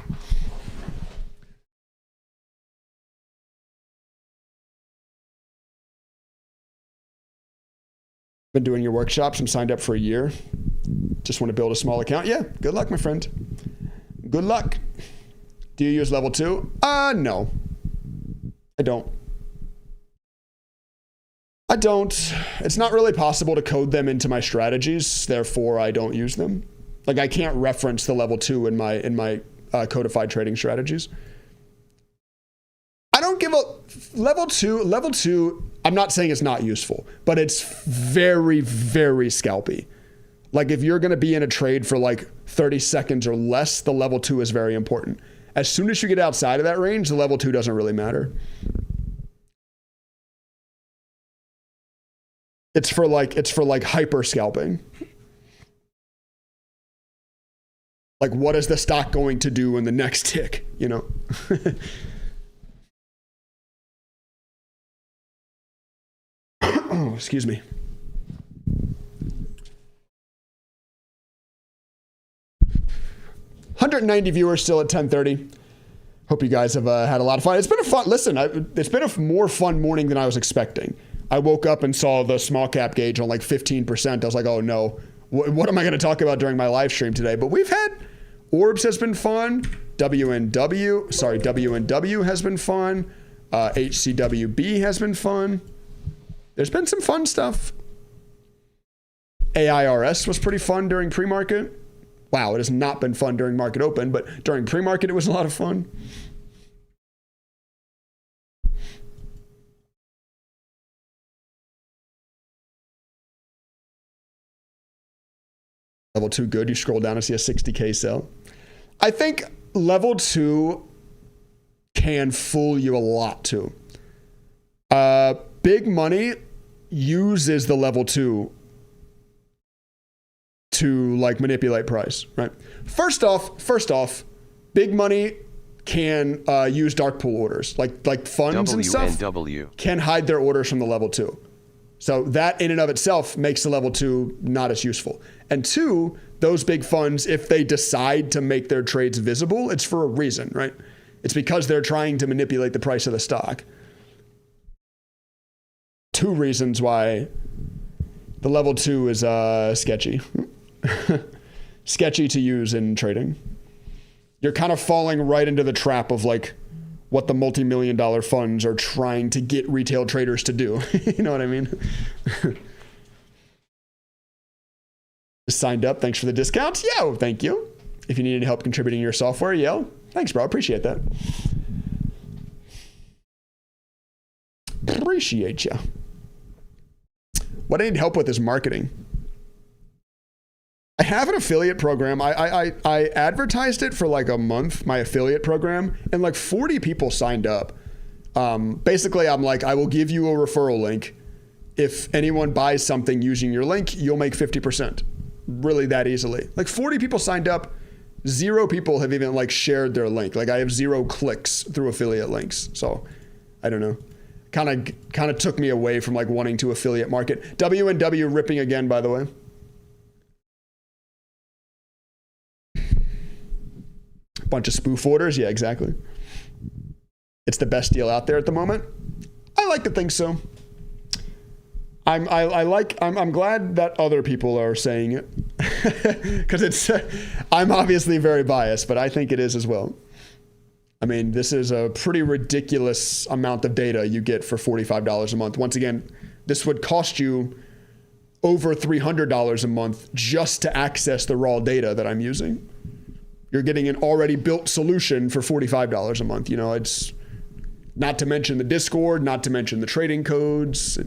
Been doing your workshops. I'm signed up for a year. Just want to build a small account. Yeah, good luck, my friend. Good luck. Do you use level 2? No. I don't. It's not really possible to code them into my strategies, therefore I don't use them. Like I can't reference the level 2 in my codified trading strategies. I don't give a level 2, I'm not saying it's not useful, but it's very, very scalpy. Like if you're going to be in a trade for like 30 seconds or less, the level 2 is very important. As soon as you get outside of that range, the level 2 doesn't really matter. It's for like hyper scalping. Like what is the stock going to do in the next tick, you know? Oh, excuse me. $190 viewers still at 10:30. Hope you guys have had a lot of fun. It's been a fun, listen, it's been a more fun morning than I was expecting. I woke up and saw the small cap gauge on like 15%. I was like, oh no, what am I going to talk about during my live stream today? But we've had, Orbs has been fun. WNW has been fun. HCWB has been fun. There's been some fun stuff. AIRS was pretty fun during pre-market. Wow, it has not been fun during market open, but during pre-market, it was a lot of fun. Level 2 good. You scroll down and see a 60K sell. I think level 2 can fool you a lot too. Big money uses the level 2 to like manipulate price, right? First off, big money can use dark pool orders, like funds and stuff can hide their orders from the level 2. So that in and of itself makes the level 2 not as useful. And 2, those big funds, if they decide to make their trades visible, it's for a reason, right? It's because they're trying to manipulate the price of the stock. 2 reasons why the level 2 is sketchy. Sketchy to use in trading. You're kind of falling right into the trap of like what the multi-million-dollar funds are trying to get retail traders to do. You know what I mean? Just signed up. Thanks for the discounts. Thank you. If you need any help contributing your software, thanks, bro. Appreciate that. Appreciate you. What I need help with is marketing. I have an affiliate program. I advertised it for like a month, my affiliate program, and like 40 people signed up. Basically, I'm like, I will give you a referral link. If anyone buys something using your link, you'll make 50%. Really that easily. Like 40 people signed up. 0 people have even like shared their link. Like I have 0 clicks through affiliate links. So I don't know. Kind of took me away from like wanting to affiliate market. W&W ripping again, by the way. Bunch of spoof orders. Yeah, exactly. It's the best deal out there at the moment. I like to think so. I'm glad that other people are saying it because it's, I'm obviously very biased, but I think it is as well. I mean, this is a pretty ridiculous amount of data you get for $45 a month. Once again, this would cost you over $300 a month just to access the raw data that I'm using. You're getting an already built solution for $45 a month. You know, it's not to mention the Discord, not to mention the trading codes.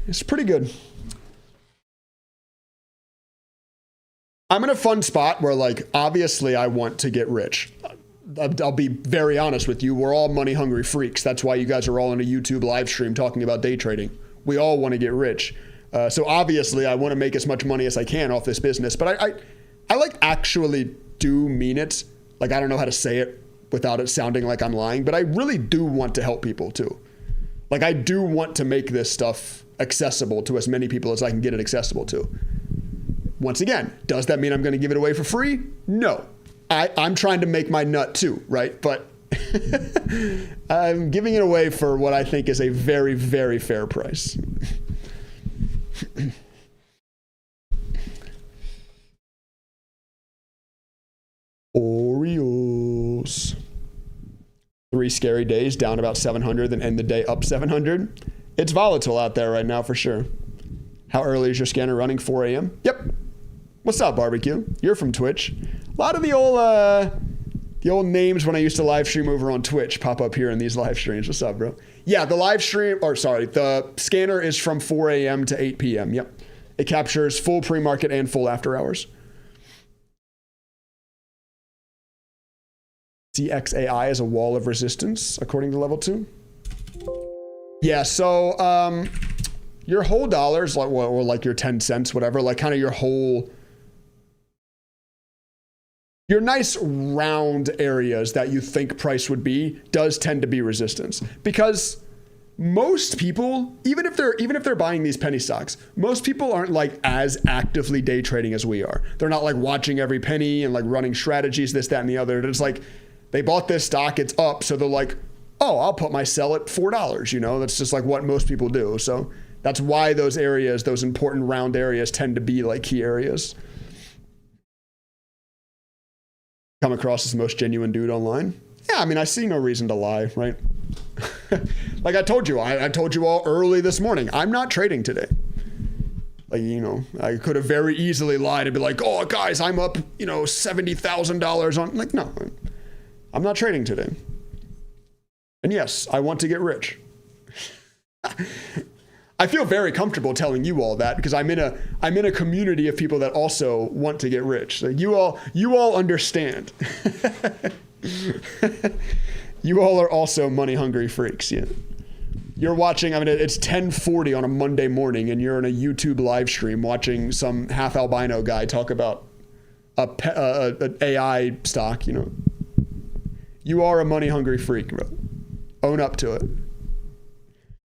It's pretty good. I'm in a fun spot where, like, obviously I want to get rich. I'll be very honest with you. We're all money hungry freaks. That's why you guys are all in a YouTube live stream talking about day trading. We all want to get rich. So obviously I want to make as much money as I can off this business, but I like actually do mean it. Like, I don't know how to say it without it sounding like I'm lying, but I really do want to help people too. Like, I do want to make this stuff accessible to as many people as I can get it accessible to. Once again, does that mean I'm going to give it away for free? No. I'm trying to make my nut too, right? But I'm giving it away for what I think is a very, very fair price. Oreos. 3 scary days, down about 700, then end the day up 700. It's volatile out there right now for sure. How early is your scanner running? 4 a.m.? Yep. What's up, Barbecue? You're from Twitch. A lot of the old names when I used to live stream over on Twitch pop up here in these live streams. What's up, bro? Yeah, the scanner is from 4 a.m. to 8 p.m. Yep. It captures full pre-market and full after hours. CXAI is a wall of resistance, according to level 2. Yeah, so your whole dollars, like, or like your 10 cents, whatever, like kind of your nice round areas that you think price would be does tend to be resistance, because most people, even if they're buying these penny stocks, most people aren't like as actively day trading as we are. They're not like watching every penny and like running strategies, this, that, and the other. It's like they bought this stock, it's up, so they're like, oh, I'll put my sell at $4. You know, that's just like what most people do. So that's why those areas, those important round areas, tend to be like key areas. Come across as the most genuine dude online. Yeah, I mean, I see no reason to lie, right? Like I told you, I told you all early this morning, I'm not trading today. Like, you know, I could have very easily lied and be like, oh, guys, I'm up, you know, $70,000 on, like, no, I'm not trading today. And yes, I want to get rich. I feel very comfortable telling you all that because I'm in a community of people that also want to get rich. So you all understand. You all are also money hungry freaks. Yeah. You're watching, I mean, it's 10:40 on a Monday morning and you're in a YouTube live stream watching some half albino guy talk about a AI stock, you know. You are a money hungry freak, bro. Own up to it.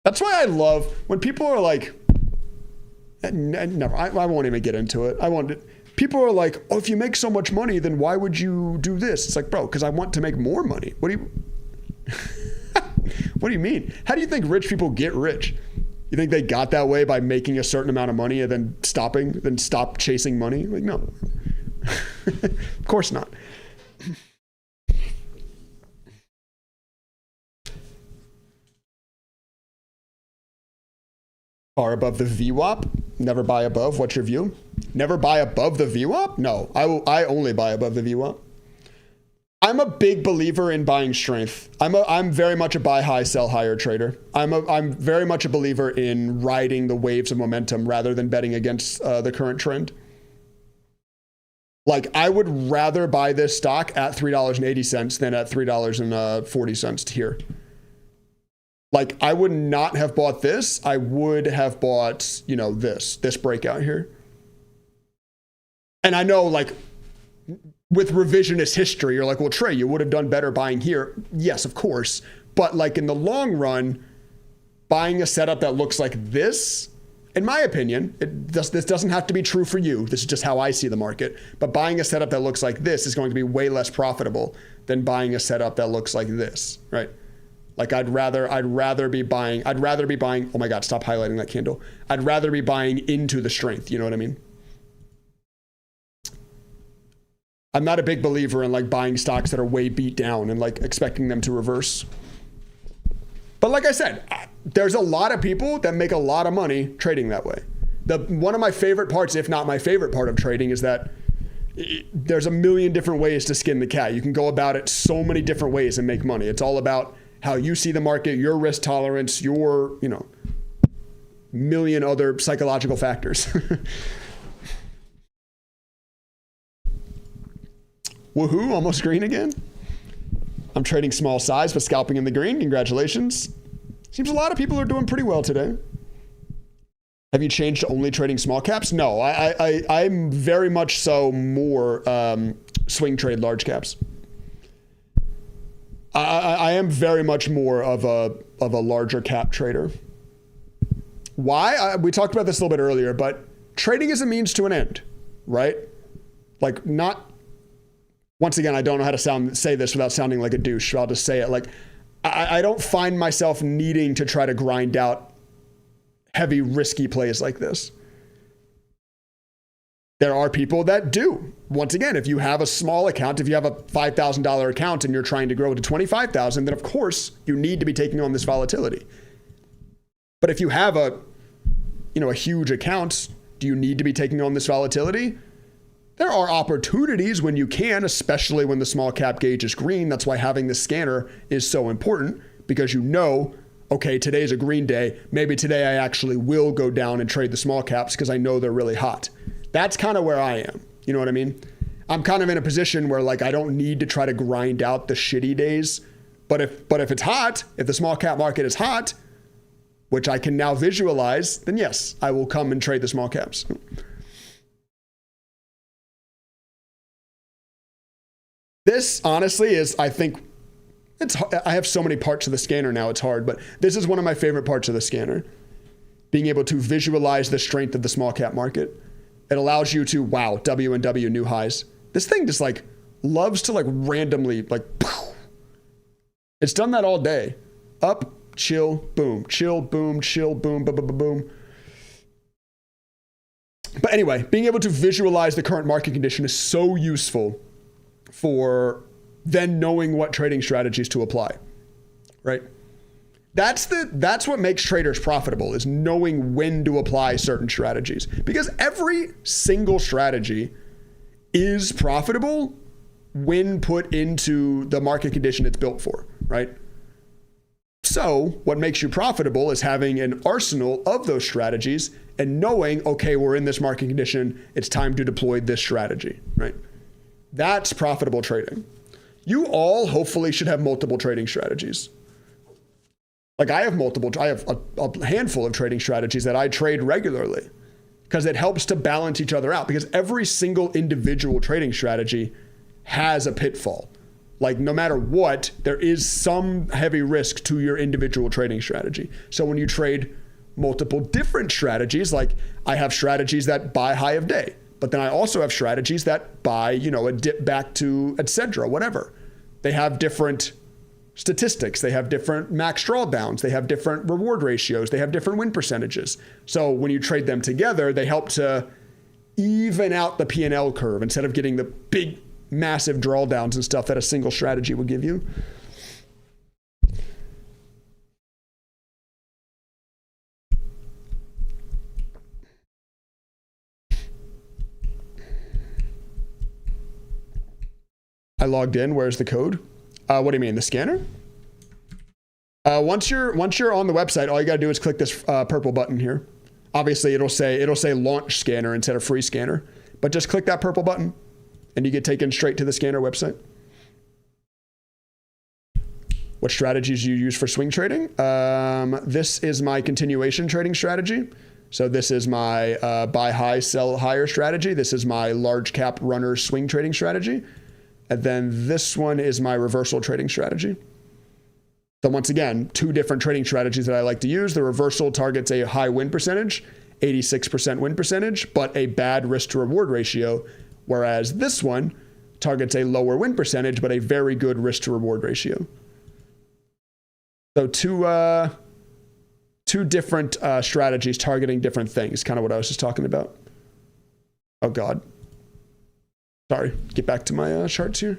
That's why I love when people are like, never, I won't even get into it. People are like, oh, if you make so much money, then why would you do this? It's like, bro, because I want to make more money. What do you mean? How do you think rich people get rich? You think they got that way by making a certain amount of money and then stop chasing money? Like, no. Of course not. Are above the VWAP? Never buy above. What's your view? Never buy above the VWAP? No, I only buy above the VWAP. I I'm a big believer in buying strength. I'm very much a buy high, sell higher trader. I'm very much a believer in riding the waves of momentum rather than betting against the current trend. Like, I would rather buy this stock at $3.80 than at $3.40 here. Like, I would not have bought this. I would have bought, this breakout here. And I know, like, with revisionist history, you're like, well, Trey, you would have done better buying here. Yes, of course. But like in the long run, buying a setup that looks like this, in my opinion, this doesn't have to be true for you. This is just how I see the market. But buying a setup that looks like this is going to be way less profitable than buying a setup that looks like this, right? Like I'd rather be buying, oh my God, stop highlighting that candle. I'd rather be buying into the strength. You know what I mean? I'm not a big believer in like buying stocks that are way beat down and like expecting them to reverse. But like I said, there's a lot of people that make a lot of money trading that way. One of my favorite parts, if not my favorite part of trading, is that there's a million different ways to skin the cat. You can go about it so many different ways and make money. It's all about how you see the market, your risk tolerance, your, million other psychological factors. Woohoo, almost green again. I'm trading small size, but scalping in the green. Congratulations. Seems a lot of people are doing pretty well today. Have you changed to only trading small caps? No, I'm very much so more swing trade large caps. I am very much more of a larger cap trader. Why? We talked about this a little bit earlier, but trading is a means to an end, right? Like not. Once again, I don't know how to say this without sounding like a douche. I'll just say it. Like, I don't find myself needing to try to grind out heavy, risky plays like this. There are people that do. Once again, if you have a small account, if you have a $5,000 account and you're trying to grow it to $25,000, then of course you need to be taking on this volatility. But if you have a huge account, do you need to be taking on this volatility? There are opportunities when you can, especially when the small cap gauge is green. That's why having the scanner is so important, because okay, today's a green day. Maybe today I actually will go down and trade the small caps because I know they're really hot. That's kind of where I am. You know what I mean? I'm kind of in a position where like I don't need to try to grind out the shitty days. But if it's hot, if the small cap market is hot, which I can now visualize, then yes, I will come and trade the small caps. This honestly is, I think, I have so many parts of the scanner now, it's hard, but this is one of my favorite parts of the scanner. Being able to visualize the strength of the small cap market. It allows you to, wow, W and W new highs. This thing just like loves to like randomly, like, it's done that all day. Up, chill, boom, chill, boom, boom, boom, boom, boom. But anyway, being able to visualize the current market condition is so useful for then knowing what trading strategies to apply, right? That's what makes traders profitable, is knowing when to apply certain strategies, because every single strategy is profitable when put into the market condition it's built for, right? So what makes you profitable is having an arsenal of those strategies and knowing, okay, we're in this market condition, it's time to deploy this strategy, right? That's profitable trading. You all hopefully should have multiple trading strategies. Like I have a handful of trading strategies that I trade regularly because it helps to balance each other out, because every single individual trading strategy has a pitfall. Like no matter what, there is some heavy risk to your individual trading strategy. So when you trade multiple different strategies, like I have strategies that buy high of day, but then I also have strategies that buy, a dip back to, etc., whatever. They have different statistics. They have different max drawdowns. They have different reward ratios. They have different win percentages. So when you trade them together, they help to even out the P&L curve instead of getting the big, massive drawdowns and stuff that a single strategy would give you. I logged in. Where's the code? What do you mean, the scanner? Once you're on the website, all you gotta do is click this purple button here. Obviously, it'll say launch scanner instead of free scanner, but just click that purple button, and you get taken straight to the scanner website. What strategies do you use for swing trading? This is my continuation trading strategy. So this is my buy high, sell higher strategy. This is my large cap runner swing trading strategy. And then this one is my reversal trading strategy. So once again, two different trading strategies that I like to use. The reversal targets a high win percentage, 86% win percentage, but a bad risk to reward ratio. Whereas this one targets a lower win percentage, but a very good risk to reward ratio. So two different strategies targeting different things, kind of what I was just talking about. Oh God. Sorry, get back to my charts here.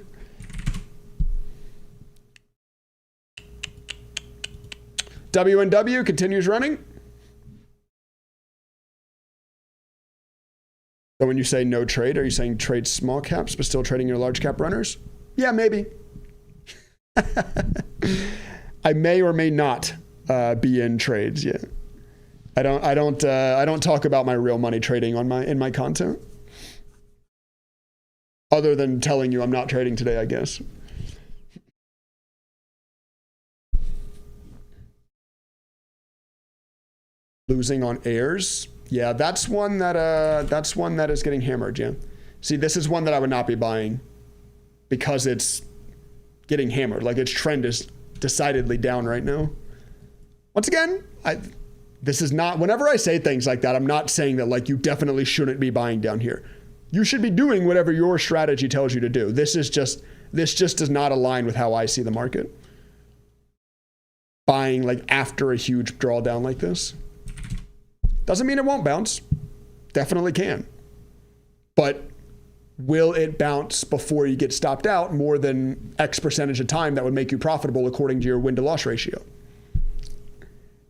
WNW continues running. So when you say no trade, are you saying trade small caps but still trading your large cap runners? Yeah, maybe. I may or may not be in trades. Yeah, I don't talk about my real money trading in my content, other than telling you I'm not trading today, I guess. Losing on airs. Yeah, that's one that is getting hammered. Yeah, see, this is one that I would not be buying because it's getting hammered. Like its trend is decidedly down right now. Once again, this is not, whenever I say things like that, I'm not saying that like you definitely shouldn't be buying down here. You should be doing whatever your strategy tells you to do. This just does not align with how I see the market. Buying like after a huge drawdown like this. Doesn't mean it won't bounce. Definitely can. But will it bounce before you get stopped out more than X percentage of time that would make you profitable according to your win to loss ratio?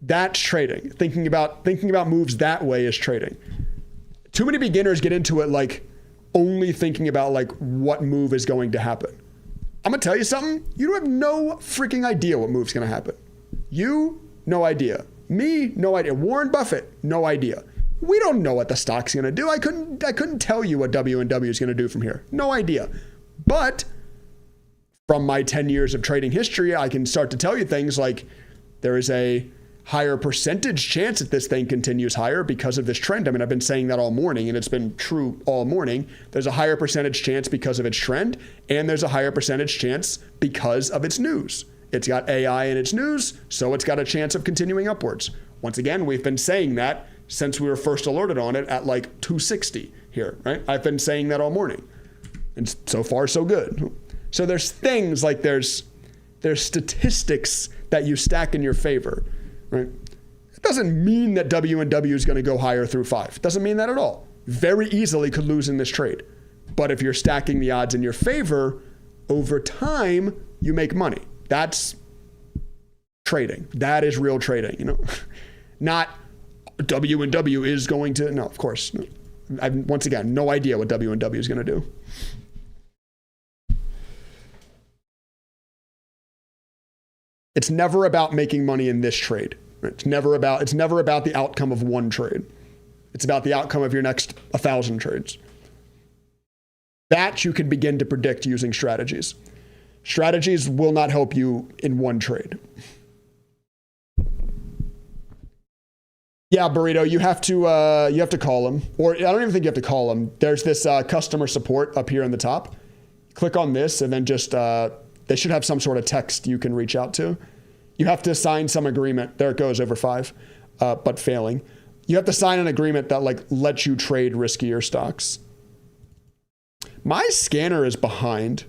That's trading. Thinking about moves that way is trading. Too many beginners get into it like only thinking about like what move is going to happen. I'm gonna tell you something. You have no freaking idea what move's gonna happen. You, no idea. Me, no idea. Warren Buffett, no idea. We don't know what the stock's going to do. I couldn't tell you what W&W is going to do from here. No idea. But from my 10 years of trading history, I can start to tell you things like there is a higher percentage chance that this thing continues higher because of this trend. I mean, I've been saying that all morning and it's been true all morning. There's a higher percentage chance because of its trend, and there's a higher percentage chance because of its news. It's got AI in its news, so it's got a chance of continuing upwards. Once again, we've been saying that since we were first alerted on it at like 260 here, right? I've been saying that all morning. And so far, so good. So there's things like there's statistics that you stack in your favor, right? It doesn't mean that W&W is going to go higher through 5. It doesn't mean that at all. Very easily could lose in this trade. But if you're stacking the odds in your favor, over time, you make money. That's trading. That is real trading, you know. Not W&W is going to, no, of course. No. I've, once again, no idea what W&W is going to do. It's never about making money in this trade. It's never about the outcome of one trade. It's about the outcome of your next 1,000 trades. That you can begin to predict using strategies. Strategies will not help you in one trade. Yeah, Burrito, you have to call them, or I don't even think you have to call them. There's this customer support up here in the top. Click on this, and then just they should have some sort of text you can reach out to. You have to sign some agreement. There it goes, over 5, but failing. You have to sign an agreement that like lets you trade riskier stocks. My scanner is behind.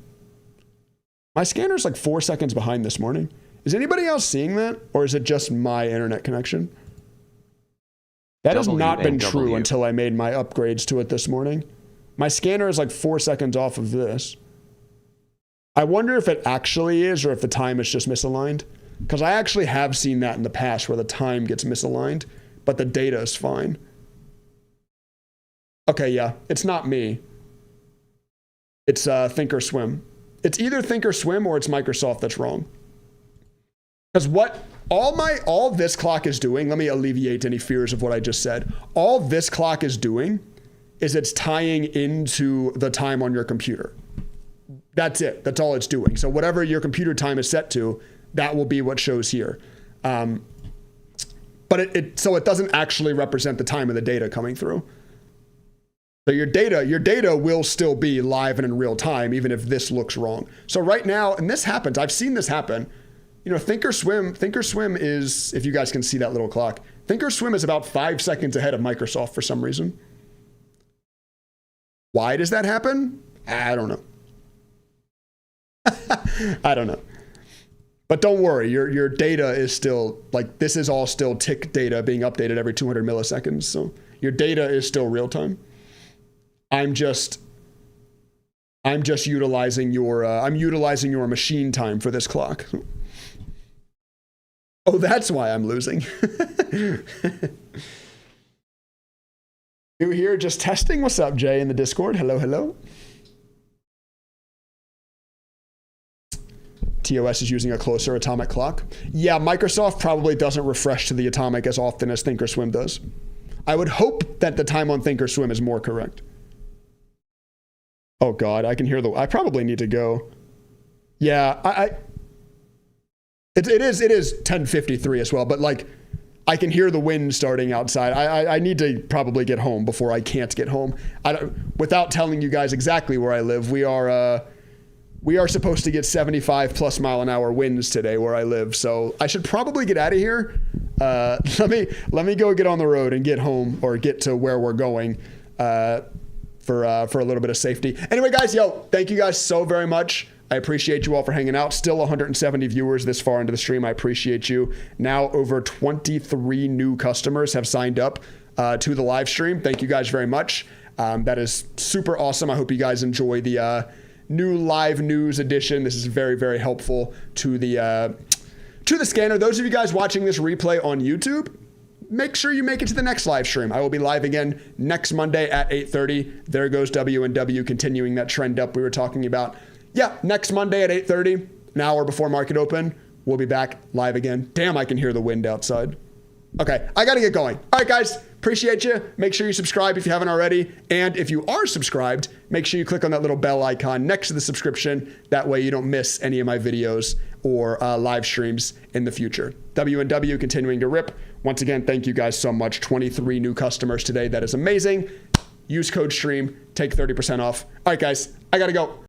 My scanner is like 4 seconds behind this morning. Is anybody else seeing that? Or is it just my internet connection? That has not been true until I made my upgrades to it this morning. My scanner is like 4 seconds off of this. I wonder if it actually is or if the time is just misaligned. Because I actually have seen that in the past where the time gets misaligned, but the data is fine. Okay, yeah, it's not me. It's Thinkorswim. It's either Thinkorswim or it's Microsoft that's wrong. Because what all this clock is doing, let me alleviate any fears of what I just said. All this clock is doing is it's tying into the time on your computer. That's it. That's all it's doing. So whatever your computer time is set to, that will be what shows here. But so it doesn't actually represent the time of the data coming through. So your data will still be live and in real time, even if this looks wrong. So right now, and this happens, I've seen this happen. You know, Thinkorswim is, if you guys can see that little clock, Thinkorswim is about 5 seconds ahead of Microsoft for some reason. Why does that happen? I don't know. I don't know. But don't worry, your data is still, like, this is all still tick data being updated every 200 milliseconds. So your data is still real time. I'm just utilizing your machine time for this clock. Oh, that's why I'm losing. You here just testing? What's up, Jay, in the Discord? Hello, hello. TOS is using a closer atomic clock. Yeah, Microsoft probably doesn't refresh to the atomic as often as Thinkorswim does. I would hope that the time on Thinkorswim is more correct. Oh God, I can hear I probably need to go. Yeah, it is 10:53 as well, but like I can hear the wind starting outside. I need to probably get home before I can't get home. Without telling you guys exactly where I live, we are supposed to get 75 plus mile an hour winds today where I live. So I should probably get out of here. Let me go get on the road and get home or get to where we're going for a little bit of safety. Anyway, guys, thank you guys so very much. I appreciate you all for hanging out. Still 170 viewers this far into the stream. I appreciate you. Now over 23 new customers have signed up to the live stream. Thank you guys very much. That is super awesome. I hope you guys enjoy the new live news edition. This is very, very helpful to the scanner. Those of you guys watching this replay on YouTube, make sure you make it to the next live stream. I will be live again next Monday at 8:30. There goes W&W continuing that trend up we were talking about. Yeah, next Monday at 8:30, an hour before market open, we'll be back live again. Damn, I can hear the wind outside. Okay, I gotta get going. All right, guys, appreciate you. Make sure you subscribe if you haven't already. And if you are subscribed, make sure you click on that little bell icon next to the subscription. That way you don't miss any of my videos or live streams in the future. W&W continuing to rip. Once again, thank you guys so much. 23 new customers today. That is amazing. Use code STREAM, take 30% off. All right, guys, I gotta go.